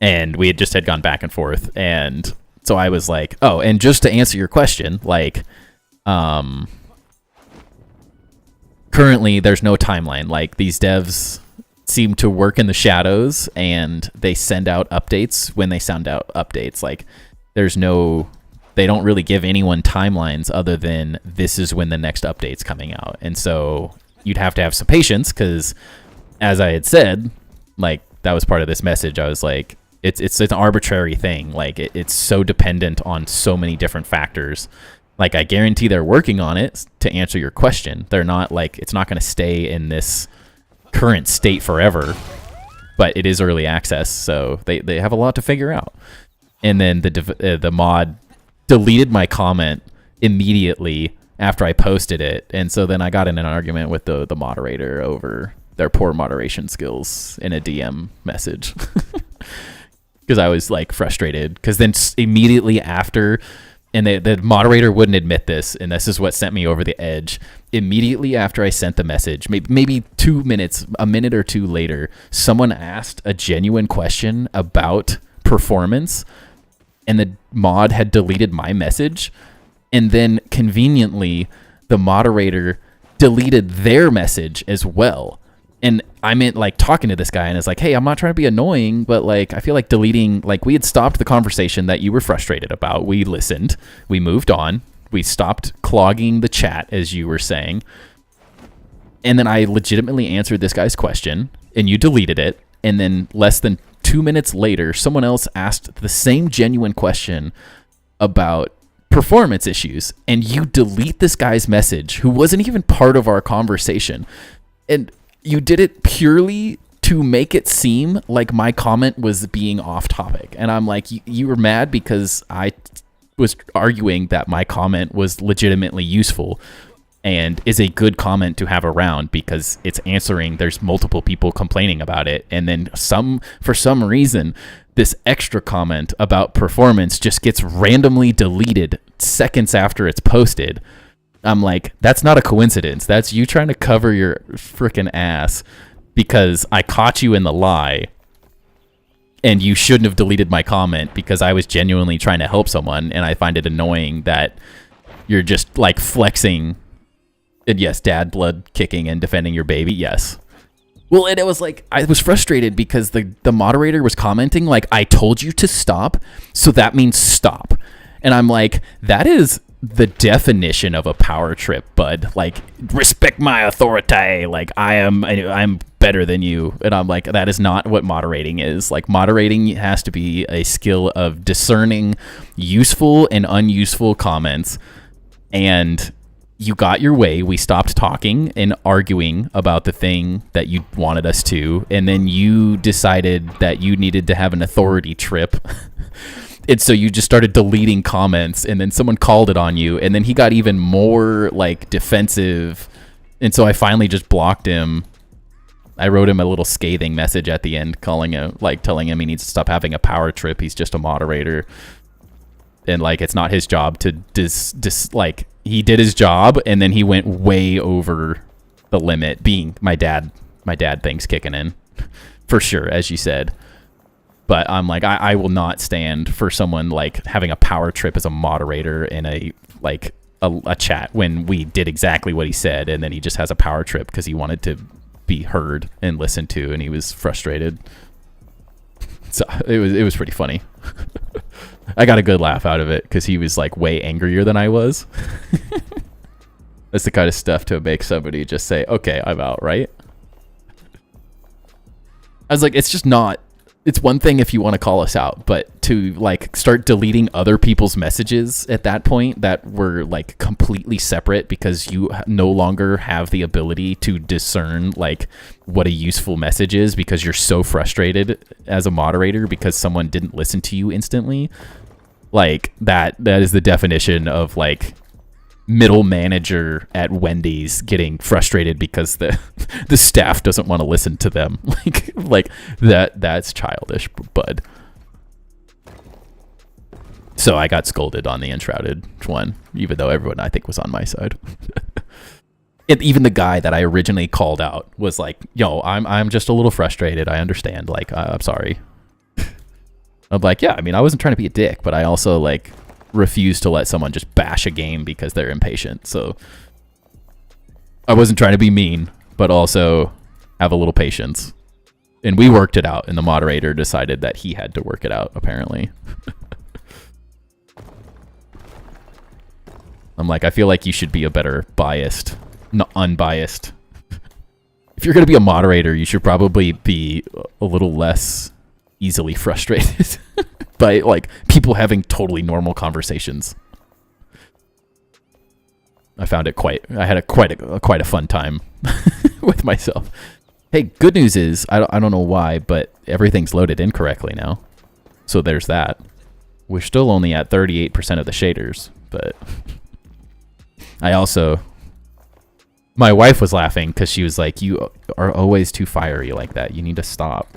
And we had gone back and forth. And so I was like, oh, and just to answer your question, like, currently there's no timeline. Like, these devs seem to work in the shadows, and they send out updates when they send out updates. Like, they don't really give anyone timelines other than this is when the next update's coming out. And so you'd have to have some patience, because as I had said, like, that was part of this message. I was like, it's an arbitrary thing. Like, it's so dependent on so many different factors. Like, I guarantee they're working on it to answer your question. They're not like, it's not going to stay in this current state forever, but it is early access, so they have a lot to figure out. And then the mod deleted my comment immediately after I posted it, and so then I got in an argument with the moderator over their poor moderation skills in a DM message, because I was like frustrated. Because then immediately after, and the moderator wouldn't admit this, and this is what sent me over the edge. Immediately after I sent the message, maybe 2 minutes, a minute or two later, someone asked a genuine question about performance, and the mod had deleted my message. And then conveniently, the moderator deleted their message as well. And I meant like talking to this guy, and it's like, hey, I'm not trying to be annoying, but like, I feel like deleting, like, we had stopped the conversation that you were frustrated about. We listened, we moved on, we stopped clogging the chat, as you were saying. And then I legitimately answered this guy's question, and you deleted it. And then less than 2 minutes later, someone else asked the same genuine question about performance issues, and you delete this guy's message who wasn't even part of our conversation. And you did it purely to make it seem like my comment was being off topic. And I'm like, you were mad because I was arguing that my comment was legitimately useful and is a good comment to have around, because it's answering, there's multiple people complaining about it. And then for some reason, this extra comment about performance just gets randomly deleted seconds after it's posted. I'm like, that's not a coincidence. That's you trying to cover your freaking ass, because I caught you in the lie, and you shouldn't have deleted my comment because I was genuinely trying to help someone. And I find it annoying that you're just like flexing. And yes, dad blood kicking and defending your baby. Yes. Well, and it was like, I was frustrated because the moderator was commenting like, I told you to stop, so that means stop. And I'm like, that is the definition of a power trip, bud. Like, respect my authority. Like, I'm better than you. And I'm like, that is not what moderating is. Like, moderating has to be a skill of discerning useful and unuseful comments. And you got your way. We stopped talking and arguing about the thing that you wanted us to. And then you decided that you needed to have an authority trip. And so you just started deleting comments, and then someone called it on you, and then he got even more like defensive. And so I finally just blocked him. I wrote him a little scathing message at the end, telling him he needs to stop having a power trip. He's just a moderator. And like, it's not his job to like, he did his job, and then he went way over the limit, being my dad thing's kicking in for sure, as you said. But I'm like, I will not stand for someone like having a power trip as a moderator in a chat when we did exactly what he said, and then he just has a power trip because he wanted to be heard and listened to, and he was frustrated. So it was pretty funny. I got a good laugh out of it because he was like way angrier than I was. That's the kind of stuff to make somebody just say, okay, I'm out, right? I was like, it's just not, it's one thing if you want to call us out, but to like start deleting other people's messages at that point that were like completely separate because you no longer have the ability to discern like what a useful message is because you're so frustrated as a moderator because someone didn't listen to you instantly. Like that is the definition of like middle manager at Wendy's getting frustrated because the staff doesn't want to listen to them. like that's childish, bud. So I got scolded on the Enshrouded one, even though everyone I think was on my side. Even the guy that I originally called out was like, "Yo, I'm just a little frustrated. I understand. Like, I'm sorry." I'm like, "Yeah, I mean, I wasn't trying to be a dick, but I also like refuse to let someone just bash a game because they're impatient. So I wasn't trying to be mean, but also have a little patience." And we worked it out, and the moderator decided that he had to work it out, apparently. I'm like, I feel like you should be a better biased, unbiased. If you're going to be a moderator, you should probably be a little less easily frustrated by like people having totally normal conversations. I found it I had quite a fun time with myself. Hey, good news is I don't know why, but everything's loaded incorrectly now. So there's that. We're still only at 38% of the shaders, but my wife was laughing because she was like, "You are always too fiery like that. You need to stop."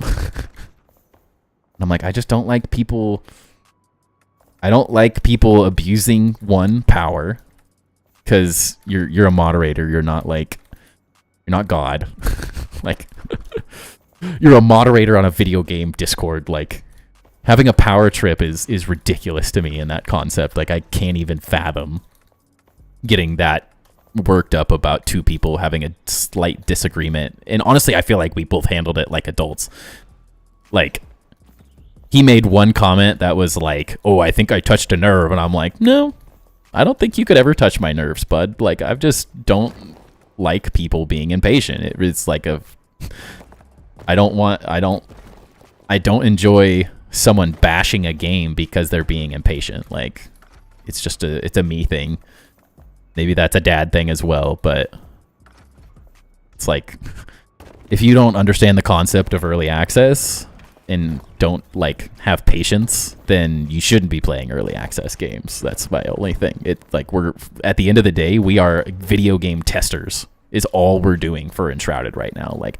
I'm like, I just don't like people. I don't like people abusing power, because you're a moderator. You're not God. Like, you're a moderator on a video game Discord. Like, having a power trip is ridiculous to me in that concept. Like, I can't even fathom getting that worked up about two people having a slight disagreement. And honestly, I feel like we both handled it like adults. Like, he made one comment that was like, "Oh, I think I touched a nerve." And I'm like, "No, I don't think you could ever touch my nerves, bud. Like, I just don't like people being impatient." It's like I don't enjoy someone bashing a game because they're being impatient. Like, it's a me thing. Maybe that's a dad thing as well, but it's like, if you don't understand the concept of early access and don't like have patience, then you shouldn't be playing early access games. That's my only thing. It's like, we're at the end of the day, we are video game testers is all we're doing for Enshrouded right now. Like,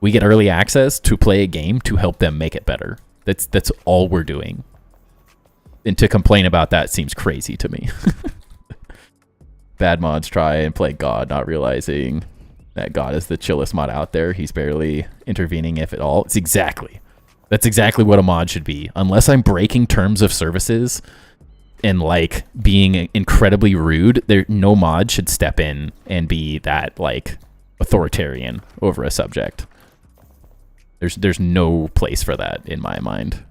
we get early access to play a game to help them make it better. That's all we're doing. And to complain about that seems crazy to me. Bad mods try and play God, not realizing that God is the chillest mod out there. He's barely intervening, if at all. That's exactly what a mod should be. Unless I'm breaking terms of services and like being incredibly rude, no mod should step in and be that like authoritarian over a subject. There's no place for that in my mind.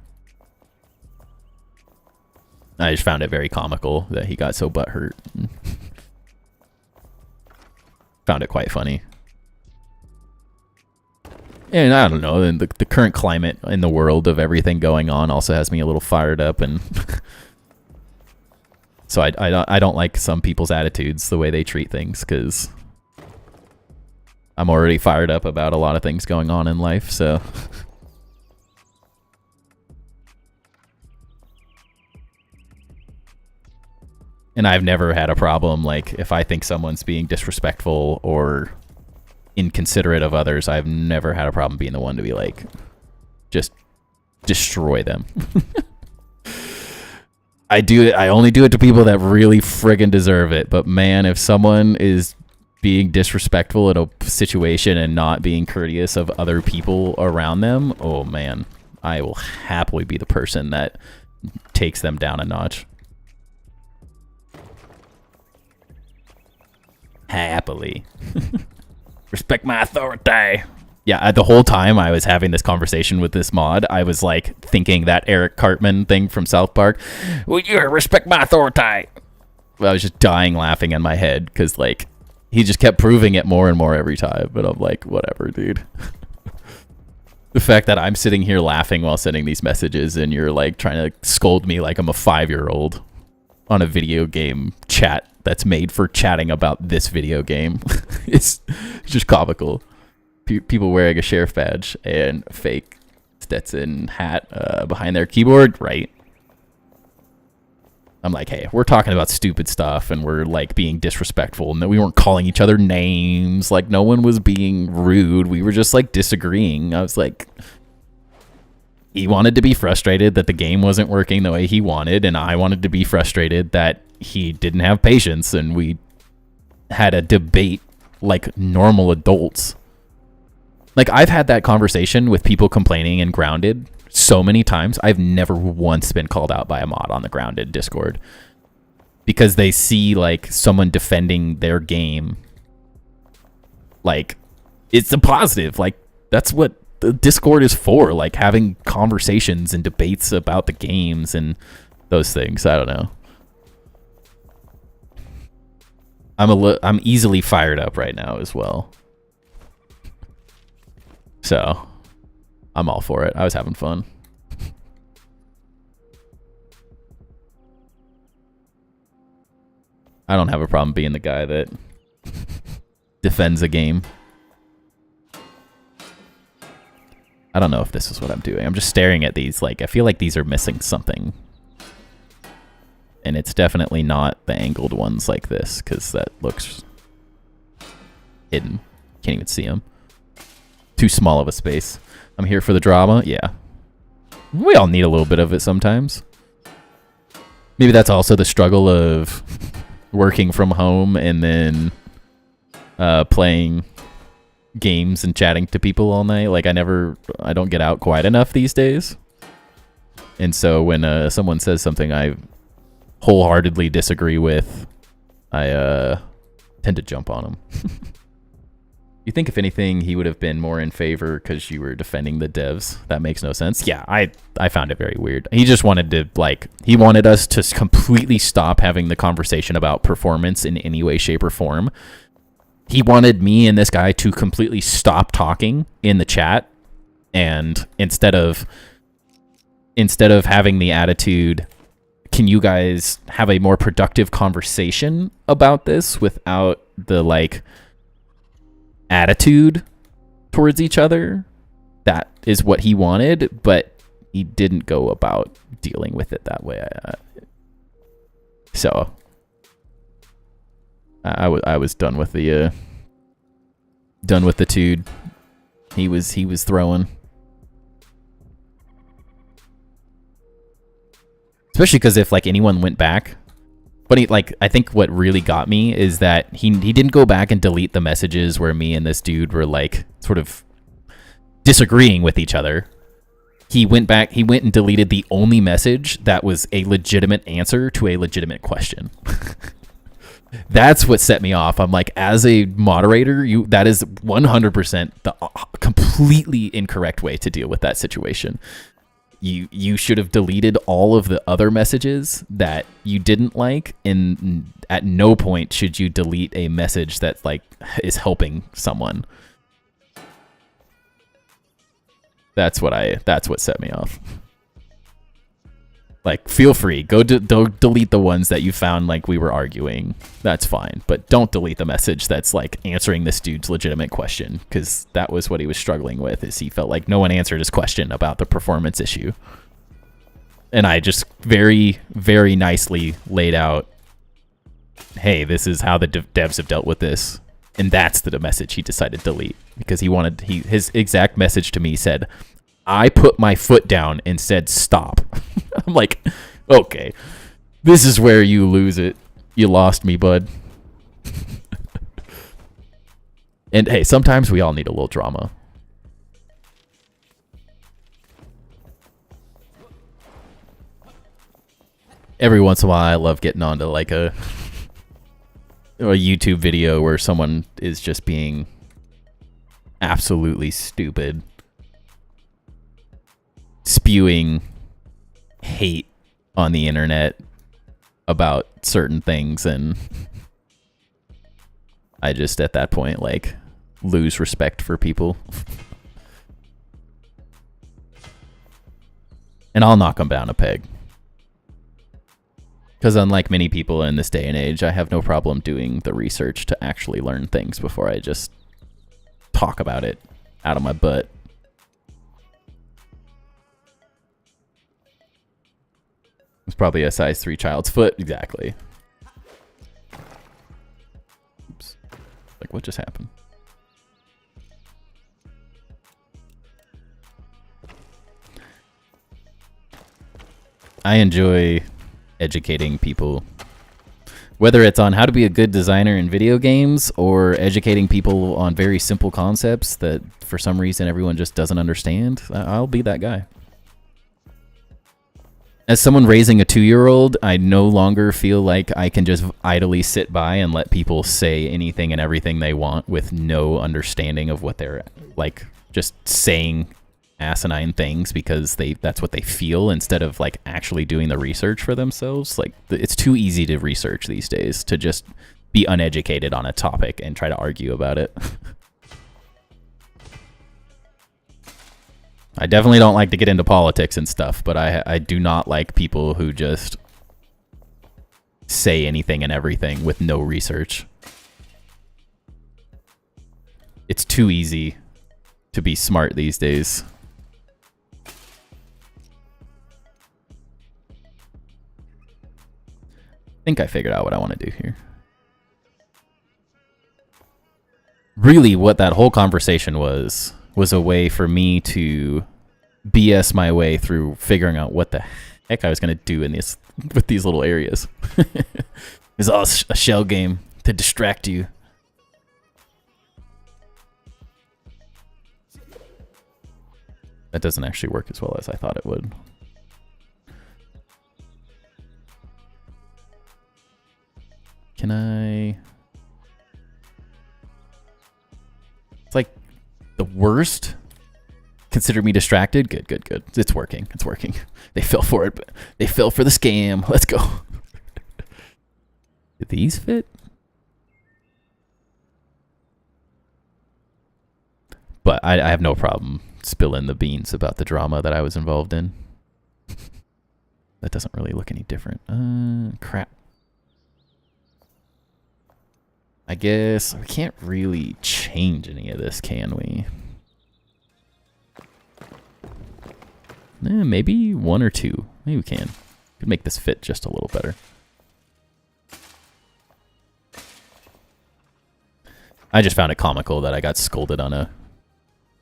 I just found it very comical that he got so butthurt. Found it quite funny. And I don't know, the current climate in the world of everything going on also has me a little fired up, and so I don't like some people's attitudes, the way they treat things, because I'm already fired up about a lot of things going on in life, so. And I've never had a problem, like, if I think someone's being disrespectful or inconsiderate of others, I've never had a problem being the one to be like, just destroy them. I only do it to people that really friggin' deserve it. But man, if someone is being disrespectful in a situation and not being courteous of other people around them, oh man, I will happily be the person that takes them down a notch. Happily. Respect my authority. Yeah, the whole time I was having this conversation with this mod, I was like thinking that Eric Cartman thing from South Park. "Will you respect my authority?" I was just dying laughing in my head because, like, he just kept proving it more and more every time. But I'm like, whatever, dude. The fact that I'm sitting here laughing while sending these messages and you're like trying to scold me like I'm a 5-year-old on a video game chat that's made for chatting about this video game. It's just comical. People wearing a sheriff badge and fake Stetson hat behind their keyboard, right? I'm like, hey, we're talking about stupid stuff and we're like being disrespectful and we weren't calling each other names. Like no one was being rude. We were just like disagreeing. I was like, he wanted to be frustrated that the game wasn't working the way he wanted, and I wanted to be frustrated that he didn't have patience, and we had a debate like normal adults. Like I've had that conversation with people complaining in Grounded so many times. I've never once been called out by a mod on the Grounded Discord because they see like someone defending their game. Like it's a positive. Like that's what the Discord is for, like having conversations and debates about the games and those things. I don't know. I'm easily fired up right now as well. So, I'm all for it. I was having fun. I don't have a problem being the guy that defends a game. I don't know if this is what I'm doing. I'm just staring at these. Like, I feel like these are missing something. And it's definitely not the angled ones like this, because that looks hidden. Can't even see them. Too small of a space. I'm here for the drama. Yeah. We all need a little bit of it sometimes. Maybe that's also the struggle of working from home and then playing games and chatting to people all night. Like I don't get out quite enough these days. And so when someone says something I wholeheartedly disagree with, I tend to jump on them. You think if anything he would have been more in favor because you were defending the devs? That makes no sense. Yeah, I found it very weird. He just wanted to he wanted us to completely stop having the conversation about performance in any way, shape, or form. He wanted me and this guy to completely stop talking in the chat, and instead of having the attitude, can you guys have a more productive conversation about this without the attitude towards each other? That is what he wanted, but he didn't go about dealing with it that way. So I was done with the dude. He was throwing, especially because if anyone went back. But I think what really got me is that he didn't go back and delete the messages where me and this dude were sort of disagreeing with each other. He went and deleted the only message that was a legitimate answer to a legitimate question. That's what set me off. I'm like, as a moderator, that is 100% the completely incorrect way to deal with that situation. You should have deleted all of the other messages that you didn't like, and at no point should you delete a message that is helping someone. That's what set me off. Feel free, go delete the ones that you found we were arguing. That's fine, but don't delete the message that's answering this dude's legitimate question, because that was what he was struggling with. Is he felt like no one answered his question about the performance issue, and I just very, very nicely laid out, hey, this is how the devs have dealt with this, and that's the message he decided to delete, because his exact message to me said, I put my foot down and said stop. I'm like, okay, this is where you lose it. You lost me, bud. And hey, sometimes we all need a little drama. Every once in a while, I love getting onto a YouTube video where someone is just being absolutely stupid, spewing hate on the internet about certain things, and I just, at that point, like, lose respect for people. And I'll knock them down a peg. Because unlike many people in this day and age, I have no problem doing the research to actually learn things before I just talk about it out of my butt. It's probably a size 3 child's foot. Exactly. Oops. Like, what just happened? I enjoy educating people, whether it's on how to be a good designer in video games or educating people on very simple concepts that for some reason everyone just doesn't understand. I'll be that guy. As someone raising a 2-year-old, I no longer feel like I can just idly sit by and let people say anything and everything they want with no understanding of what they're like, just saying asinine things because that's what they feel instead of like actually doing the research for themselves. Like, it's too easy to research these days to just be uneducated on a topic and try to argue about it. I definitely don't like to get into politics and stuff, but I do not like people who just say anything and everything with no research. It's too easy to be smart these days. I think I figured out what I want to do here. Really, what that whole conversation was a way for me to BS my way through figuring out what the heck I was going to do in this with these little areas. It's all a shell game to distract you. That doesn't actually work as well as I thought it would. Can I... It's like the worst. Consider me distracted. Good, good, good. It's working. It's working. They fell for it, but they fell for the scam. Let's go. Did these fit? But I have no problem spilling the beans about the drama that I was involved in. That doesn't really look any different. Crap. I guess we can't really change any of this, can we? Maybe 1 or 2. Maybe we can. Could make this fit just a little better. I just found it comical that I got scolded on a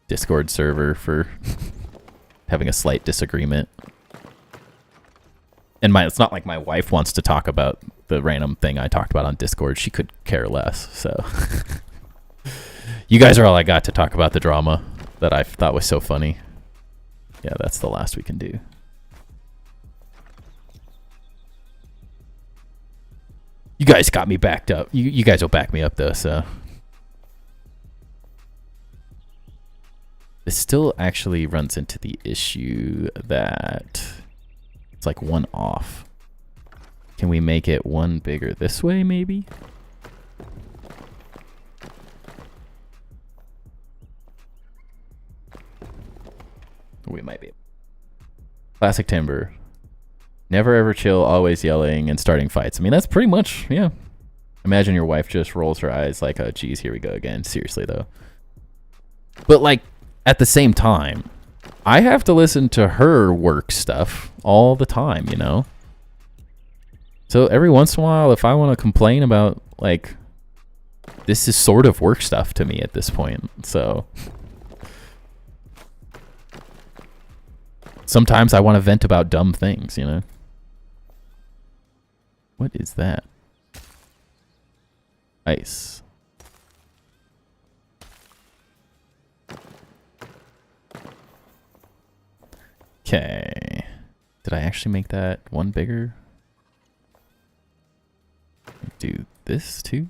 Discord server for having a slight disagreement. And it's not like my wife wants to talk about the random thing I talked about on Discord. She could care less, so. You guys are all I got to talk about the drama that I thought was so funny. Yeah, that's the last we can do. You guys got me backed up. You guys will back me up, though, so. This still actually runs into the issue that it's like 1 off. Can we make it 1 bigger this way, maybe? We might be. Classic Timber. Never ever chill, always yelling and starting fights. I mean, that's pretty much, yeah. Imagine your wife just rolls her eyes like, oh, geez, here we go again. Seriously, though. But, like, at the same time, I have to listen to her work stuff all the time, you know? So every once in a while, if I want to complain about, like, this is sort of work stuff to me at this point, so. Sometimes I want to vent about dumb things, you know? What is that? Ice. Okay. Did I actually make that 1 bigger? Do this too?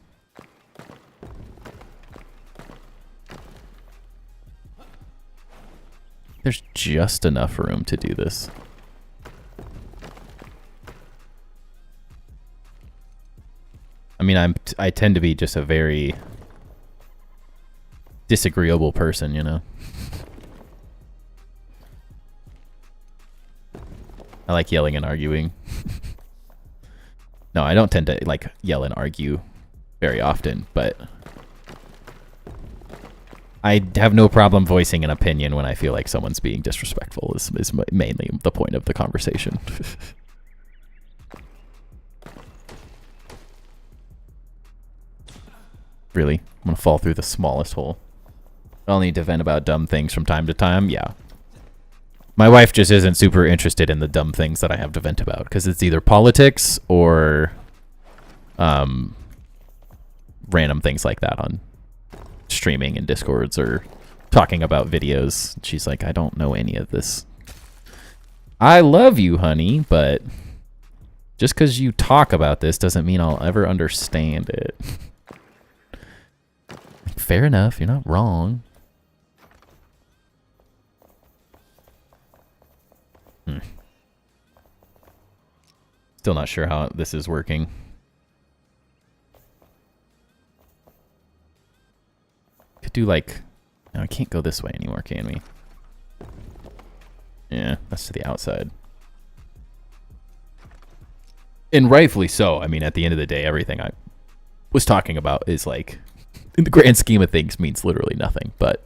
There's just enough room to do this. I mean, I tend to be just a very disagreeable person, you know. I like yelling and arguing. No, I don't tend to like yell and argue very often, but I have no problem voicing an opinion when I feel like someone's being disrespectful is mainly the point of the conversation. Really? I'm gonna fall through the smallest hole. I'll need to vent about dumb things from time to time. Yeah. My wife just isn't super interested in the dumb things that I have to vent about because it's either politics or random things like that on streaming and Discords or talking about videos. She's like, I don't know any of this. I love you, honey, but just because you talk about this doesn't mean I'll ever understand it. Fair enough, you're not wrong. Still not sure how this is working. Could do like... No, I can't go this way anymore, can we? Yeah, that's to the outside. And rightfully so. I mean, at the end of the day, everything I was talking about is like, in the grand scheme of things, means literally nothing, but...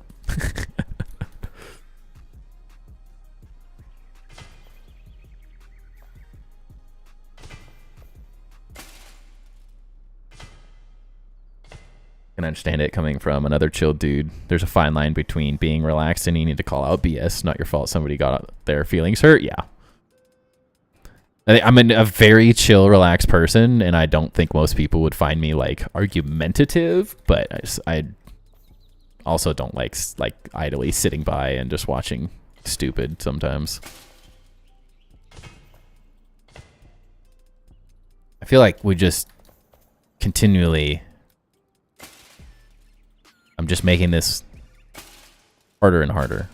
I can understand it coming from another chill dude. There's a fine line between being relaxed and you need to call out BS. Not your fault somebody got their feelings hurt. Yeah. I'm a very chill, relaxed person, and I don't think most people would find me like argumentative, but I also don't like idly sitting by and just watching stupid sometimes. I feel like we just continually... I'm just making this harder and harder.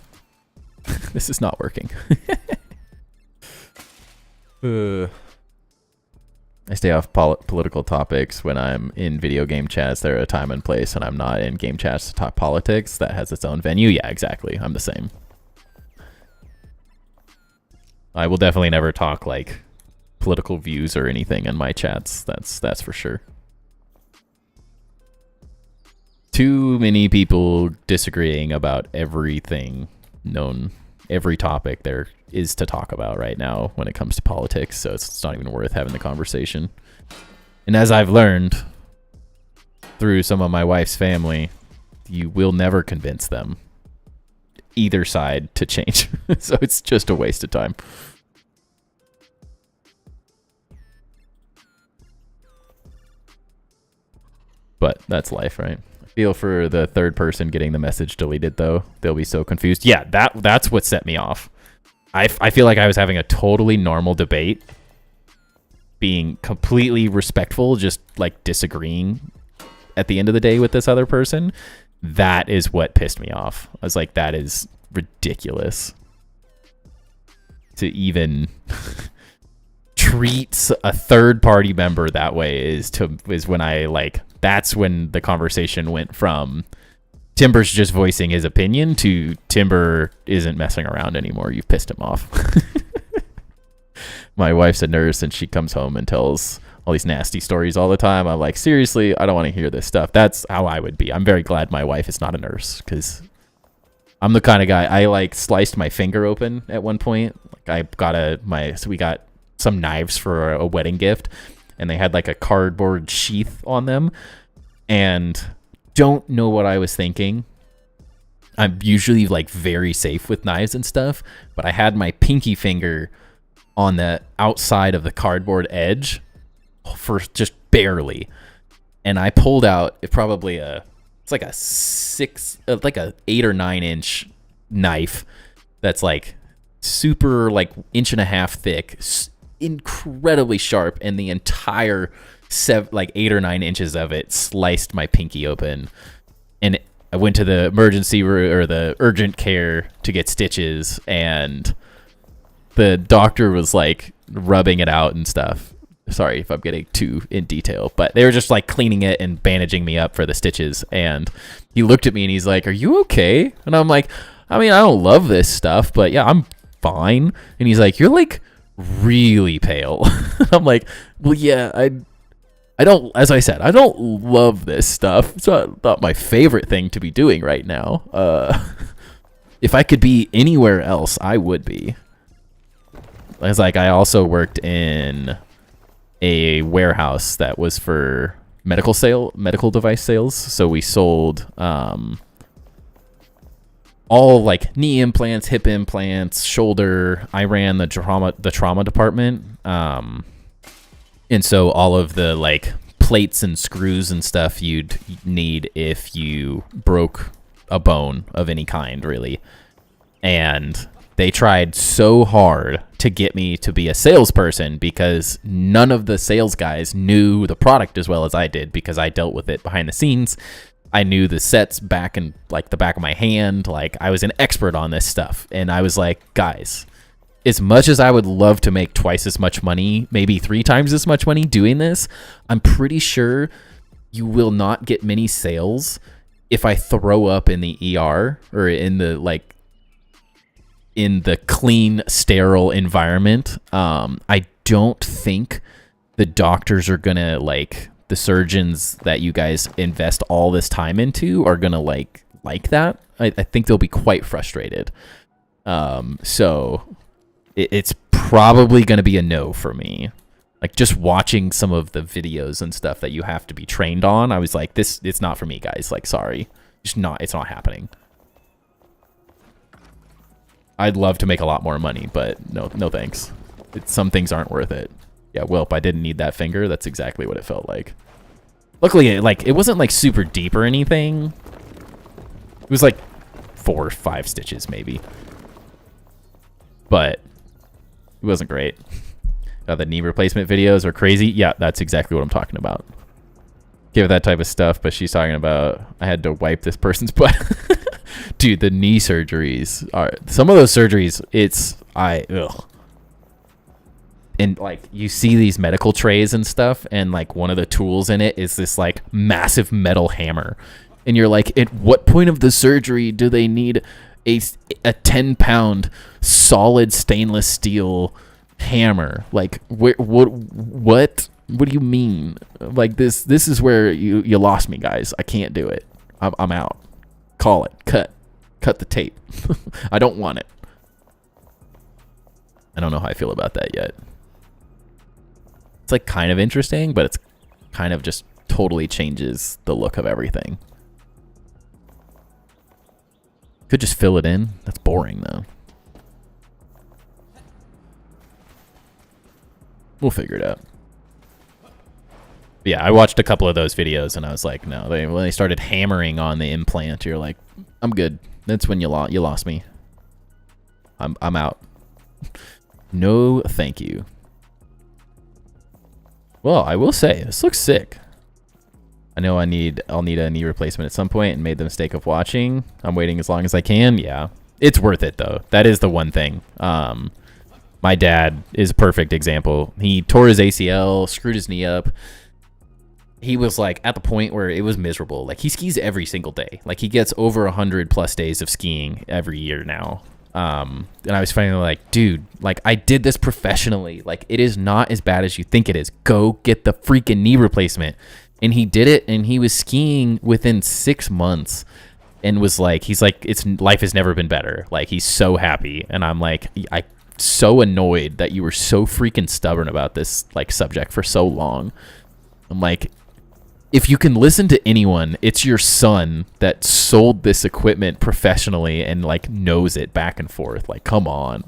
This is not working. I stay off political topics when I'm in video game chats. There are a time and place, and I'm not in game chats to talk politics. That has its own venue. Yeah, exactly. I'm the same. I will definitely never talk like political views or anything in my chats. That's for sure. Too many people disagreeing about everything known, every topic there is to talk about right now when it comes to politics, so it's not even worth having the conversation. And as I've learned through some of my wife's family, you will never convince them, either side, to change. So it's just a waste of time. But that's life, right? Feel for the third person getting the message deleted, though. They'll be so confused. Yeah, that's what set me off. I feel like I was having a totally normal debate, being completely respectful, just like disagreeing at the end of the day with this other person. That is what pissed me off. I was like, that is ridiculous. To even treat a third party member that way is when I like... That's when the conversation went from Timber's just voicing his opinion to Timber isn't messing around anymore. You've pissed him off. My wife's a nurse and she comes home and tells all these nasty stories all the time. I'm like, seriously, I don't want to hear this stuff. That's how I would be. I'm very glad my wife is not a nurse because I'm the kind of guy, I like sliced my finger open at one point. Like so we got some knives for a wedding gift. And they had like a cardboard sheath on them, and don't know what I was thinking. I'm usually like very safe with knives and stuff, but I had my pinky finger on the outside of the cardboard edge for just barely. And I pulled out it's like a 8 or 9 inch knife that's like super like 1.5 inches thick, incredibly sharp, and the entire 8 or 9 inches of it sliced my pinky open. And I went to the emergency room or the urgent care to get stitches, and the doctor was like rubbing it out and stuff. Sorry if I'm getting too in detail, but they were just like cleaning it and bandaging me up for the stitches. And he looked at me and he's like, "Are you okay?" And I'm like, "I mean, I don't love this stuff, but yeah, I'm fine." And he's like, "You're like really pale." I'm like, "Well, yeah, I don't, as I said, I don't love this stuff. It's not my favorite thing to be doing right now. If I could be anywhere else, I would be." It's like, I also worked in a warehouse that was for medical device sales. So we sold all like knee implants, hip implants, shoulder. I ran the trauma department. And so all of the like plates and screws and stuff you'd need if you broke a bone of any kind, really. And they tried so hard to get me to be a salesperson because none of the sales guys knew the product as well as I did, because I dealt with it behind the scenes. I knew the sets back and like the back of my hand. Like, I was an expert on this stuff. And I was like, guys, as much as I would love to make twice as much money, maybe 3 times as much money doing this, I'm pretty sure you will not get many sales if I throw up in the ER or in the clean, sterile environment. I don't think the doctors are gonna, like, the surgeons that you guys invest all this time into are gonna like that. I think they'll be quite frustrated. So it's probably gonna be a no for me. Like, just watching some of the videos and stuff that you have to be trained on, I was like, it's not for me, guys. Like, sorry, it's not happening. I'd love to make a lot more money, but no thanks. Some things aren't worth it. Yeah, Welp, I didn't need that finger. That's exactly what it felt like. Luckily, it wasn't like super deep or anything. It was like 4 or 5 stitches maybe. But it wasn't great. The knee replacement videos are crazy. Yeah, that's exactly what I'm talking about. Give it that type of stuff, but she's talking about, I had to wipe this person's butt. Dude, the knee surgeries are, some of those surgeries, ugh. And like, you see these medical trays and stuff, and like one of the tools in it is this like massive metal hammer. And you're like, at what point of the surgery do they need a 10-pound solid stainless steel hammer? Like, what do you mean? Like, this is where you lost me, guys. I can't do it. I'm out. Call it. Cut the tape. I don't want it. I don't know how I feel about that yet. It's like kind of interesting, but it's kind of just totally changes the look of everything. Could just fill it in. That's boring though. We'll figure it out. But yeah, I watched a couple of those videos and I was like, no, when they started hammering on the implant, you're like, I'm good. That's when you lost me. I'm out. No, thank you. Well, I will say, this looks sick. I know I'll need a knee replacement at some point and made the mistake of watching. I'm waiting as long as I can. Yeah. It's worth it though. That is the one thing. My dad is a perfect example. He tore his ACL, screwed his knee up. He was like at the point where it was miserable. Like, he skis every single day. Like, he gets over 100+ days of skiing every year now. And I was finally like, dude, like, I did this professionally. Like, it is not as bad as you think it is. Go get the freaking knee replacement. And he did it, and he was skiing within 6 months and was like, he's like, life has never been better. Like, he's so happy. And I'm like, I'm so annoyed that you were so freaking stubborn about this like subject for so long. I'm like, if you can listen to anyone, it's your son that sold this equipment professionally and like knows it back and forth. Like, come on.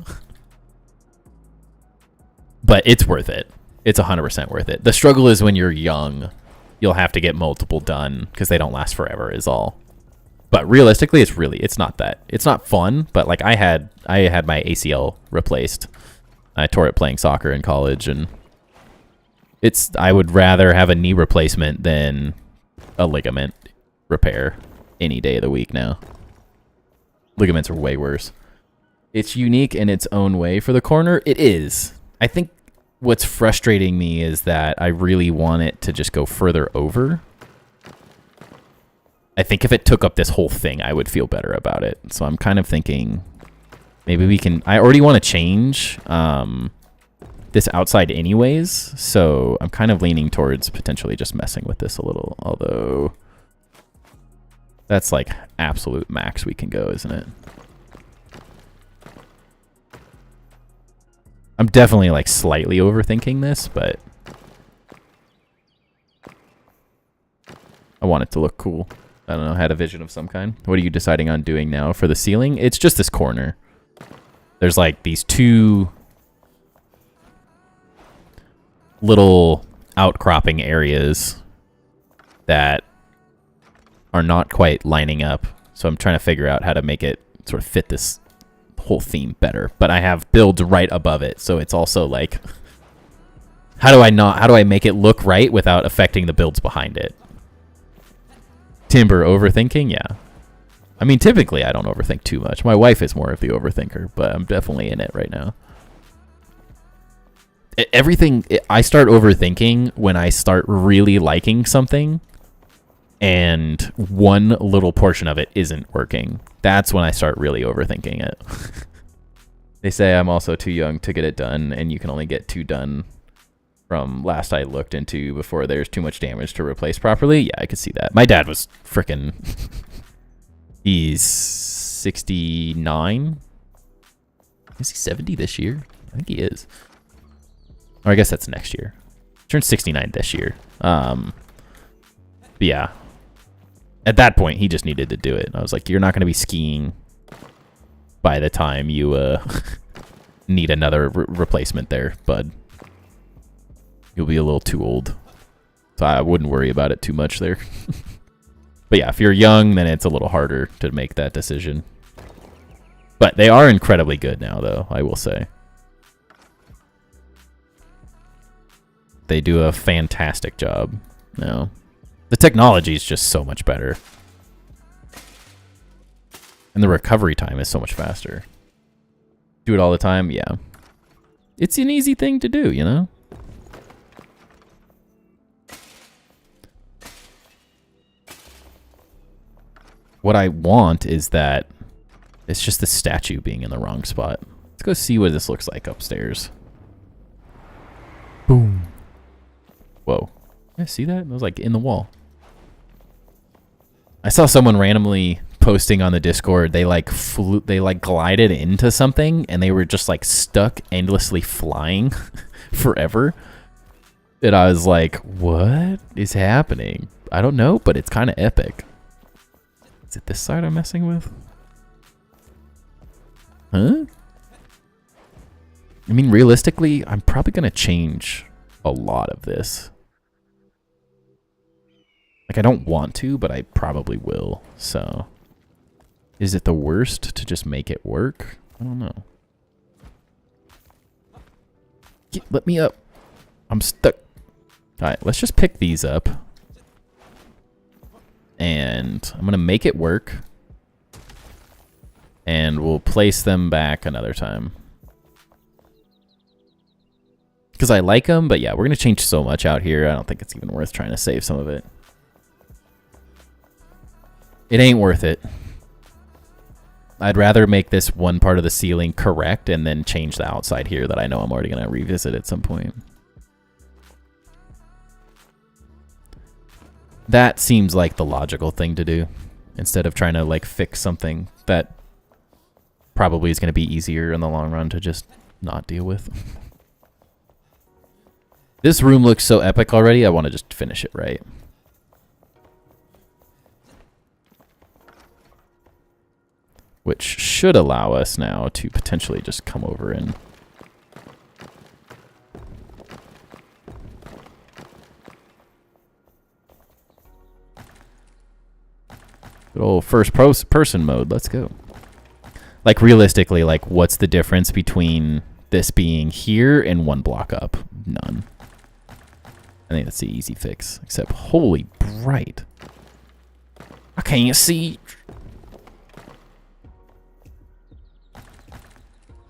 But it's worth it. It's 100% worth it. The struggle is when you're young, you'll have to get multiple done because they don't last forever is all. But realistically, it's not that. It's not fun, but like I had my ACL replaced. I tore it playing soccer in college, and I would rather have a knee replacement than a ligament repair any day of the week now. Ligaments are way worse. It's unique in its own way for the corner. It is. I think what's frustrating me is that I really want it to just go further over. I think if it took up this whole thing, I would feel better about it. So I'm kind of thinking maybe we can... I already want to change this outside anyways, so I'm kind of leaning towards potentially just messing with this a little, although that's like absolute max we can go, isn't it? I'm definitely like slightly overthinking this, but I want it to look cool. I don't know, had a vision of some kind. What are you deciding on doing now for the ceiling? It's just this corner. There's like these two little outcropping areas that are not quite lining up. So I'm trying to figure out how to make it sort of fit this whole theme better. But I have builds right above it, so it's also like, how do I make it look right without affecting the builds behind it? Timber overthinking, yeah. I mean, typically I don't overthink too much. My wife is more of the overthinker, but I'm definitely in it right now. I start overthinking when I start really liking something and one little portion of it isn't working. That's when I start really overthinking it. They say I'm also too young to get it done, and you can only get 2 done from last I looked into before there's too much damage to replace properly. Yeah, I could see that. My dad was frickin' he's 69. Is he 70 this year? I think he is. Or I guess that's next year. Turned 69 this year. But yeah. At that point, he just needed to do it. I was like, you're not going to be skiing by the time you need another replacement there, bud. You'll be a little too old. So I wouldn't worry about it too much there. But yeah, if you're young, then it's a little harder to make that decision. But they are incredibly good now, though, I will say. They do a fantastic job now. The technology is just so much better. And the recovery time is so much faster. Do it all the time? Yeah. It's an easy thing to do, you know? What I want is that it's just the statue being in the wrong spot. Let's go see what this looks like upstairs. Boom. Whoa. Yeah, see that? It was like in the wall. I saw someone randomly posting on the Discord. They like glided into something and they were just like stuck endlessly flying forever. And I was like, what is happening? I don't know, but it's kind of epic. Is it this side I'm messing with? Huh? I mean, realistically, I'm probably going to change a lot of this. Like, I don't want to, but I probably will. So, is it the worst to just make it work? I don't know. Let me up. I'm stuck. All right, let's just pick these up. And I'm going to make it work. And we'll place them back another time. Because I like them, but yeah, we're going to change so much out here. I don't think it's even worth trying to save some of it. It ain't worth it. I'd rather make this one part of the ceiling correct and then change the outside here that I know I'm already going to revisit at some point. That seems like the logical thing to do. Instead of trying to like fix something that probably is going to be easier in the long run to just not deal with. This room looks so epic already, I want to just finish it right. Which should allow us now to potentially just come over and good old first person mode. Let's go. Like realistically, like what's the difference between this being here and one block up? None. I think that's the easy fix. Except, holy bright. I can't see.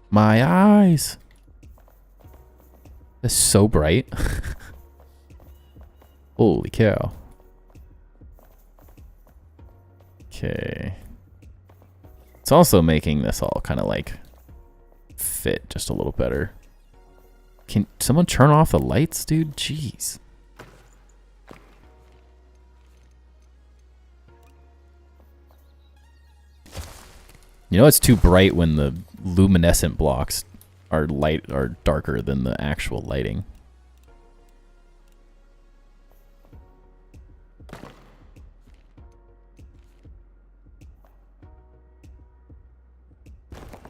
My eyes. That's so bright. Holy cow. Okay. It's also making this all kind of like fit just a little better. Can someone turn off the lights, dude? Jeez. You know it's too bright when the luminescent blocks are darker than the actual lighting.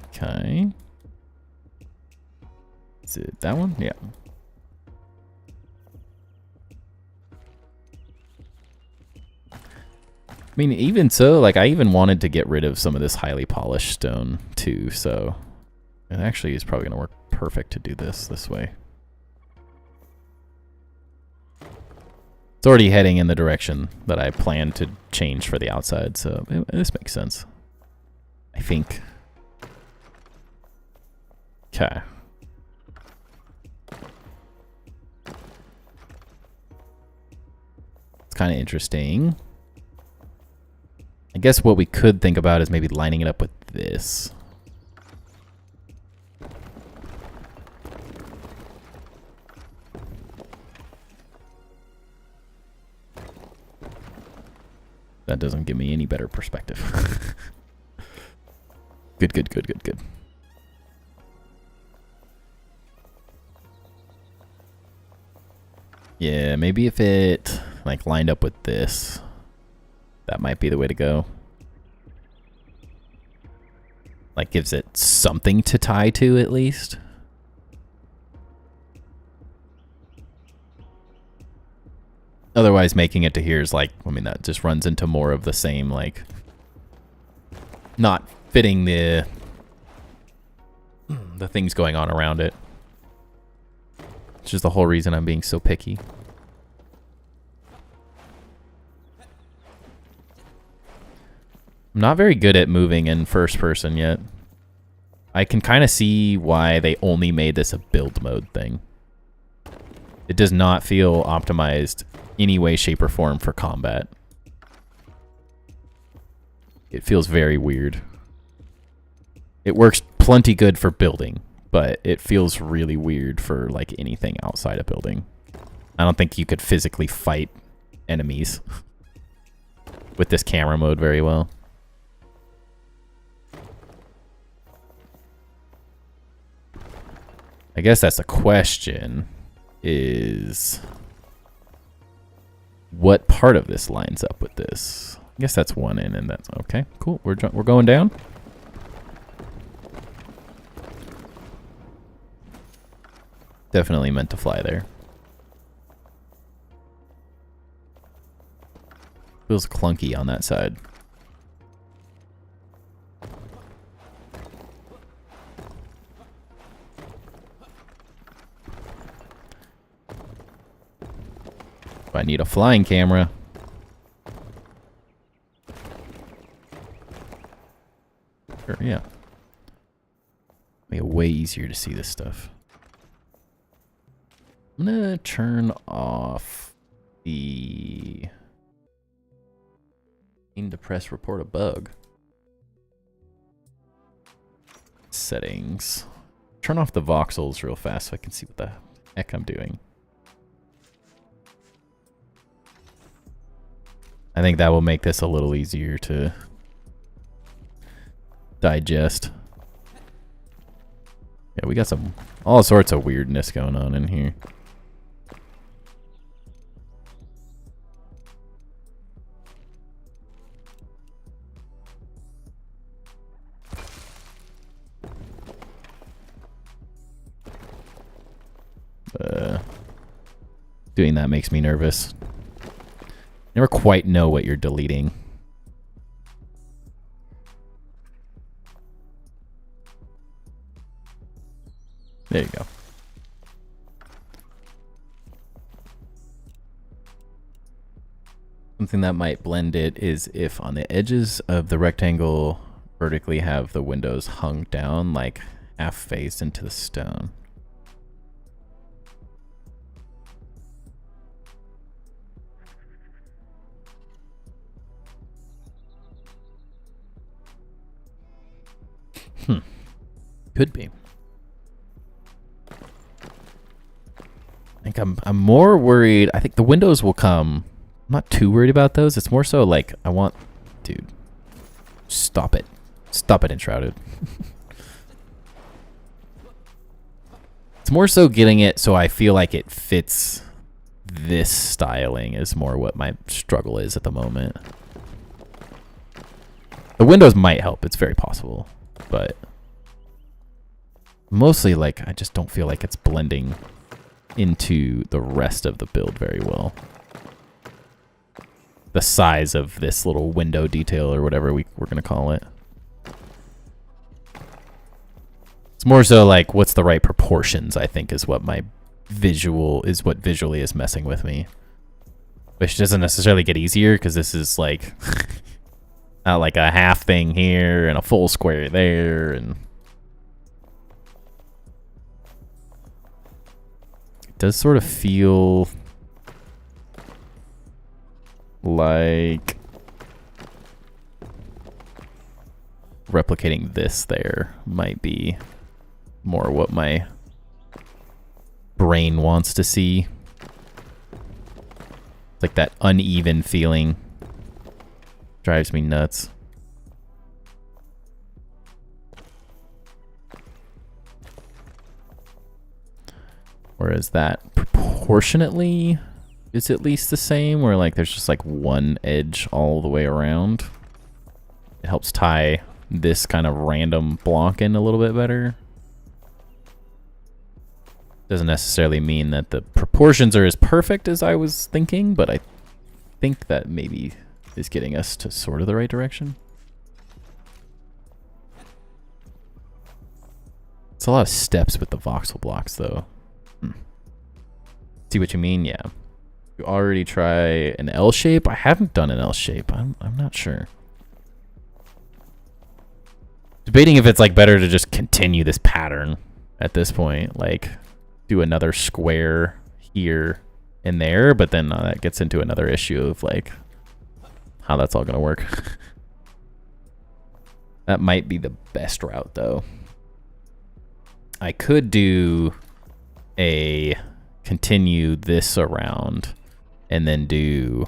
Okay. Is it that one? Yeah. I mean, even so, like, I even wanted to get rid of some of this highly polished stone, too, so it actually is probably going to work perfect to do this way. It's already heading in the direction that I planned to change for the outside, so this makes sense. I think. Okay. It's kind of interesting. I guess what we could think about is maybe lining it up with this. That doesn't give me any better perspective. Good, good, good, good, good. Yeah, maybe if it like lined up with this, that might be the way to go. Like gives it something to tie to at least. Otherwise making it to here is like, I mean, that just runs into more of the same, like not fitting the things going on around it. Which is the whole reason I'm being so picky. I'm not very good at moving in first person yet. I can kind of see why they only made this a build mode thing. It does not feel optimized any way, shape, or form for combat. It feels very weird. It works plenty good for building, but it feels really weird for like anything outside of building. I don't think you could physically fight enemies with this camera mode very well. I guess that's the question, is what part of this lines up with this? I guess that's one in, and that's okay. Cool. We're going down. Definitely meant to fly there. Feels clunky on that side. I need a flying camera. Sure, yeah. Make it way easier to see this stuff. I'm gonna turn off the need to press report a bug settings. Turn off the voxels real fast so I can see what the heck I'm doing. I think that will make this a little easier to digest. Yeah, we got all sorts of weirdness going on in here. Doing that makes me nervous. Never quite know what you're deleting. There you go. Something that might blend it is if on the edges of the rectangle vertically have the windows hung down, like half faced into the stone. Could be. I think I'm more worried. I think the windows will come. I'm not too worried about those. It's more so like I want... Dude. Stop it. Stop it, Enshrouded. It's more so getting it so I feel like it fits this styling is more what my struggle is at the moment. The windows might help. It's very possible. But mostly like I just don't feel like it's blending into the rest of the build very well. The size of this little window detail or whatever we're going to call it. It's more so like what's the right proportions, I think, is what my visually is messing with me. Which doesn't necessarily get easier because this is like not like a half thing here and a full square there, and it does sort of feel like replicating this there might be more what my brain wants to see. It's like that uneven feeling drives me nuts. Whereas that proportionately is at least the same, where like there's just like one edge all the way around. It helps tie this kind of random block in a little bit better. Doesn't necessarily mean that the proportions are as perfect as I was thinking, but I think that maybe is getting us to sort of the right direction. It's a lot of steps with the voxel blocks, though. See what you mean? Yeah. You already try an L shape? I haven't done an L shape. I'm not sure. Debating if it's like better to just continue this pattern at this point, like do another square here and there, but then that gets into another issue of like how that's all gonna work. That might be the best route though. I could do a continue this around and then do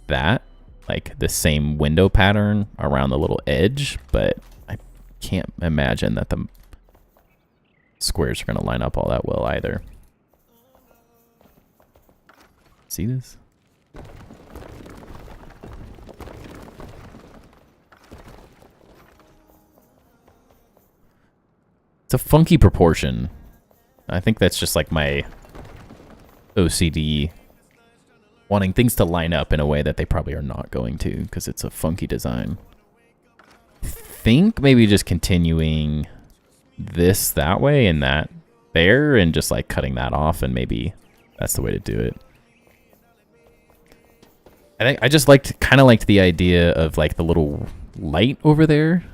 that, like the same window pattern around the little edge, but I can't imagine that the squares are going to line up all that well either. See this? It's a funky proportion. I think that's just like my OCD wanting things to line up in a way that they probably are not going to because it's a funky design. I think maybe just continuing this that way and that there and just like cutting that off, and maybe that's the way to do it. I think I just kind of liked the idea of like the little light over there.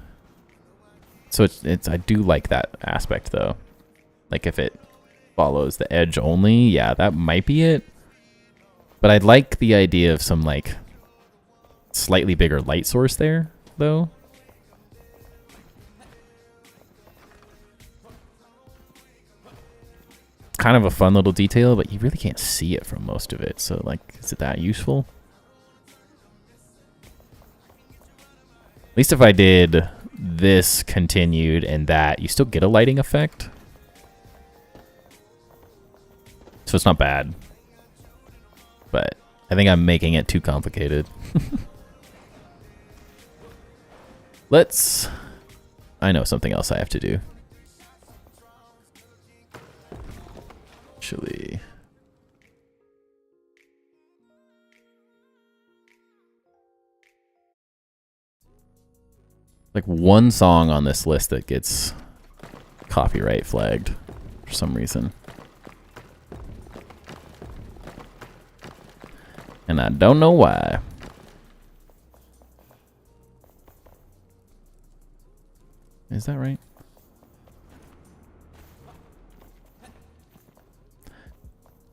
So it's I do like that aspect though. Like if it follows the edge only, yeah, that might be it. But I'd like the idea of some like slightly bigger light source there though. It's kind of a fun little detail, but you really can't see it from most of it. So like, is it that useful? At least if I did this continued and that, you still get a lighting effect. So it's not bad. But I think I'm making it too complicated. I know something else I have to do. Actually, like one song on this list that gets copyright flagged for some reason. And I don't know why. Is that right?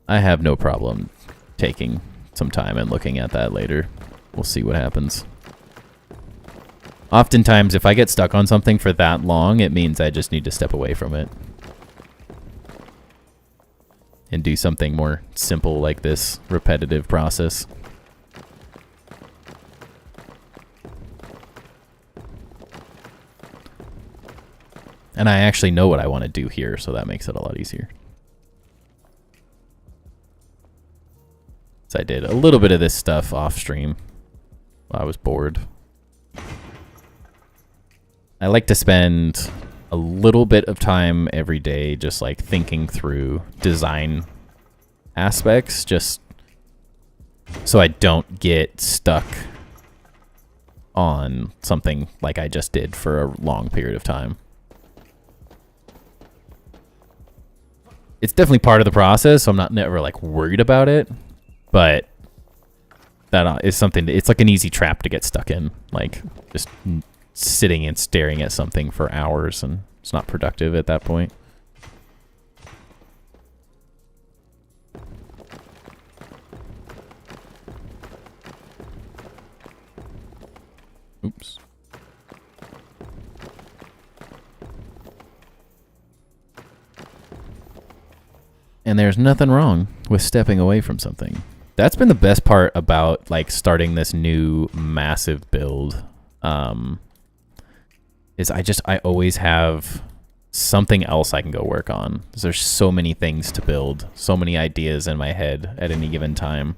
I have no problem taking some time and looking at that later. We'll see what happens. Oftentimes, if I get stuck on something for that long, it means I just need to step away from it. And do something more simple like this repetitive process. And I actually know what I want to do here, so that makes it a lot easier. So I did a little bit of this stuff off stream while I was bored. I like to spend a little bit of time every day just like thinking through design aspects, just so I don't get stuck on something like I just did for a long period of time. It's definitely part of the process, so I'm not never like worried about it, but that is something it's like an easy trap to get stuck in, like just sitting and staring at something for hours, and it's not productive at that point. Oops. And there's nothing wrong with stepping away from something. That's been the best part about like starting this new massive build. Is I always have something else I can go work on. There's so many things to build, so many ideas in my head at any given time.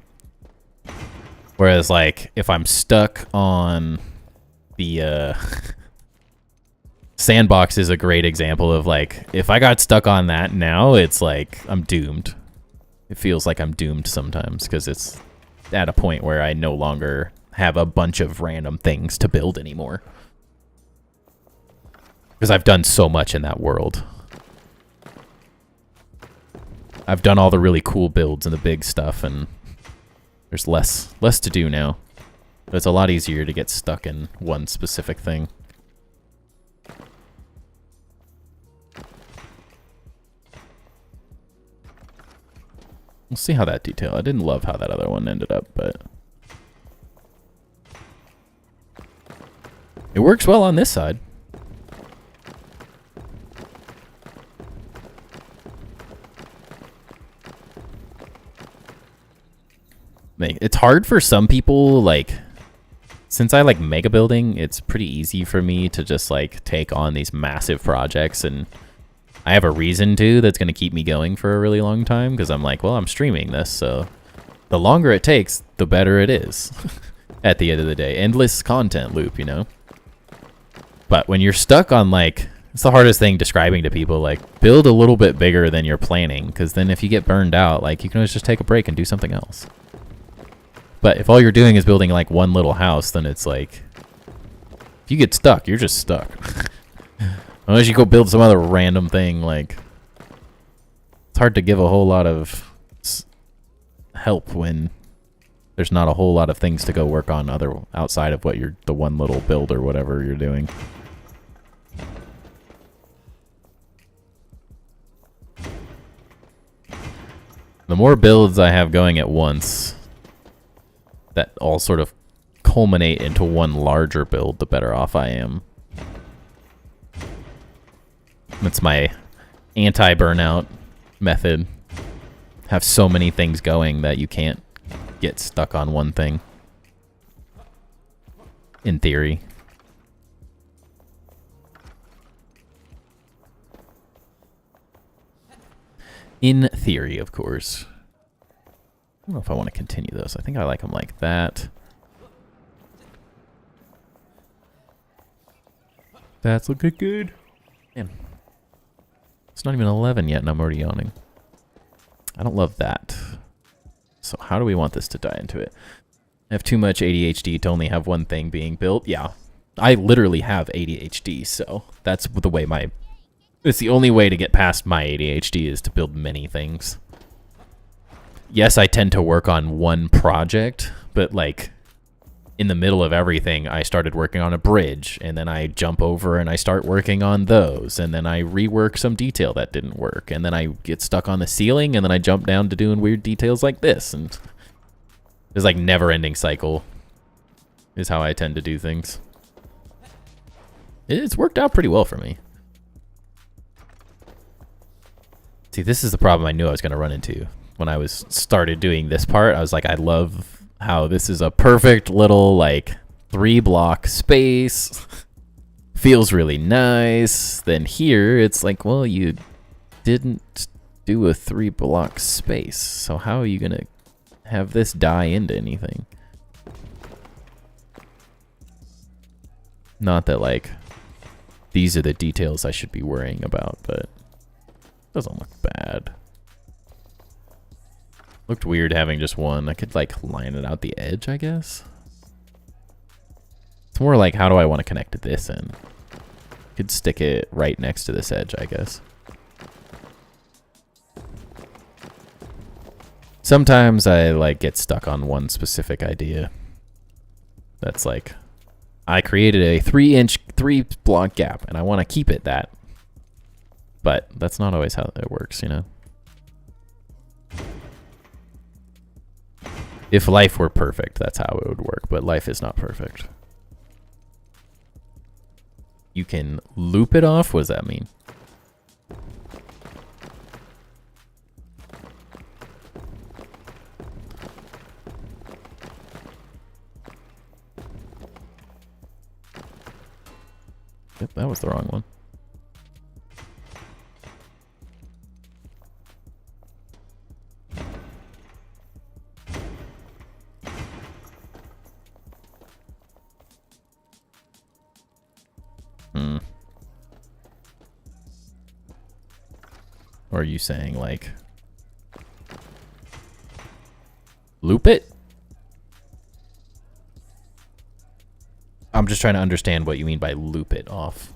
Whereas like if I'm stuck on the sandbox is a great example of like, if I got stuck on that now, it's like I'm doomed. It feels like I'm doomed sometimes because it's at a point where I no longer have a bunch of random things to build anymore. Because I've done so much in that world. I've done all the really cool builds and the big stuff, and there's less to do now. But it's a lot easier to get stuck in one specific thing. We'll see how that detail. I didn't love how that other one ended up, but it works well on this side. It's hard for some people, like, since I like mega building, it's pretty easy for me to just like take on these massive projects, and I have a reason to that's going to keep me going for a really long time because I'm like, well, I'm streaming this, so the longer it takes, the better it is at the end of the day. Endless content loop, you know? But when you're stuck on like, it's the hardest thing describing to people, like build a little bit bigger than you're planning, because then if you get burned out, like you can always just take a break and do something else. But if all you're doing is building like one little house, then it's like, if you get stuck, you're just stuck. Unless you go build some other random thing, like, it's hard to give a whole lot of help when there's not a whole lot of things to go work on outside of what the one little build or whatever you're doing. The more builds I have going at once that all sort of culminate into one larger build, the better off I am. That's my anti-burnout method. Have so many things going that you can't get stuck on one thing. In theory. In theory, of course. I don't know if I want to continue those. I think I like them like that. That's looking good. Man. It's not even 11 yet and I'm already yawning. I don't love that. So how do we want this to die into it? I have too much ADHD to only have one thing being built. Yeah, I literally have ADHD, so that's the way it's the only way to get past my ADHD is to build many things. Yes, I tend to work on one project, but like in the middle of everything, I started working on a bridge, and then I jump over and I start working on those, and then I rework some detail that didn't work, and then I get stuck on the ceiling, and then I jump down to doing weird details like this, and it's like never-ending cycle is how I tend to do things. It's worked out pretty well for me. See, this is the problem I knew I was going to run into when I started doing this part. I was like, I love how this is a perfect little like 3-block space. Feels really nice. Then here it's like, well, you didn't do a 3-block space, so how are you going to have this die into anything? Not that like these are the details I should be worrying about, but it doesn't look bad. Looked weird having just one. I could like line it out the edge, I guess. It's more like, how do I want to connect this in? Could stick it right next to this edge, I guess. Sometimes I like get stuck on one specific idea. That's like, I created a 3-block gap and I want to keep it that. But that's not always how it works, you know? If life were perfect, that's how it would work, but life is not perfect. You can loop it off? What does that mean? Yep, that was the wrong one. Or are you saying like loop it? I'm just trying to understand what you mean by loop it off.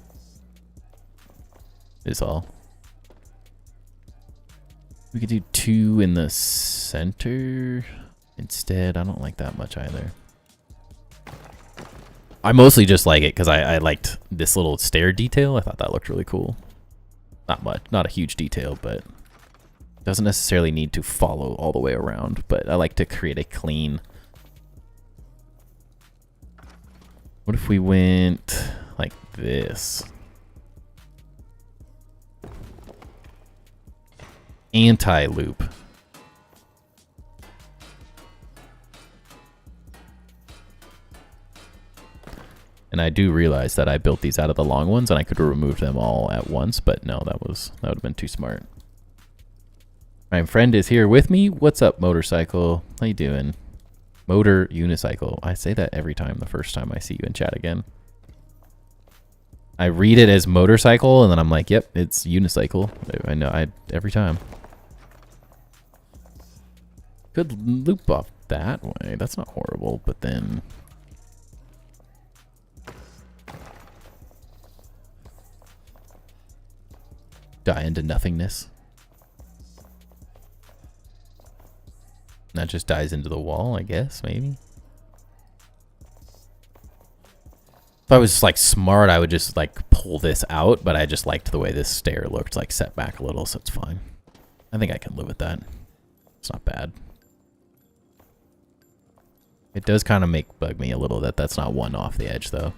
Is all. We could do 2 in the center instead. I don't like that much either. I mostly just like it because I liked this little stair detail. I thought that looked really cool. Not much, not a huge detail, but doesn't necessarily need to follow all the way around. But I like to create a clean. What if we went like this? Anti-loop. And I do realize that I built these out of the long ones and I could have removed them all at once, but no, that would have been too smart. My friend is here with me. What's up, motorcycle? How you doing? Motor unicycle. I say that every time, the first time I see you in chat again. I read it as motorcycle and then I'm like, yep, it's unicycle. I know, every time. Could loop off that way. That's not horrible, but then die into nothingness. That just dies into the wall, I guess, maybe. If I was like smart, I would just like pull this out, but I just liked the way this stair looked, like set back a little, so it's fine. I think I can live with that. It's not bad. It does kind of bug me a little that that's not one off the edge though.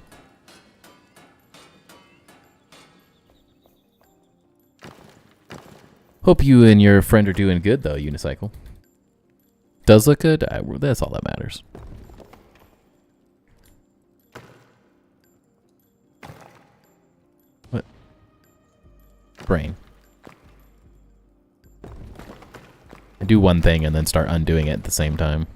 Hope you and your friend are doing good though, unicycle. Does look good? That's all that matters. What? Brain. I do one thing and then start undoing it at the same time.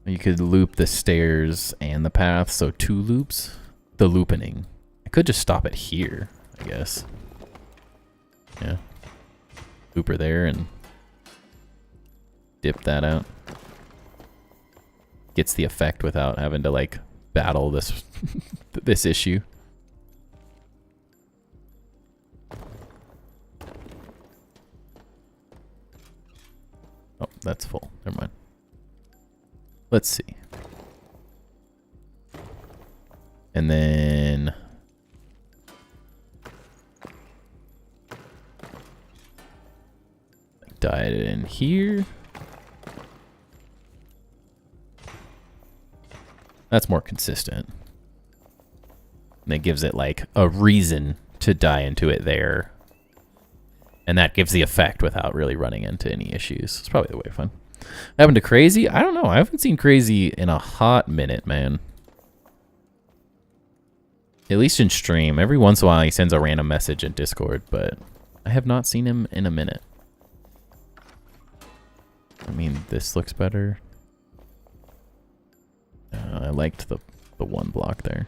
You could loop the stairs and the path, so 2 loops. The looping. I could just stop it here, I guess. Yeah. Looper there and dip that out. Gets the effect without having to like battle this this issue. Oh, that's full. Never mind. Let's see. And then dye it in here. That's more consistent. And it gives it like a reason to die into it there. And that gives the effect without really running into any issues. It's probably the way to find. Happened to Crazy? I don't know. I haven't seen Crazy in a hot minute, man. At least in stream. Every once in a while he sends a random message in Discord, but I have not seen him in a minute. I mean, this looks better. I liked the one block there.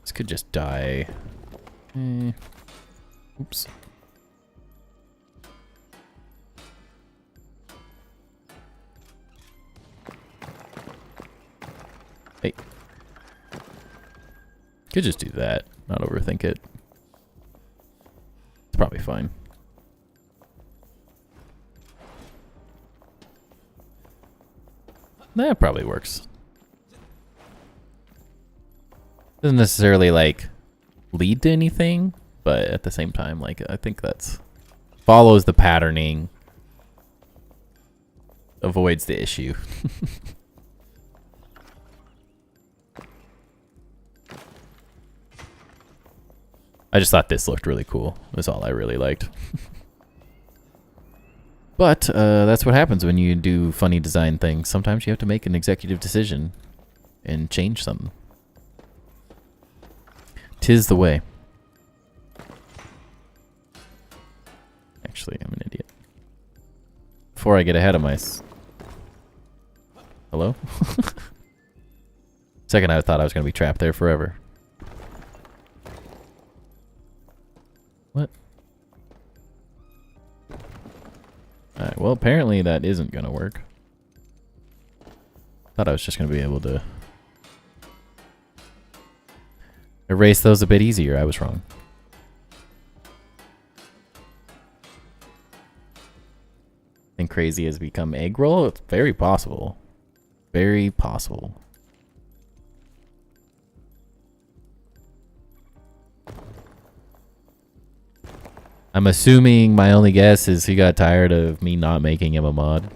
This could just die. Oops. Hey. Could just do that. Not overthink it. It's probably fine. That probably works. Doesn't necessarily like lead to anything, but at the same time, like I think that's follows the patterning, avoids the issue. I just thought this looked really cool. Was all I really liked. But that's what happens when you do funny design things. Sometimes you have to make an executive decision and change something. 'Tis the way. Actually, I'm an idiot. Before I get ahead of my... Hello? Second, I thought I was going to be trapped there forever. What? Alright, well, apparently that isn't going to work. Thought I was just going to be able to erase those a bit easier. I was wrong. And Crazy has become egg roll? It's very possible. Very possible. I'm assuming my only guess is he got tired of me not making him a mod.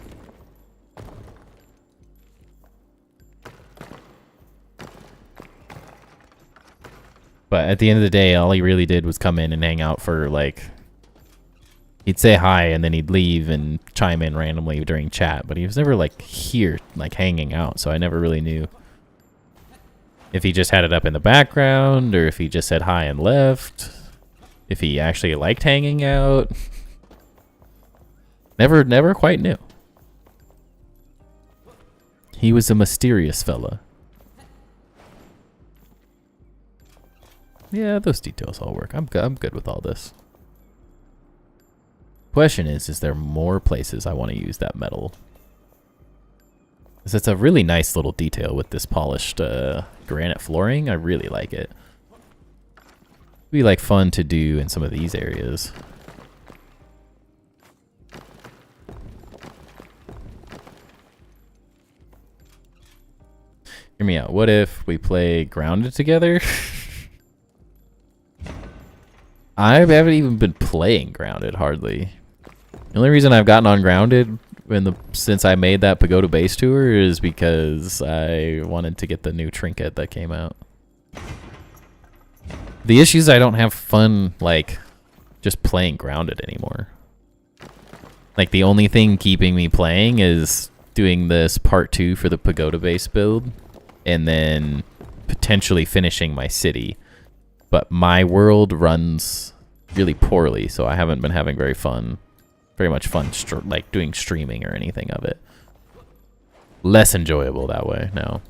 But at the end of the day, all he really did was come in and hang out for like... He'd say hi and then he'd leave and chime in randomly during chat. But he was never like here, like hanging out. So I never really knew if he just had it up in the background or if he just said hi and left. If he actually liked hanging out. Never quite knew. He was a mysterious fella. Yeah, those details all work. I'm good with all this. Question is there more places I want to use that metal? Because it's a really nice little detail with this polished granite flooring. I really like it. Be like fun to do in some of these areas. Hear me out. What if we play Grounded together? I haven't even been playing Grounded hardly. The only reason I've gotten on Grounded since I made that Pagoda Base tour is because I wanted to get the new trinket that came out. The issue is I don't have fun, like, just playing Grounded anymore. Like, the only thing keeping me playing is doing this part 2 for the Pagoda Base build, and then potentially finishing my city. But my world runs really poorly, so I haven't been having very much fun, like, doing streaming or anything of it. Less enjoyable that way now.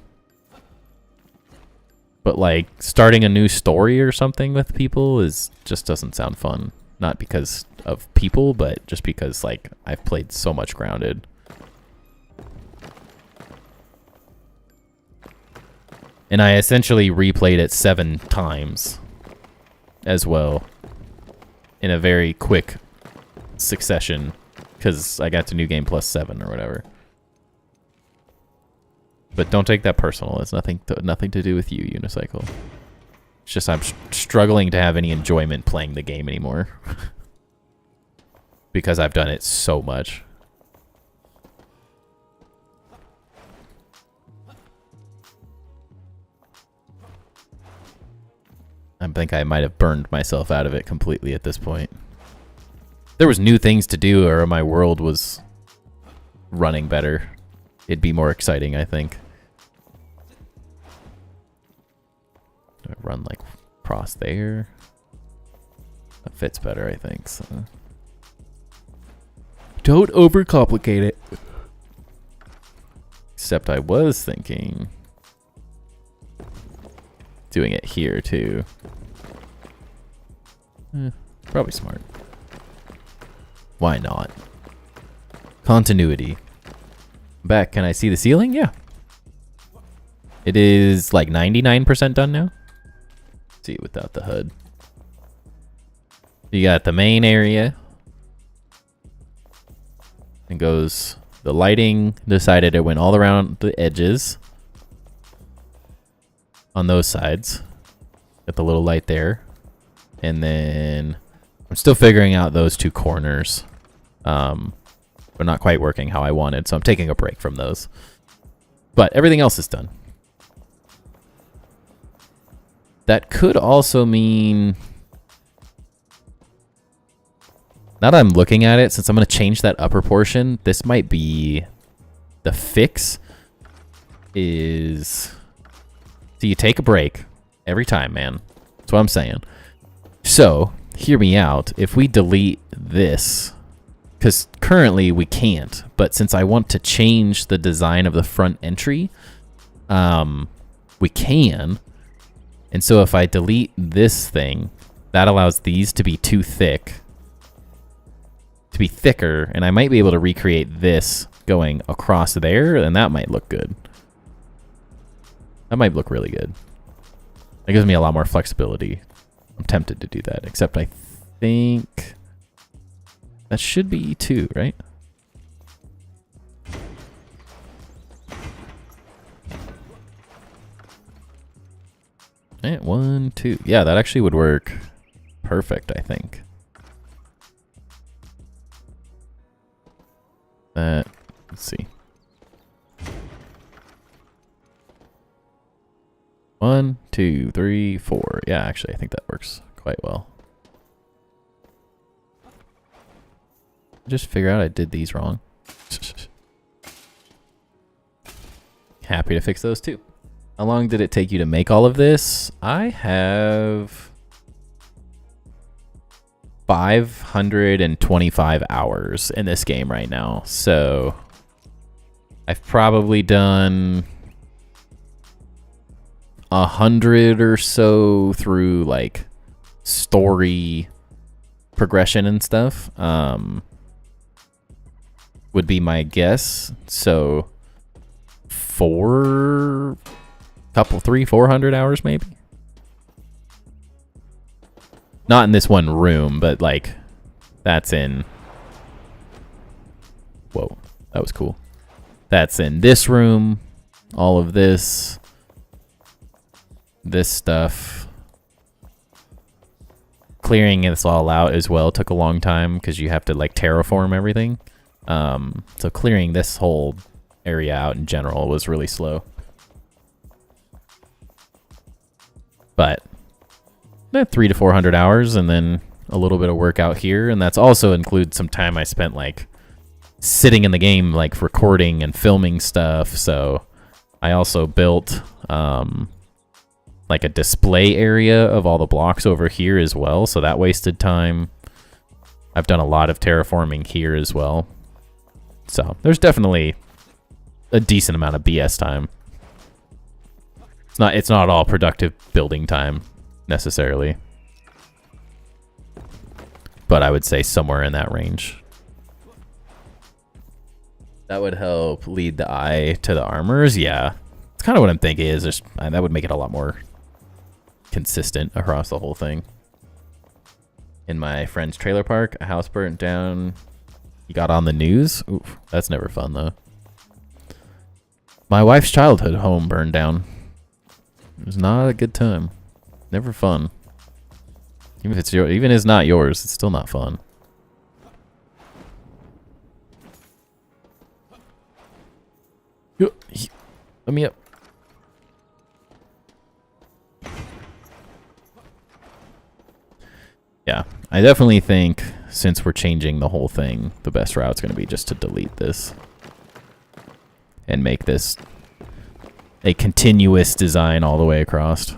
But like starting a new story or something with people just doesn't sound fun. Not because of people, but just because like I've played so much Grounded. And I essentially replayed it 7 times as well in a very quick succession because I got to New Game Plus 7 or whatever. But don't take that personal. It's nothing to do with you, Unicycle. It's just I'm struggling to have any enjoyment playing the game anymore. Because I've done it so much. I think I might have burned myself out of it completely at this point. There was new things to do, or my world was running better. It'd be more exciting, I think. Do I run like across there? That fits better, I think. So. Don't overcomplicate it. Except I was thinking doing it here too. Probably smart. Why not? Continuity. Back, can I see the ceiling? Yeah. It is like 99% done now. Let's see it without the HUD. You got the main area. It goes, the lighting decided it went all around the edges on those sides. Got the little light there. And then I'm still figuring out those two corners. They're not quite working how I wanted, so I'm taking a break from those. But everything else is done. That could also mean, now that I'm looking at it, since I'm going to change that upper portion, this might be the fix is, so you take a break every time, man. That's what I'm saying. So, hear me out. If we delete this, because currently we can't, but since I want to change the design of the front entry, we can. And so if I delete this thing, that allows these to be too thick, to be thicker, and I might be able to recreate this going across there, and that might look good. That might look really good. That gives me a lot more flexibility. I'm tempted to do that, except I think that should be 2, right? And 1, 2. Yeah, that actually would work perfect, I think. Let's see. 1, 2, 3, 4. Yeah, actually, I think that works quite well. Just figure out I did these wrong. Happy to fix those too. How long did it take you to make all of this? I have 525 hours in this game right now. So I've probably done 100 or so through like story progression and stuff. Would be my guess. So 400 hours maybe. Not in this one room, but like that's in, whoa, that was cool. That's in this room, all of this stuff. Clearing this all out as well took a long time because you have to like terraform everything. So clearing this whole area out in general was really slow. But 300 to 400 hours, and then a little bit of work out here, and that's also includes some time I spent like sitting in the game, like recording and filming stuff. So I also built like a display area of all the blocks over here as well, so that wasted time. I've done a lot of terraforming here as well. So there's definitely a decent amount of BS time. It's not all productive building time necessarily, but I would say somewhere in that range. That would help lead the eye to the armors. Yeah, it's kind of what I'm thinking. Is just that would make it a lot more consistent across the whole thing. In my friend's trailer park, a house burnt down. He got on the news. Oof, that's never fun though. My wife's childhood home burned down. It was not a good time. Never fun. Even if it's even if it's not yours, it's still not fun. Let me up. Yeah, I definitely think since we're changing the whole thing, the best route's going to be just to delete this and make this a continuous design all the way across.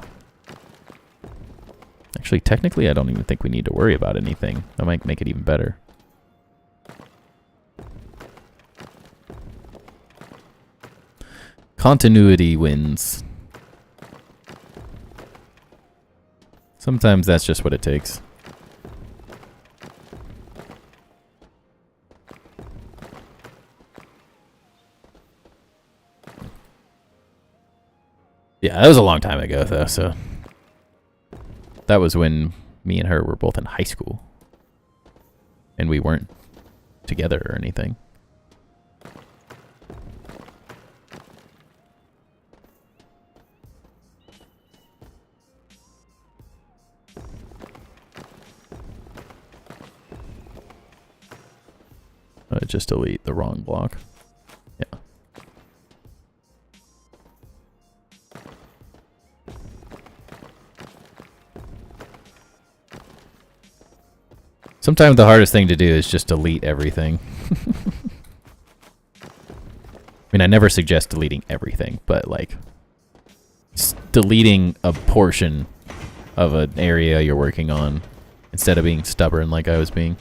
Actually, technically, I don't even think we need to worry about anything. That might make it even better. Continuity wins. Sometimes that's just what it takes. Yeah, that was a long time ago, though, so... That was when me and her were both in high school. And we weren't together or anything. Just delete the wrong block. Yeah. Sometimes the hardest thing to do is just delete everything. I mean, I never suggest deleting everything, but like deleting a portion of an area you're working on instead of being stubborn like I was being.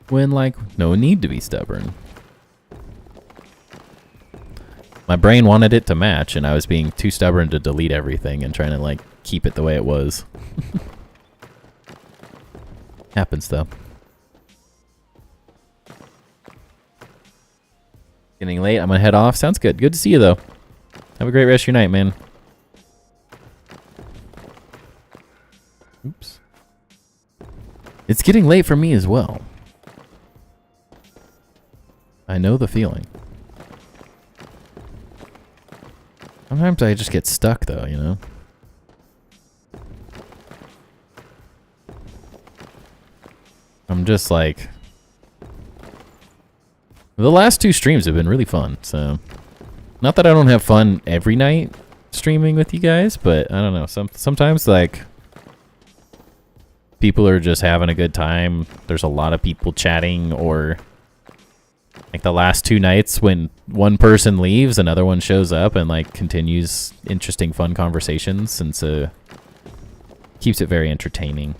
When, like, no need to be stubborn. My brain wanted it to match, and I was being too stubborn to delete everything and trying to, like, keep it the way it was. Happens, though. Getting late, I'm gonna head off. Sounds good. Good to see you, though. Have a great rest of your night, man. Oops. It's getting late for me as well. I know the feeling. Sometimes I just get stuck, though, you know? I'm just like... The last two streams have been really fun, so... Not that I don't have fun every night streaming with you guys, but I don't know. Sometimes, like... People are just having a good time. There's a lot of people chatting, or... Like the last two nights when one person leaves, another one shows up and like continues interesting, fun conversations, and so keeps it very entertaining.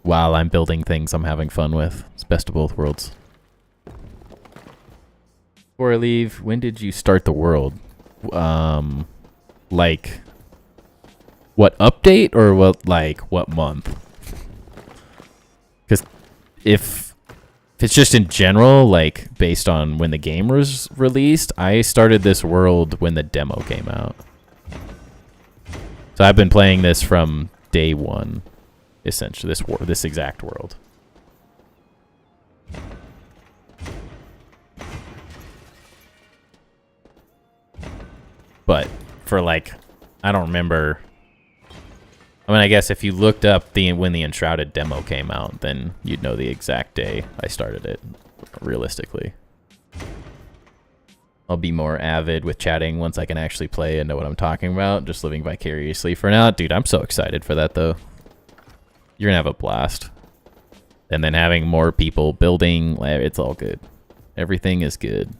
While I'm building things I'm having fun with. It's best of both worlds. Before I leave, when did you start the world? Like what update or what month? Because if it's just in general, like, based on when the game was released, I started this world when the demo came out. So I've been playing this from day one, essentially, this exact world. But for, like, I don't remember... I mean, I guess if you looked up when the Enshrouded demo came out, then you'd know the exact day I started it, realistically. I'll be more avid with chatting once I can actually play and know what I'm talking about, just living vicariously for now. Dude, I'm so excited for that, though. You're gonna have a blast. And then having more people building, it's all good. Everything is good.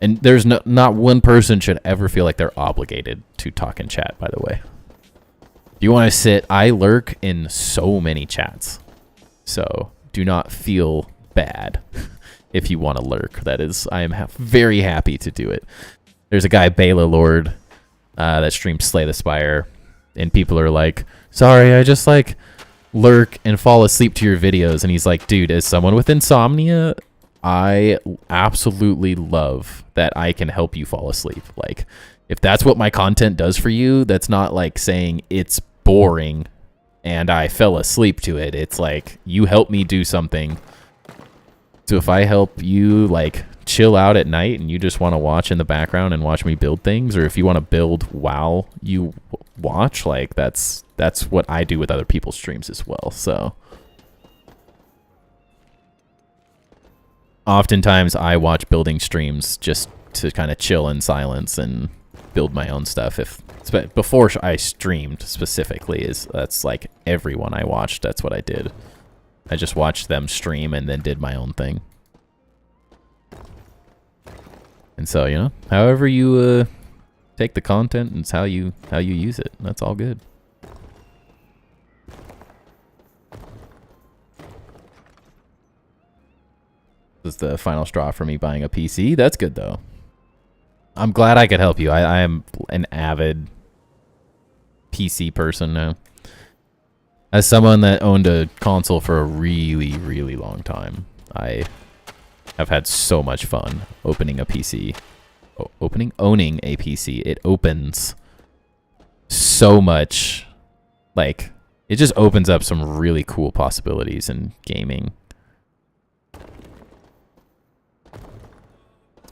And there's not one person should ever feel like they're obligated to talk in chat, by the way. You want to sit, I lurk in so many chats. So do not feel bad if you want to lurk. That is, I am very happy to do it. There's a guy, Bela Lord, that streams Slay the Spire. And people are like, sorry, I just like lurk and fall asleep to your videos. And he's like, dude, as someone with insomnia, I absolutely love that I can help you fall asleep. Like, if that's what my content does for you, that's not like saying it's boring and I fell asleep to it. It's like you help me do something So if I help you like chill out at night and you just want to watch in the background and watch me build things, or if you want to build while you watch, like that's what I do with other people's streams as well. So oftentimes I watch building streams just to kind of chill in silence and build my own stuff. Before I streamed specifically, that's like everyone I watched, that's what I did. I just watched them stream and then did my own thing. And so, you know, however you take the content and it's how you use it. That's all good. This is the final straw for me buying a PC. That's good though. I'm glad I could help you. I am an avid PC person now. As someone that owned a console for a really, really long time, I have had so much fun opening a PC. Owning a PC. It opens so much. Like, it just opens up some really cool possibilities in gaming.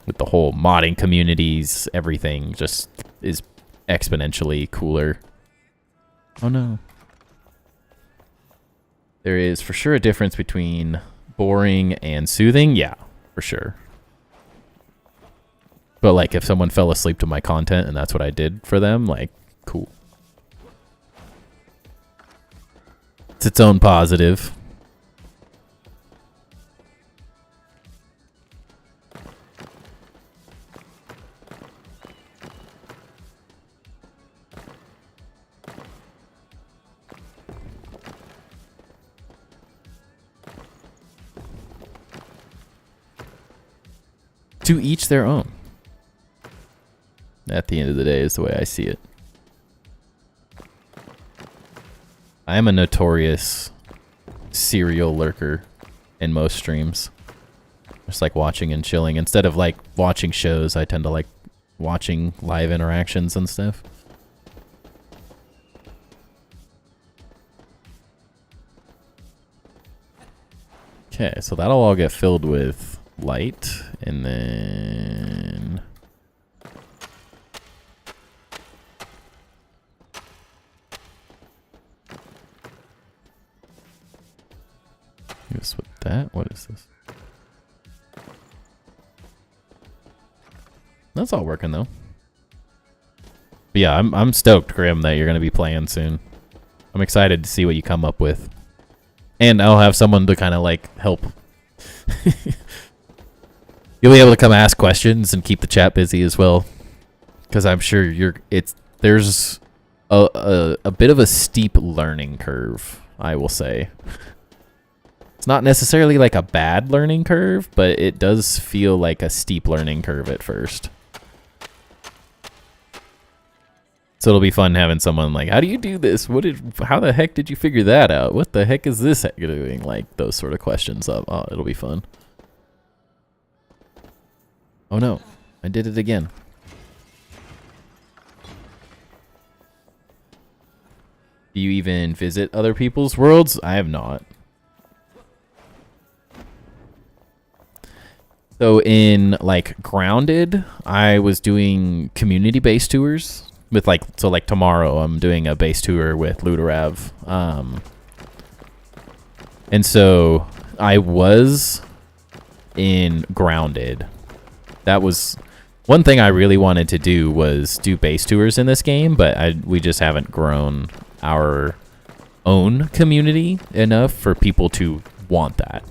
With the whole modding communities, everything just is exponentially cooler. Oh no. There is for sure a difference between boring and soothing. Yeah, for sure. But like if someone fell asleep to my content and that's what I did for them, like, cool. It's its own positive. To each their own. At the end of the day is the way I see it. I am a notorious serial lurker in most streams. Just like watching and chilling. Instead of like watching shows, I tend to like watching live interactions and stuff. Okay, so that'll all get filled with light, and then just with that. What is this? That's all working though. But yeah, I'm stoked, Grim, that you're gonna be playing soon. I'm excited to see what you come up with, and I'll have someone to kind of like help. You'll be able to come ask questions and keep the chat busy as well, because I'm sure there's a bit of a steep learning curve, I will say. It's not necessarily like a bad learning curve, but it does feel like a steep learning curve at first. So it'll be fun having someone like, how do you do this? How the heck did you figure that out? What the heck is this doing? Like those sort of questions. Oh, it'll be fun. Oh no, I did it again. Do you even visit other people's worlds? I have not. So in like Grounded, I was doing community-based tours with like tomorrow I'm doing a base tour with Luderav. And so I was in Grounded. That was one thing I really wanted to do, was do base tours in this game, but we just haven't grown our own community enough for people to want that.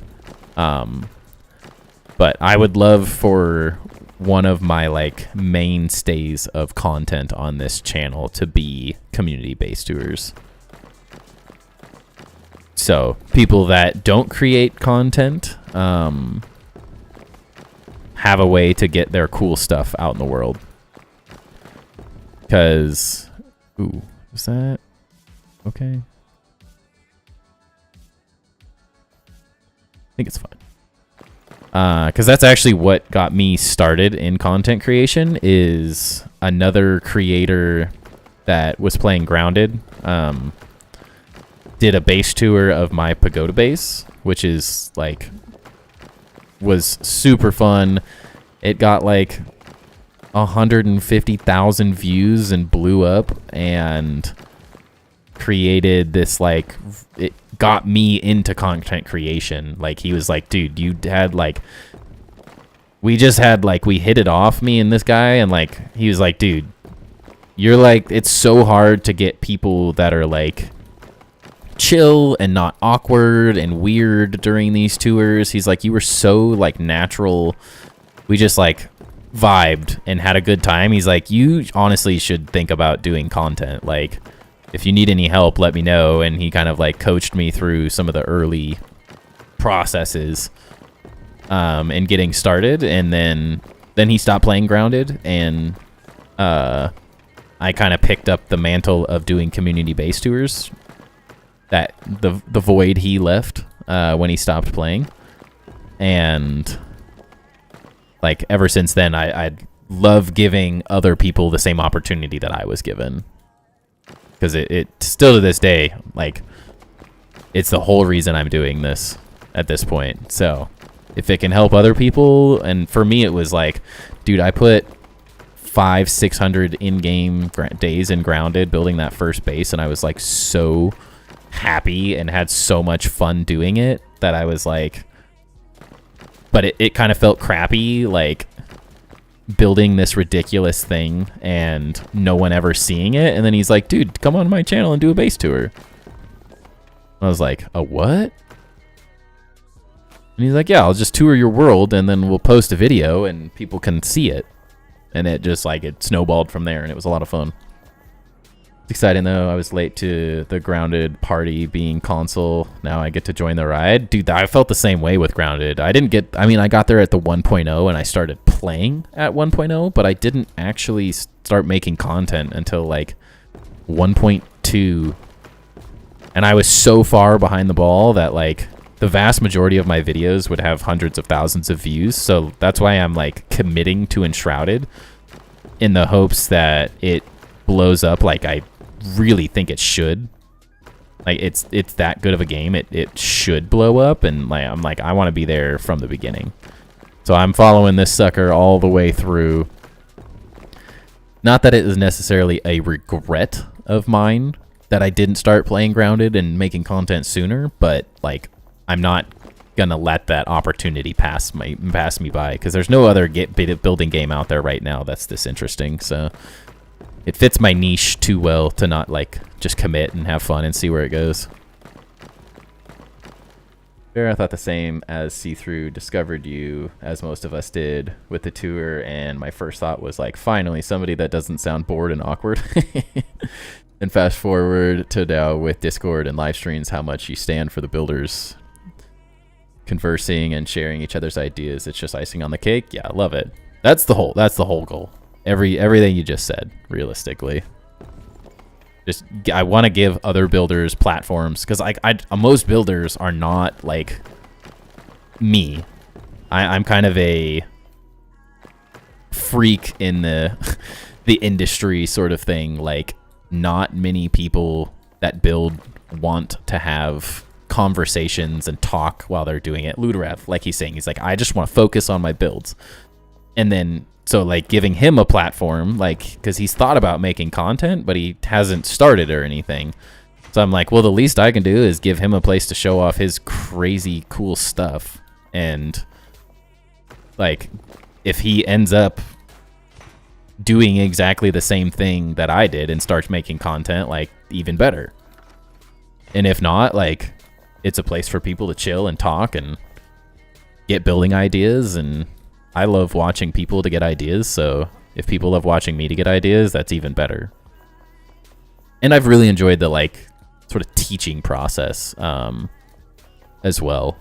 But I would love for one of my like mainstays of content on this channel to be community base tours. So people that don't create content, have a way to get their cool stuff out in the world. Because, ooh, is that okay? I think it's fine. Because that's actually what got me started in content creation, is another creator that was playing Grounded did a base tour of my pagoda base, which is like was super fun. It got like 150,000 views and blew up and created this, like, it got me into content creation. Like, he was like, dude, you had like, we just had like, we hit it off, me and this guy, and like, he was like, dude, you're like, it's so hard to get people that are like chill and not awkward and weird during these tours. He's like, you were so like natural. We just like vibed and had a good time. He's like, you honestly should think about doing content. Like, if you need any help, let me know. And he kind of like coached me through some of the early processes and getting started. And then he stopped playing Grounded, and I kind of picked up the mantle of doing community-based tours, that the void he left when he stopped playing. And like, ever since then, I love giving other people the same opportunity that I was given, because it still to this day, like, it's the whole reason I'm doing this at this point. So if it can help other people, and for me it was like, dude, I put 500-600 in-game days in Grounded building that first base, and I was like so happy and had so much fun doing it that I was like, but it kind of felt crappy, like building this ridiculous thing and no one ever seeing it. And then he's like, dude, come on my channel and do a base tour. I was like, a what? And he's like, yeah, I'll just tour your world and then we'll post a video and people can see it. And it just like, it snowballed from there, and it was a lot of fun. It's exciting though. I was late to the Grounded party being console. Now I get to join the ride. Dude, I felt the same way with Grounded. I got there at the 1.0 and I started playing at 1.0, but I didn't actually start making content until like 1.2. And I was so far behind the ball that like the vast majority of my videos would have hundreds of thousands of views. So that's why I'm like committing to Enshrouded, in the hopes that it blows up like I really think it should. Like, it's that good of a game. It should blow up, and like I'm like, I want to be there from the beginning. So I'm following this sucker all the way through. Not that it is necessarily a regret of mine that I didn't start playing Grounded and making content sooner, but like, I'm not gonna let that opportunity pass me by, because there's no other building game out there right now that's this interesting. So it fits my niche too well to not like just commit and have fun and see where it goes. Fair, I thought the same as See-Through discovered you, as most of us did with the tour, and my first thought was like, finally somebody that doesn't sound bored and awkward. And fast forward to now with Discord and live streams, how much you stand for the builders, conversing and sharing each other's ideas. It's just icing on the cake. Yeah, I love it. That's the whole goal. Everything you just said, realistically. Just, I want to give other builders platforms, because most builders are not like me. I'm kind of a freak in the industry sort of thing. Like, not many people that build want to have conversations and talk while they're doing it. Ludorev, like he's saying, he's like, I just want to focus on my builds. And then, so like giving him a platform, like, because he's thought about making content, but he hasn't started or anything. So I'm like, well, the least I can do is give him a place to show off his crazy cool stuff. And like, if he ends up doing exactly the same thing that I did and starts making content, like, even better. And if not, like, it's a place for people to chill and talk and get building ideas. And I love watching people to get ideas, so if people love watching me to get ideas, that's even better. And I've really enjoyed the like sort of teaching process as well.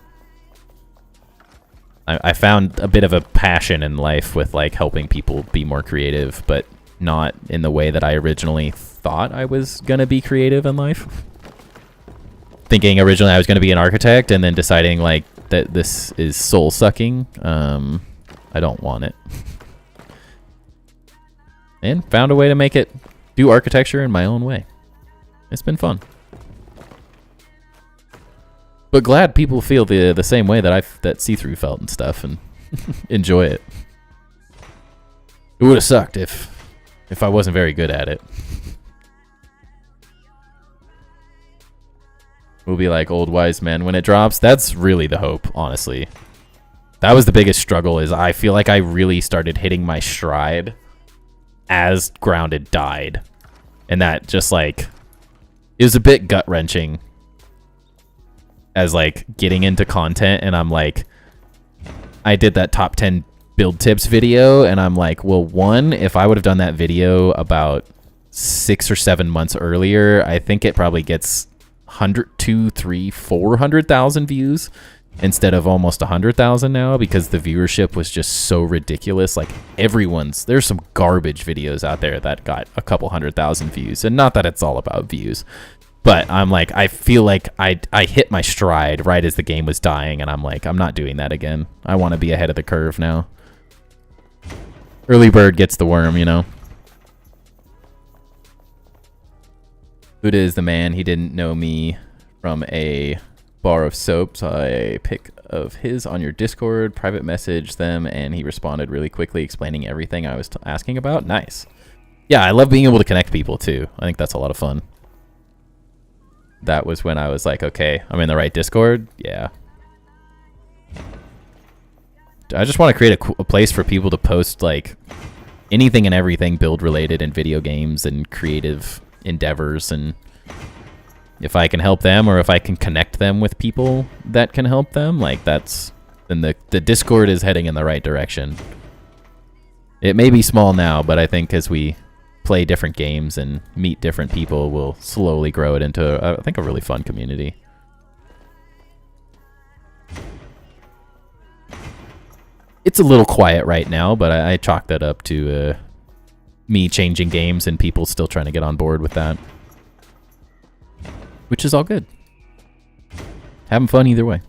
I found a bit of a passion in life with like helping people be more creative, but not in the way that I originally thought I was gonna be creative in life. Thinking originally I was gonna be an architect, and then deciding like that this is soul sucking. I don't want it. And found a way to make it do architecture in my own way. It's been fun. But glad people feel the same way that See-Through felt and stuff, and enjoy it. It would have sucked if I wasn't very good at it. We'll be like old wise men when it drops. That's really the hope, honestly. That was the biggest struggle, is I feel like I really started hitting my stride as Grounded died. And that just like, it was a bit gut-wrenching as like getting into content, and I'm like, I did that top 10 build tips video, and I'm like, well, one, if I would have done that video about 6 or 7 months earlier, I think it probably gets 100, 2, 3, 400,000 views instead of almost 100,000 now, because the viewership was just so ridiculous. Like there's some garbage videos out there that got a couple 100,000 views, and not that it's all about views, but I'm like, I feel like I hit my stride right as the game was dying, and I'm like, I'm not doing that again. I want to be ahead of the curve now. Early bird gets the worm, you know. Buddha is the man. He didn't know me from a bar of soap. Saw a pic of his on your Discord, private message them, and he responded really quickly explaining everything I was asking about. Nice. Yeah, I love being able to connect people too. I think that's a lot of fun. That was when I was like, okay, I'm in the right Discord. Yeah. I just want to create a place for people to post like anything and everything build related in video games and creative endeavors, and if I can help them, or if I can connect them with people that can help them, like then the Discord is heading in the right direction. It may be small now, but I think as we play different games and meet different people, we'll slowly grow it into, I think, a really fun community. It's a little quiet right now, but I chalk that up to me changing games and people still trying to get on board with that. Which is all good. Having fun either way.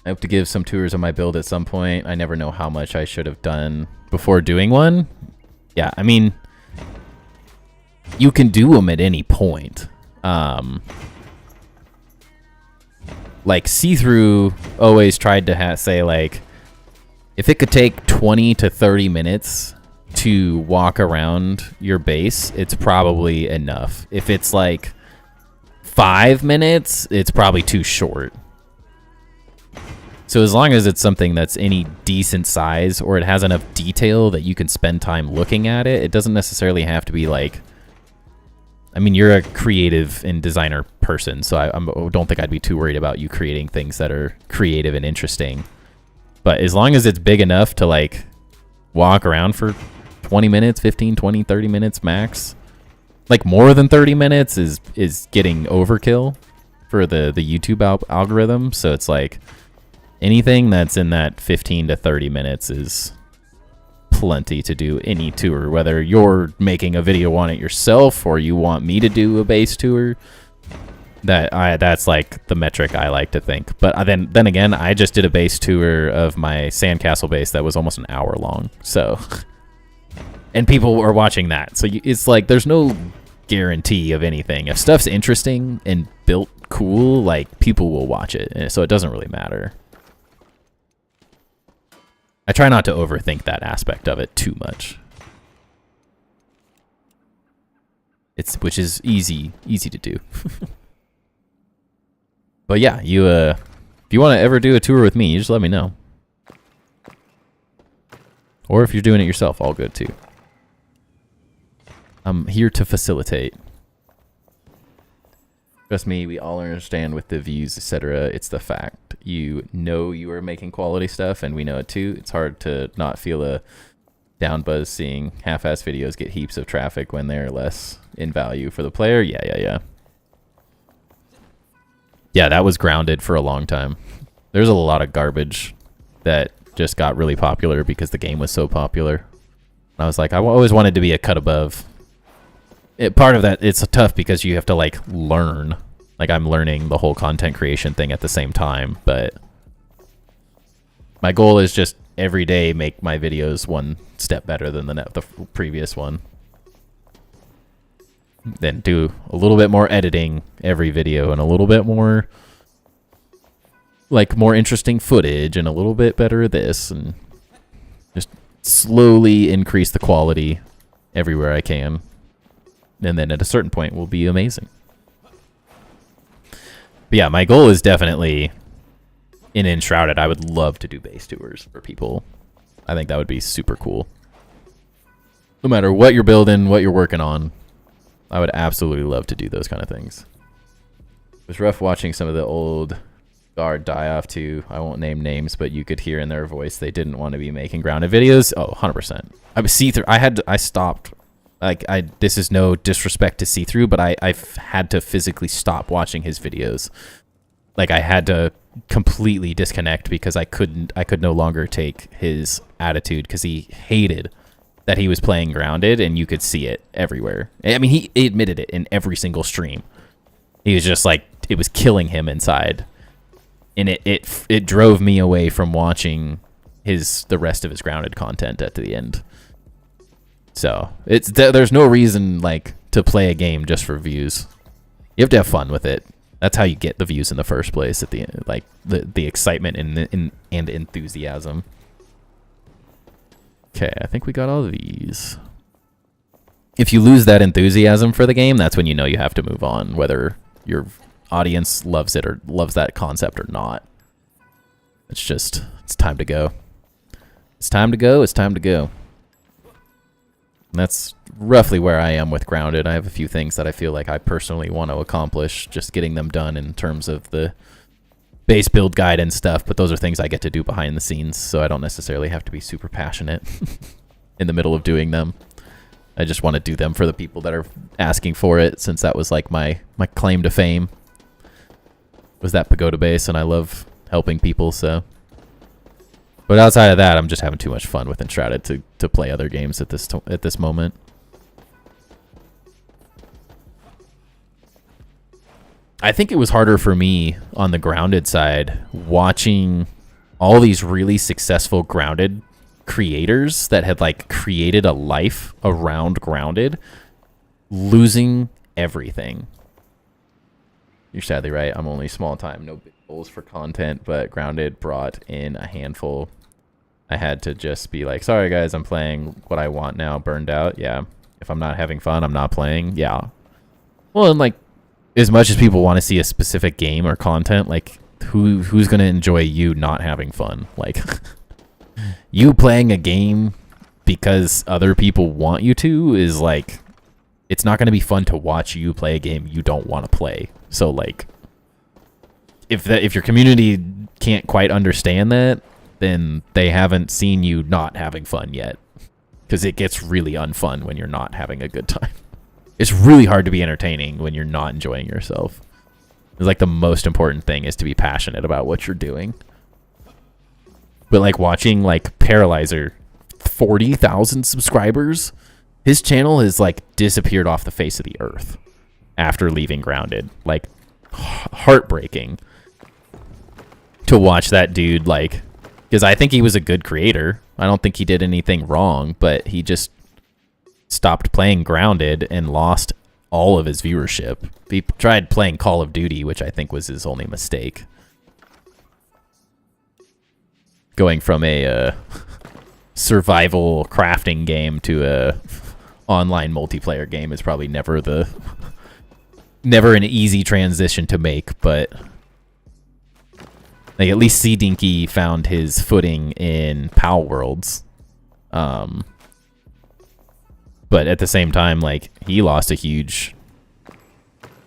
I hope to give some tours of my build at some point. I never know how much I should have done before doing one. Yeah, I mean, you can do them at any point. Like See-Through always tried to say like, if it could take 20 to 30 minutes to walk around your base, it's probably enough. If it's like 5 minutes, it's probably too short. So as long as it's something that's any decent size, or it has enough detail that you can spend time looking at it, it doesn't necessarily have to be like, I mean, you're a creative and designer person, so I don't think I'd be too worried about you creating things that are creative and interesting. But as long as it's big enough to like walk around for 20 minutes, 15, 20, 30 minutes max. Like more than 30 minutes is getting overkill for the YouTube algorithm. So it's like anything that's in that 15 to 30 minutes is plenty to do any tour, whether you're making a video on it yourself or you want me to do a base tour. That's like the metric I like to think. But then again, I just did a base tour of my sandcastle base that was almost an hour long. So, and people were watching that. So it's like there's no guarantee of anything. If stuff's interesting and built cool, like people will watch it. So it doesn't really matter. I try not to overthink that aspect of it too much. Which is easy to do. But yeah, if you want to ever do a tour with me, you just let me know. Or if you're doing it yourself, all good too. I'm here to facilitate. Trust me, we all understand with the views, etc. It's the fact. You know you are making quality stuff, and we know it too. It's hard to not feel a down buzz seeing half-ass videos get heaps of traffic when they're less in value for the player. Yeah. Yeah, that was Grounded for a long time. There's a lot of garbage that just got really popular because the game was so popular. And I was like, I always wanted to be a cut above. Part of that, it's tough because you have to like learn. Like I'm learning the whole content creation thing at the same time, but my goal is just every day make my videos one step better than the previous one. then do a little bit more editing every video and a little bit more, like, more interesting footage and a little bit better this, and just slowly increase the quality everywhere I can. And then at a certain point will be amazing. But yeah, my goal is definitely in Enshrouded. I would love to do base tours for people. I think that would be super cool. No matter what you're building, what you're working on, I would absolutely love to do those kind of things. It was rough watching some of the old guard die off too. I won't name names, but you could hear in their voice they didn't want to be making grounded videos. Oh, 100%. I was see-through. I stopped. Like, this is no disrespect to see-through, but I've had to physically stop watching his videos. Like, I had to completely disconnect because I could no longer take his attitude, because he hated that he was playing grounded, and you could see it everywhere. I mean, he admitted it in every single stream. He was just like, it was killing him inside, and it drove me away from watching the rest of his grounded content at the end. So there's no reason like to play a game just for views. You have to have fun with it. That's how you get the views in the first place. At the end, like the excitement and enthusiasm. Okay, I think we got all of these. If you lose that enthusiasm for the game, that's when you know you have to move on, whether your audience loves it or loves that concept or not. It's time to go. It's time to go. It's time to go. And that's roughly where I am with Grounded. I have a few things that I feel like I personally want to accomplish, just getting them done in terms of the base build guide and stuff, but those are things I get to do behind the scenes, so I don't necessarily have to be super passionate in the middle of doing them. I just want to do them for the people that are asking for it, since that was like my claim to fame, was that pagoda base, and I love helping people, so. But outside of that, I'm just having too much fun with Enshrouded to play other games at this moment. I think it was harder for me on the Grounded side, watching all these really successful Grounded creators that had like created a life around Grounded, losing everything. You're sadly right. I'm only small time. No big goals for content, but Grounded brought in a handful. I had to just be like, sorry guys, I'm playing what I want now, burned out. Yeah. If I'm not having fun, I'm not playing. Yeah. Well, and like, as much as people want to see a specific game or content, like who's going to enjoy you not having fun? Like you playing a game because other people want you to is like, it's not going to be fun to watch you play a game you don't want to play. So like, if your community can't quite understand that, then they haven't seen you not having fun yet, because it gets really unfun when you're not having a good time. It's really hard to be entertaining when you're not enjoying yourself. It's like the most important thing is to be passionate about what you're doing. But like watching like Paralyzer, 40,000 subscribers, his channel has like disappeared off the face of the earth after leaving Grounded. Like heartbreaking to watch that dude, like, because I think he was a good creator. I don't think he did anything wrong, but he just stopped playing Grounded and lost all of his viewership. He tried playing Call of Duty, which I think was his only mistake. Going from a survival crafting game to a online multiplayer game is probably never an easy transition to make, but like at least C Dinky found his footing in PAL Worlds. But at the same time, like, he lost a huge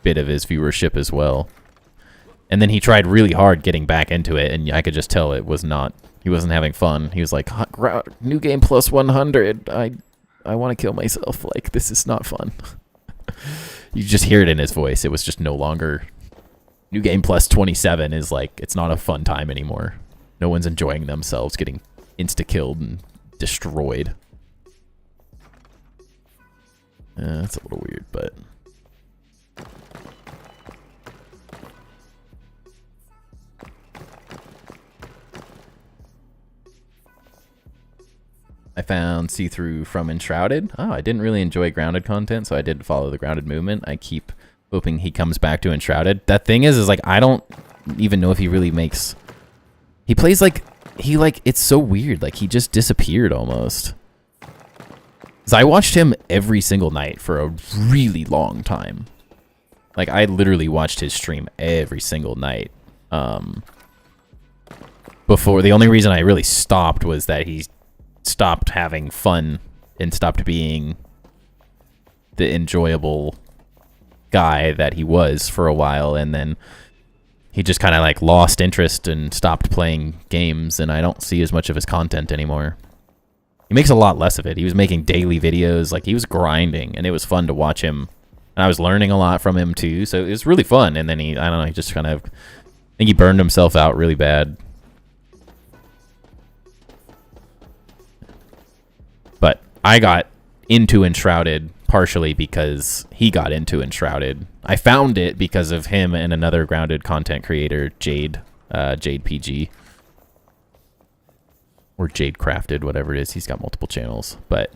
bit of his viewership as well. And then he tried really hard getting back into it, and I could just tell it was not, he wasn't having fun. He was like, new game plus 100. I want to kill myself. Like, this is not fun. You just hear it in his voice. It was just no longer, new game plus 27 is like, it's not a fun time anymore. No one's enjoying themselves getting insta-killed and destroyed. That's a little weird, but I found see-through from Enshrouded. Oh, I didn't really enjoy grounded content, so I did follow the grounded movement. I keep hoping he comes back to Enshrouded. That thing is like, I don't even know if he really makes... He plays like... it's so weird. Like, he just disappeared almost. 'Cause I watched him every single night for a really long time. Like, I literally watched his stream every single night. Before, the only reason I really stopped was that he stopped having fun and stopped being the enjoyable guy that he was for a while, and then he just kind of like lost interest and stopped playing games, and I don't see as much of his content anymore. He makes a lot less of it. He was making daily videos, like he was grinding, and it was fun to watch him, and I was learning a lot from him too, so it was really fun. And then I don't know, he just kind of, I think he burned himself out really bad. But I got into Enshrouded partially because he got into Enshrouded. I found it because of him and another grounded content creator, Jade PG. Or Jade Crafted, whatever it is. He's got multiple channels. But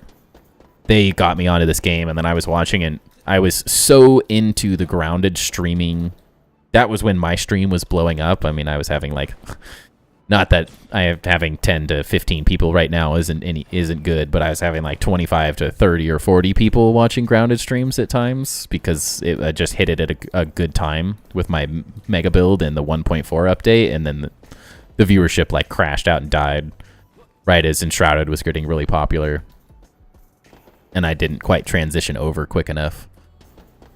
they got me onto this game, and then I was watching, and I was so into the grounded streaming. That was when my stream was blowing up. I mean, I was having like... Not that having 10 to 15 people right now isn't good, but I was having like 25 to 30 or 40 people watching grounded streams at times because I just hit it at a good time with my mega build and the 1.4 update, and then the viewership like crashed out and died right as Enshrouded was getting really popular, and I didn't quite transition over quick enough.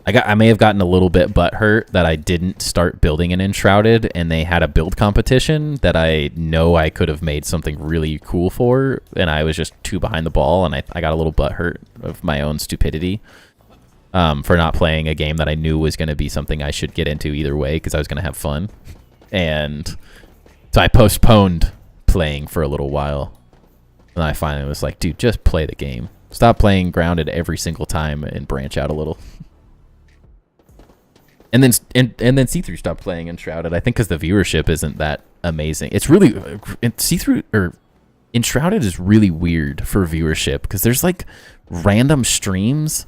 I may have gotten a little bit butthurt that I didn't start building an Enshrouded, and they had a build competition that I know I could have made something really cool for, and I was just too behind the ball, and I got a little butthurt of my own stupidity for not playing a game that I knew was going to be something I should get into either way because I was going to have fun. And so I postponed playing for a little while, and I finally was like, dude, just play the game. Stop playing grounded every single time and branch out a little. And then see-through stopped playing Enshrouded. I think because the viewership isn't that amazing. It's really see-through or Enshrouded is really weird for viewership because there's like random streams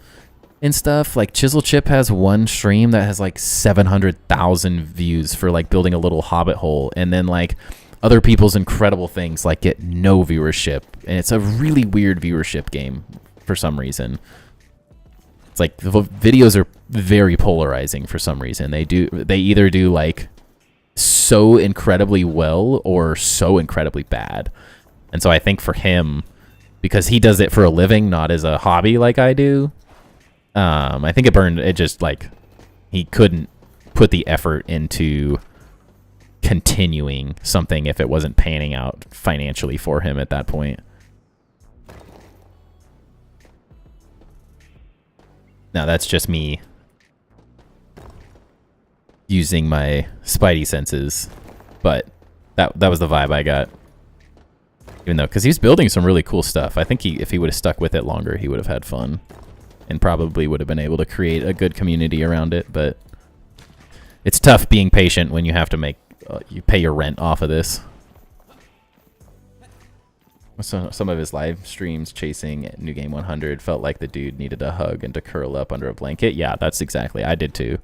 and stuff. Like Chisel Chip has one stream that has like 700,000 views for like building a little hobbit hole, and then like other people's incredible things like get no viewership, and it's a really weird viewership game for some reason. It's like the videos are very polarizing for some reason. They either do like so incredibly well or so incredibly bad. And so I think for him, because he does it for a living, not as a hobby like I do, I think it just like he couldn't put the effort into continuing something if it wasn't panning out financially for him at that point. Now, that's just me using my spidey senses, but that was the vibe I got. Even though, because he's building some really cool stuff. I think if he would have stuck with it longer, he would have had fun and probably would have been able to create a good community around it, but it's tough being patient when you have to you pay your rent off of this. So, some of his live streams chasing New Game 100 felt like the dude needed a hug and to curl up under a blanket. Yeah, that's exactly. I did too.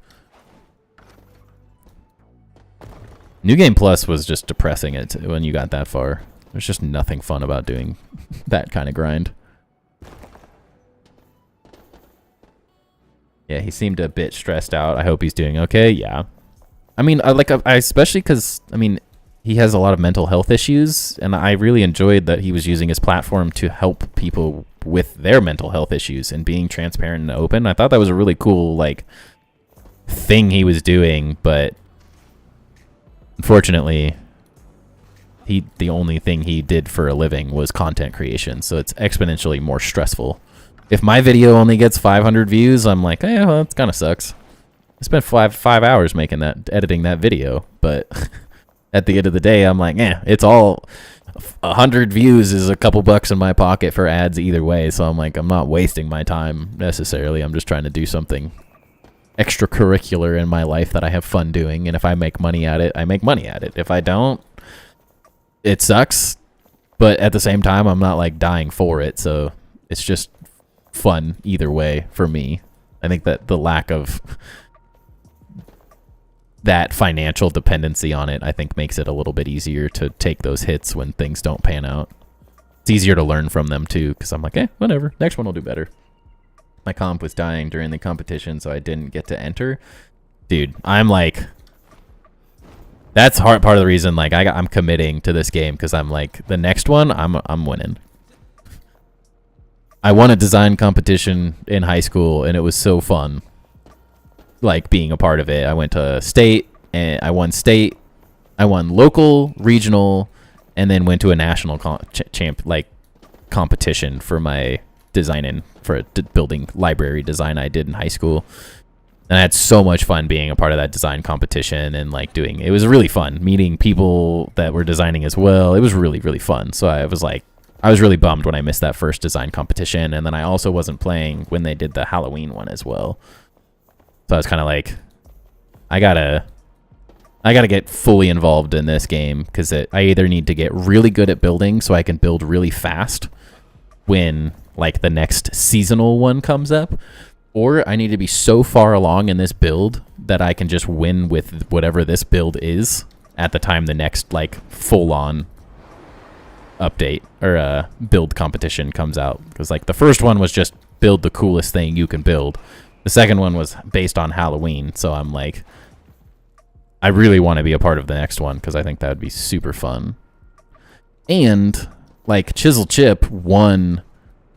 New Game Plus was just depressing when you got that far. There's just nothing fun about doing that kind of grind. Yeah, he seemed a bit stressed out. I hope he's doing okay. Yeah. I mean, I especially because, I mean, he has a lot of mental health issues, and I really enjoyed that he was using his platform to help people with their mental health issues and being transparent and open. I thought that was a really cool, like, thing he was doing, but unfortunately, the only thing he did for a living was content creation, so it's exponentially more stressful. If my video only gets 500 views, I'm like, eh, well, that kind of sucks. I spent five hours editing that video, but at the end of the day, I'm like, it's all 100 views is a couple bucks in my pocket for ads either way. So I'm like, I'm not wasting my time necessarily. I'm just trying to do something extracurricular in my life that I have fun doing. And if I make money at it, I make money at it. If I don't, it sucks. But at the same time, I'm not like dying for it, so it's just fun either way for me. I think that the lack of that financial dependency on it, I think, makes it a little bit easier to take those hits when things don't pan out. It's easier to learn from them too, because I'm like, whatever, next one will do better. My comp was dying during the competition, so I didn't get to enter. Dude, I'm like, that's part of the reason like I'm committing to this game, because I'm like, the next one I'm winning. I won a design competition in high school, and it was so fun, like being a part of it. I went to state, and I won state. I won local, regional, and then went to a national competition for my designing for building library design I did in high school. And I had so much fun being a part of that design competition and like doing. It was really fun meeting people that were designing as well. It was really, really fun. So I was really bummed when I missed that first design competition, and then I also wasn't playing when they did the Halloween one as well. So I was kind of like, I gotta get fully involved in this game, because I either need to get really good at building so I can build really fast when like the next seasonal one comes up, or I need to be so far along in this build that I can just win with whatever this build is at the time the next like full-on update or build competition comes out. Because like the first one was just build the coolest thing you can build. The second one was based on Halloween, so I'm like, I really want to be a part of the next one, because I think that would be super fun. And like Chisel Chip won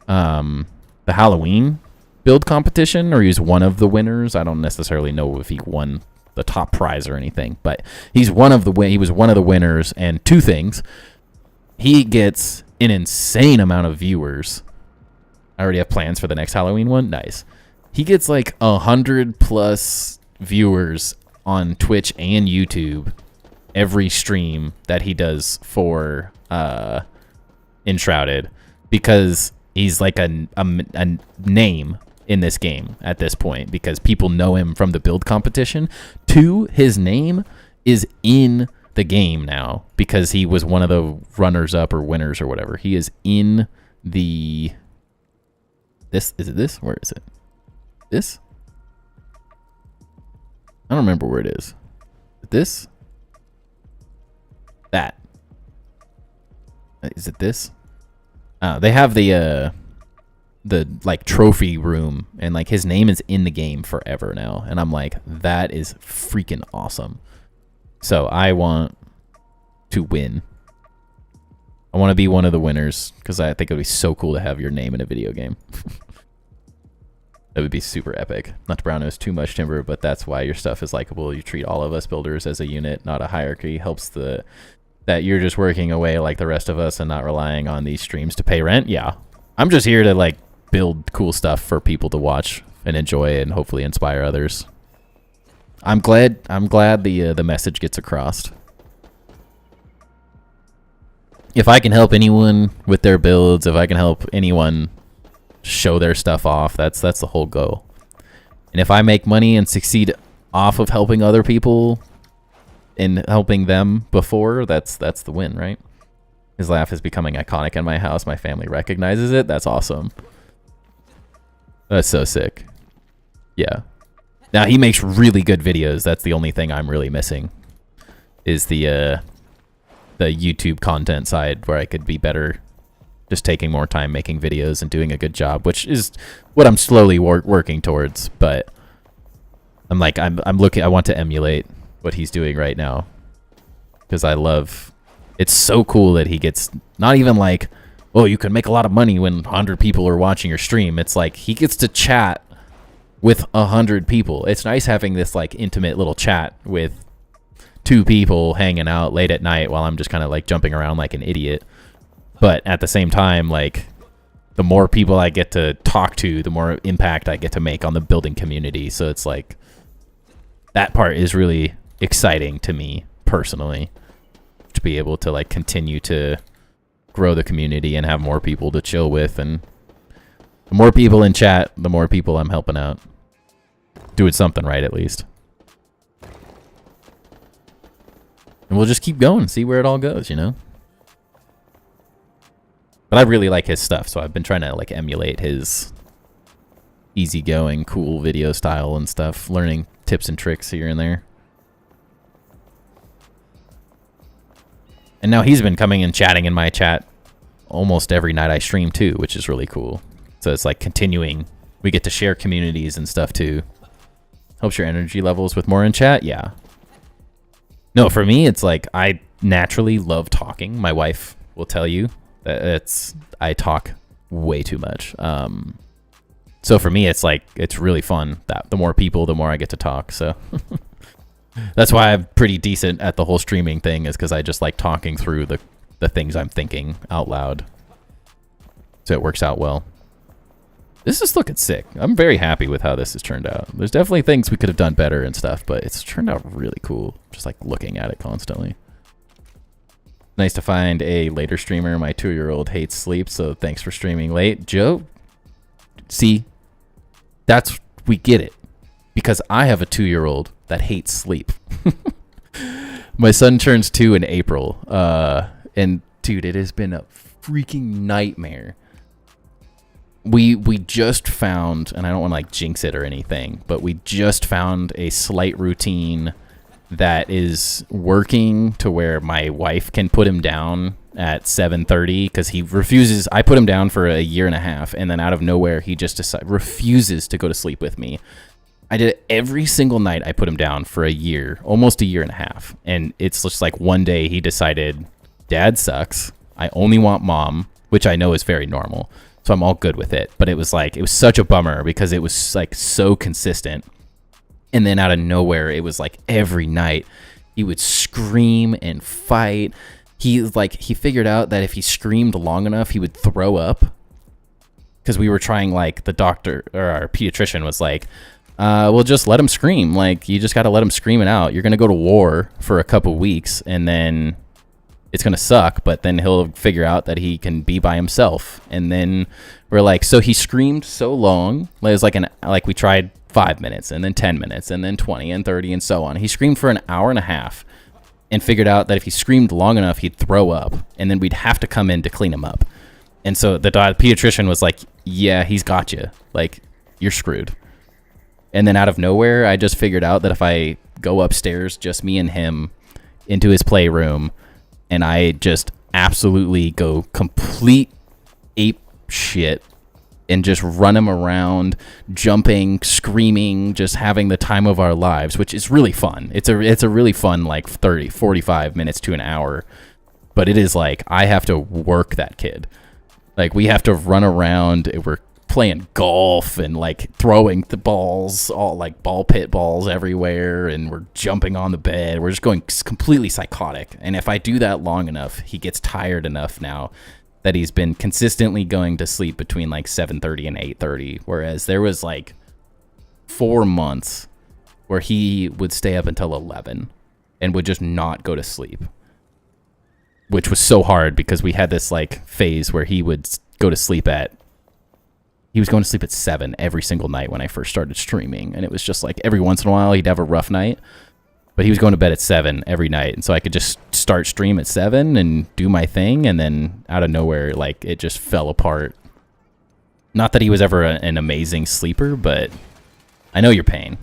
the Halloween build competition, or he was one of the winners. I don't necessarily know if he won the top prize or anything, but he was one of the winners. And two things: he gets an insane amount of viewers. I already have plans for the next Halloween one. Nice. He gets like 100+ viewers on Twitch and YouTube every stream that he does for Enshrouded, because he's like a name in this game at this point, because people know him from the build competition. Two, his name is in the game now, because he was one of the runners up or winners or whatever. He is in the is it this? Where is it? This? I don't remember where it is. This? That. Is it this? They have the like trophy room, and like his name is in the game forever now, and I'm like, that is freaking awesome. So I want to win. I want to be one of the winners, because I think it would be so cool to have your name in a video game. That would be super epic. Not to brown nose too much, Timber, but that's why your stuff is likable. You treat all of us builders as a unit, not a hierarchy. Helps that you're just working away like the rest of us and not relying on these streams to pay rent. Yeah, I'm just here to like build cool stuff for people to watch and enjoy, and hopefully inspire others. I'm glad the message gets across. If I can help anyone with their builds, if I can help anyone show their stuff off, that's the whole goal. And if I make money and succeed off of helping other people and helping them before, that's the win, right? His laugh is becoming iconic in my house. My family recognizes it. That's awesome. That's so sick. Yeah. Now he makes really good videos. That's the only thing I'm really missing, is the YouTube content side, where I could be better just taking more time making videos and doing a good job, which is what I'm slowly working towards. But I'm like, I want to emulate what he's doing right now, because it's so cool that he gets, not even like, oh, you can make a lot of money when 100 people are watching your stream. It's like he gets to chat with 100 people. It's nice having this like intimate little chat with 2 people hanging out late at night while I'm just kind of like jumping around like an idiot. But at the same time, like, the more people I get to talk to, the more impact I get to make on the building community. So it's like, that part is really exciting to me personally, to be able to like continue to grow the community and have more people to chill with. And the more people in chat, the more people I'm helping out. Doing something right, at least. And we'll just keep going, see where it all goes, you know? But I really like his stuff, so I've been trying to like emulate his easygoing, cool video style and stuff, learning tips and tricks here and there. And now he's been coming and chatting in my chat almost every night I stream too, which is really cool. So it's like continuing. We get to share communities and stuff too. Helps your energy levels with more in chat? Yeah. No, for me, it's like I naturally love talking. My wife will tell you that I talk way too much. So for me, it's like, it's really fun that the more people, the more I get to talk. So that's why I'm pretty decent at the whole streaming thing, is because I just like talking through the things I'm thinking out loud. So it works out well. This is looking sick. I'm very happy with how this has turned out. There's definitely things we could have done better and stuff, but it's turned out really cool. Just like looking at it constantly. Nice to find a later streamer. My 2-year-old hates sleep, so thanks for streaming late. Joe, see, we get it. Because I have a 2-year-old that hates sleep. My son turns 2 in April. And dude, it has been a freaking nightmare. We just found, and I don't want to like jinx it or anything, but we just found a slight routine that is working to where my wife can put him down at 7:30 because he refuses. I put him down for a year and a half, and then out of nowhere, he just refuses to go to sleep with me. I did it every single night. I put him down for a year, almost a year and a half. And it's just like one day he decided, Dad sucks. I only want Mom, which I know is very normal. So I'm all good with it. But it was like, it was such a bummer because it was like so consistent. And then out of nowhere, it was like every night he would scream and fight. He figured out that if he screamed long enough, he would throw up. Because we were trying, like, the doctor or our pediatrician was like, well, just let him scream. Like, you just got to let him scream it out. You're going to go to war for a couple weeks, and then it's going to suck, but then he'll figure out that he can be by himself. And then we're like, so he screamed so long. It was like we tried 5 minutes, and then 10 minutes, and then 20 and 30 and so on. He screamed for an hour and a half and figured out that if he screamed long enough, he'd throw up, and then we'd have to come in to clean him up. And so the pediatrician was like, yeah, he's got you. Like, you're screwed. And then out of nowhere, I just figured out that if I go upstairs, just me and him, into his playroom, and I just absolutely go complete ape shit and just run him around, jumping, screaming, just having the time of our lives, which is really fun. It's a really fun, like 30, 45 minutes to an hour. But it is like, I have to work that kid. Like, we have to run around. We're playing golf and like throwing the balls, all like ball pit balls everywhere, and we're jumping on the bed. We're just going completely psychotic. And if I do that long enough, he gets tired enough now that he's been consistently going to sleep between like 7:30 and 8:30. Whereas there was like 4 months where he would stay up until 11 and would just not go to sleep, which was so hard because we had this like phase where he would go to sleep he was going to sleep at 7 every single night when I first started streaming. And it was just like every once in a while he'd have a rough night, but he was going to bed at 7 every night. And so I could just start stream at 7 and do my thing. And then out of nowhere, like, it just fell apart. Not that he was ever an amazing sleeper, but I know your pain.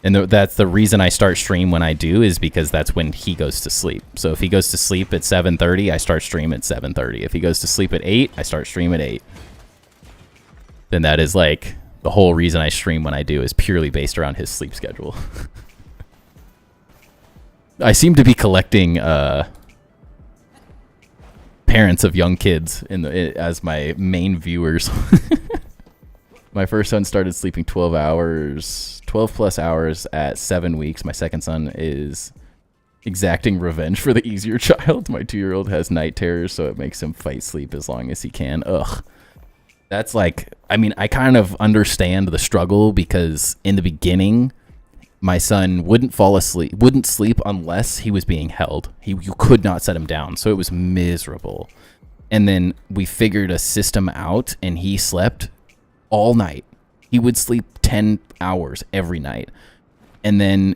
And that's the reason I start stream when I do, is because that's when he goes to sleep. So if he goes to sleep at 7:30, I start stream at 7:30. If he goes to sleep at 8, I start stream at 8. Then that is like the whole reason I stream when I do, is purely based around his sleep schedule. I seem to be collecting parents of young kids as my main viewers. My first son started sleeping 12 plus hours at 7 weeks. My second son is exacting revenge for the easier child. My 2-year-old has night terrors, so it makes him fight sleep as long as he can. Ugh. That's like, I mean, I kind of understand the struggle, because in the beginning, my son wouldn't sleep unless he was being held. You could not set him down, so it was miserable. And then we figured a system out, and he slept all night. He would sleep 10 hours every night. And then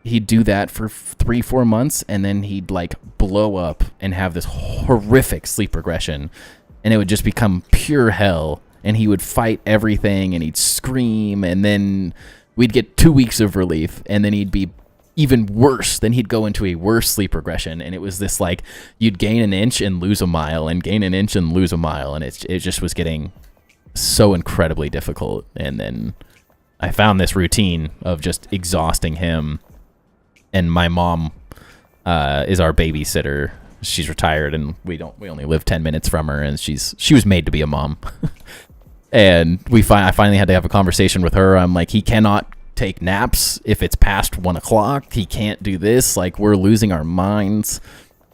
he'd do that for 3-4 months, and then he'd like blow up and have this horrific sleep regression, and it would just become pure hell, and he would fight everything, and he'd scream, and then we'd get 2 weeks of relief, and then he'd be even worse. Then he'd go into a worse sleep regression, and it was this like you'd gain an inch and lose a mile, and gain an inch and lose a mile, and it just was getting so incredibly difficult. And then I found this routine of just exhausting him. And my mom is our babysitter. She's retired, and we only live 10 minutes from her, and she was made to be a mom. And I finally had to have a conversation with her. I'm like, he cannot take naps if it's past 1 o'clock. He can't do this. Like, we're losing our minds.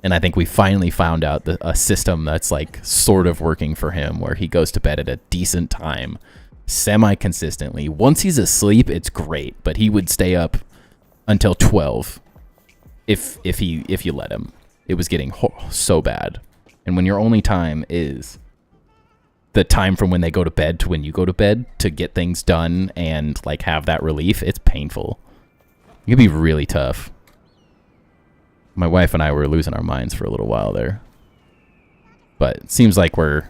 And I think we finally found out a system that's like sort of working for him, where he goes to bed at a decent time, semi-consistently. Once he's asleep, it's great, but he would stay up until 12 if you let him. It was getting so bad. And when your only time is the time from when they go to bed to when you go to bed to get things done and like have that relief, it's painful. It can be really tough. My wife and I were losing our minds for a little while there. But it seems like we're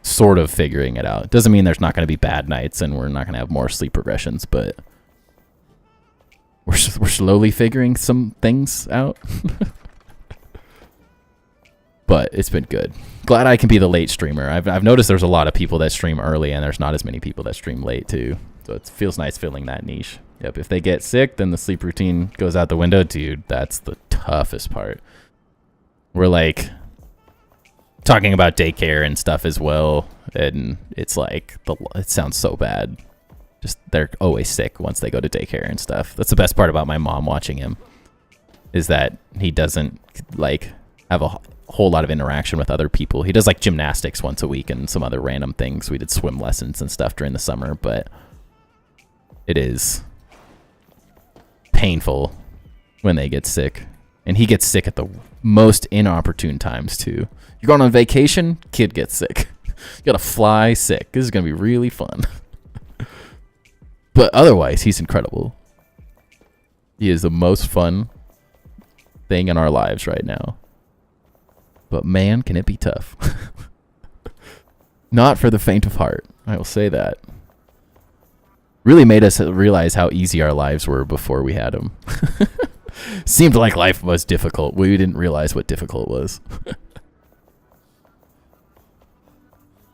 sort of figuring it out. It doesn't mean there's not going to be bad nights and we're not going to have more sleep regressions, but we're slowly figuring some things out. But it's been good. Glad I can be the late streamer. I've noticed there's a lot of people that stream early, and there's not as many people that stream late too. So it feels nice filling that niche. Yep, if they get sick, then the sleep routine goes out the window. Dude, that's the toughest part. We're like talking about daycare and stuff as well, and it's like it sounds so bad. Just they're always sick once they go to daycare and stuff. That's the best part about my mom watching him, is that he doesn't like have a whole lot of interaction with other people. He does like gymnastics once a week and some other random things. We did swim lessons and stuff during the summer, but it is painful when they get sick. And he gets sick at the most inopportune times too. You're going on vacation, kid gets sick. You gotta fly sick. This is gonna be really fun. But otherwise, he's incredible. He is the most fun thing in our lives right now. But man, can it be tough. Not for the faint of heart, I will say that. Really made us realize how easy our lives were before we had him. Seemed like life was difficult. We didn't realize what difficult was.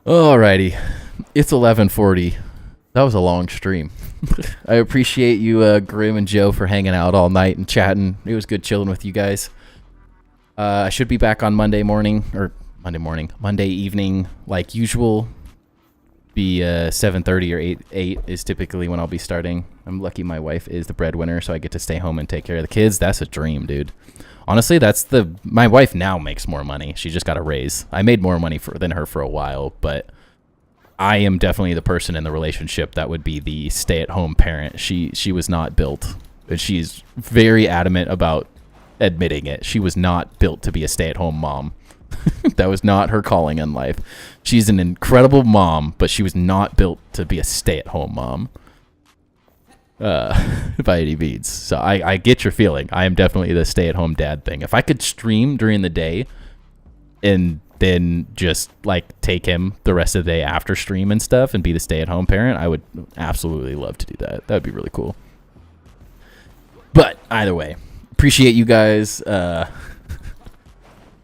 Alrighty. It's 11:40. That was a long stream. I appreciate you, Grim and Joe, for hanging out all night and chatting. It was good chilling with you guys. I should be back on Monday evening, like usual. Be 7:30 or 8 is typically when I'll be starting. I'm lucky my wife is the breadwinner, so I get to stay home and take care of the kids. That's a dream, dude. Honestly, my wife now makes more money. She just got a raise. I made more money than her for a while, but I am definitely the person in the relationship that would be the stay-at-home parent. She was not built, and she's very adamant about admitting it. She was not built to be a stay-at-home mom. That was not her calling in life. She's an incredible mom, but she was not built to be a stay-at-home mom. By any means. So I get your feeling. I am definitely the stay-at-home dad thing. If I could stream during the day and then just like take him the rest of the day after stream and stuff and be the stay-at-home parent, I would absolutely love to do that. That would be really cool. But either way, appreciate you guys.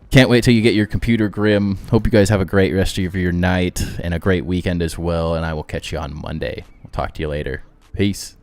Can't wait till you get your computer, Grim. Hope you guys have a great rest of your night and a great weekend as well. And I will catch you on Monday. We'll talk to you later. Peace.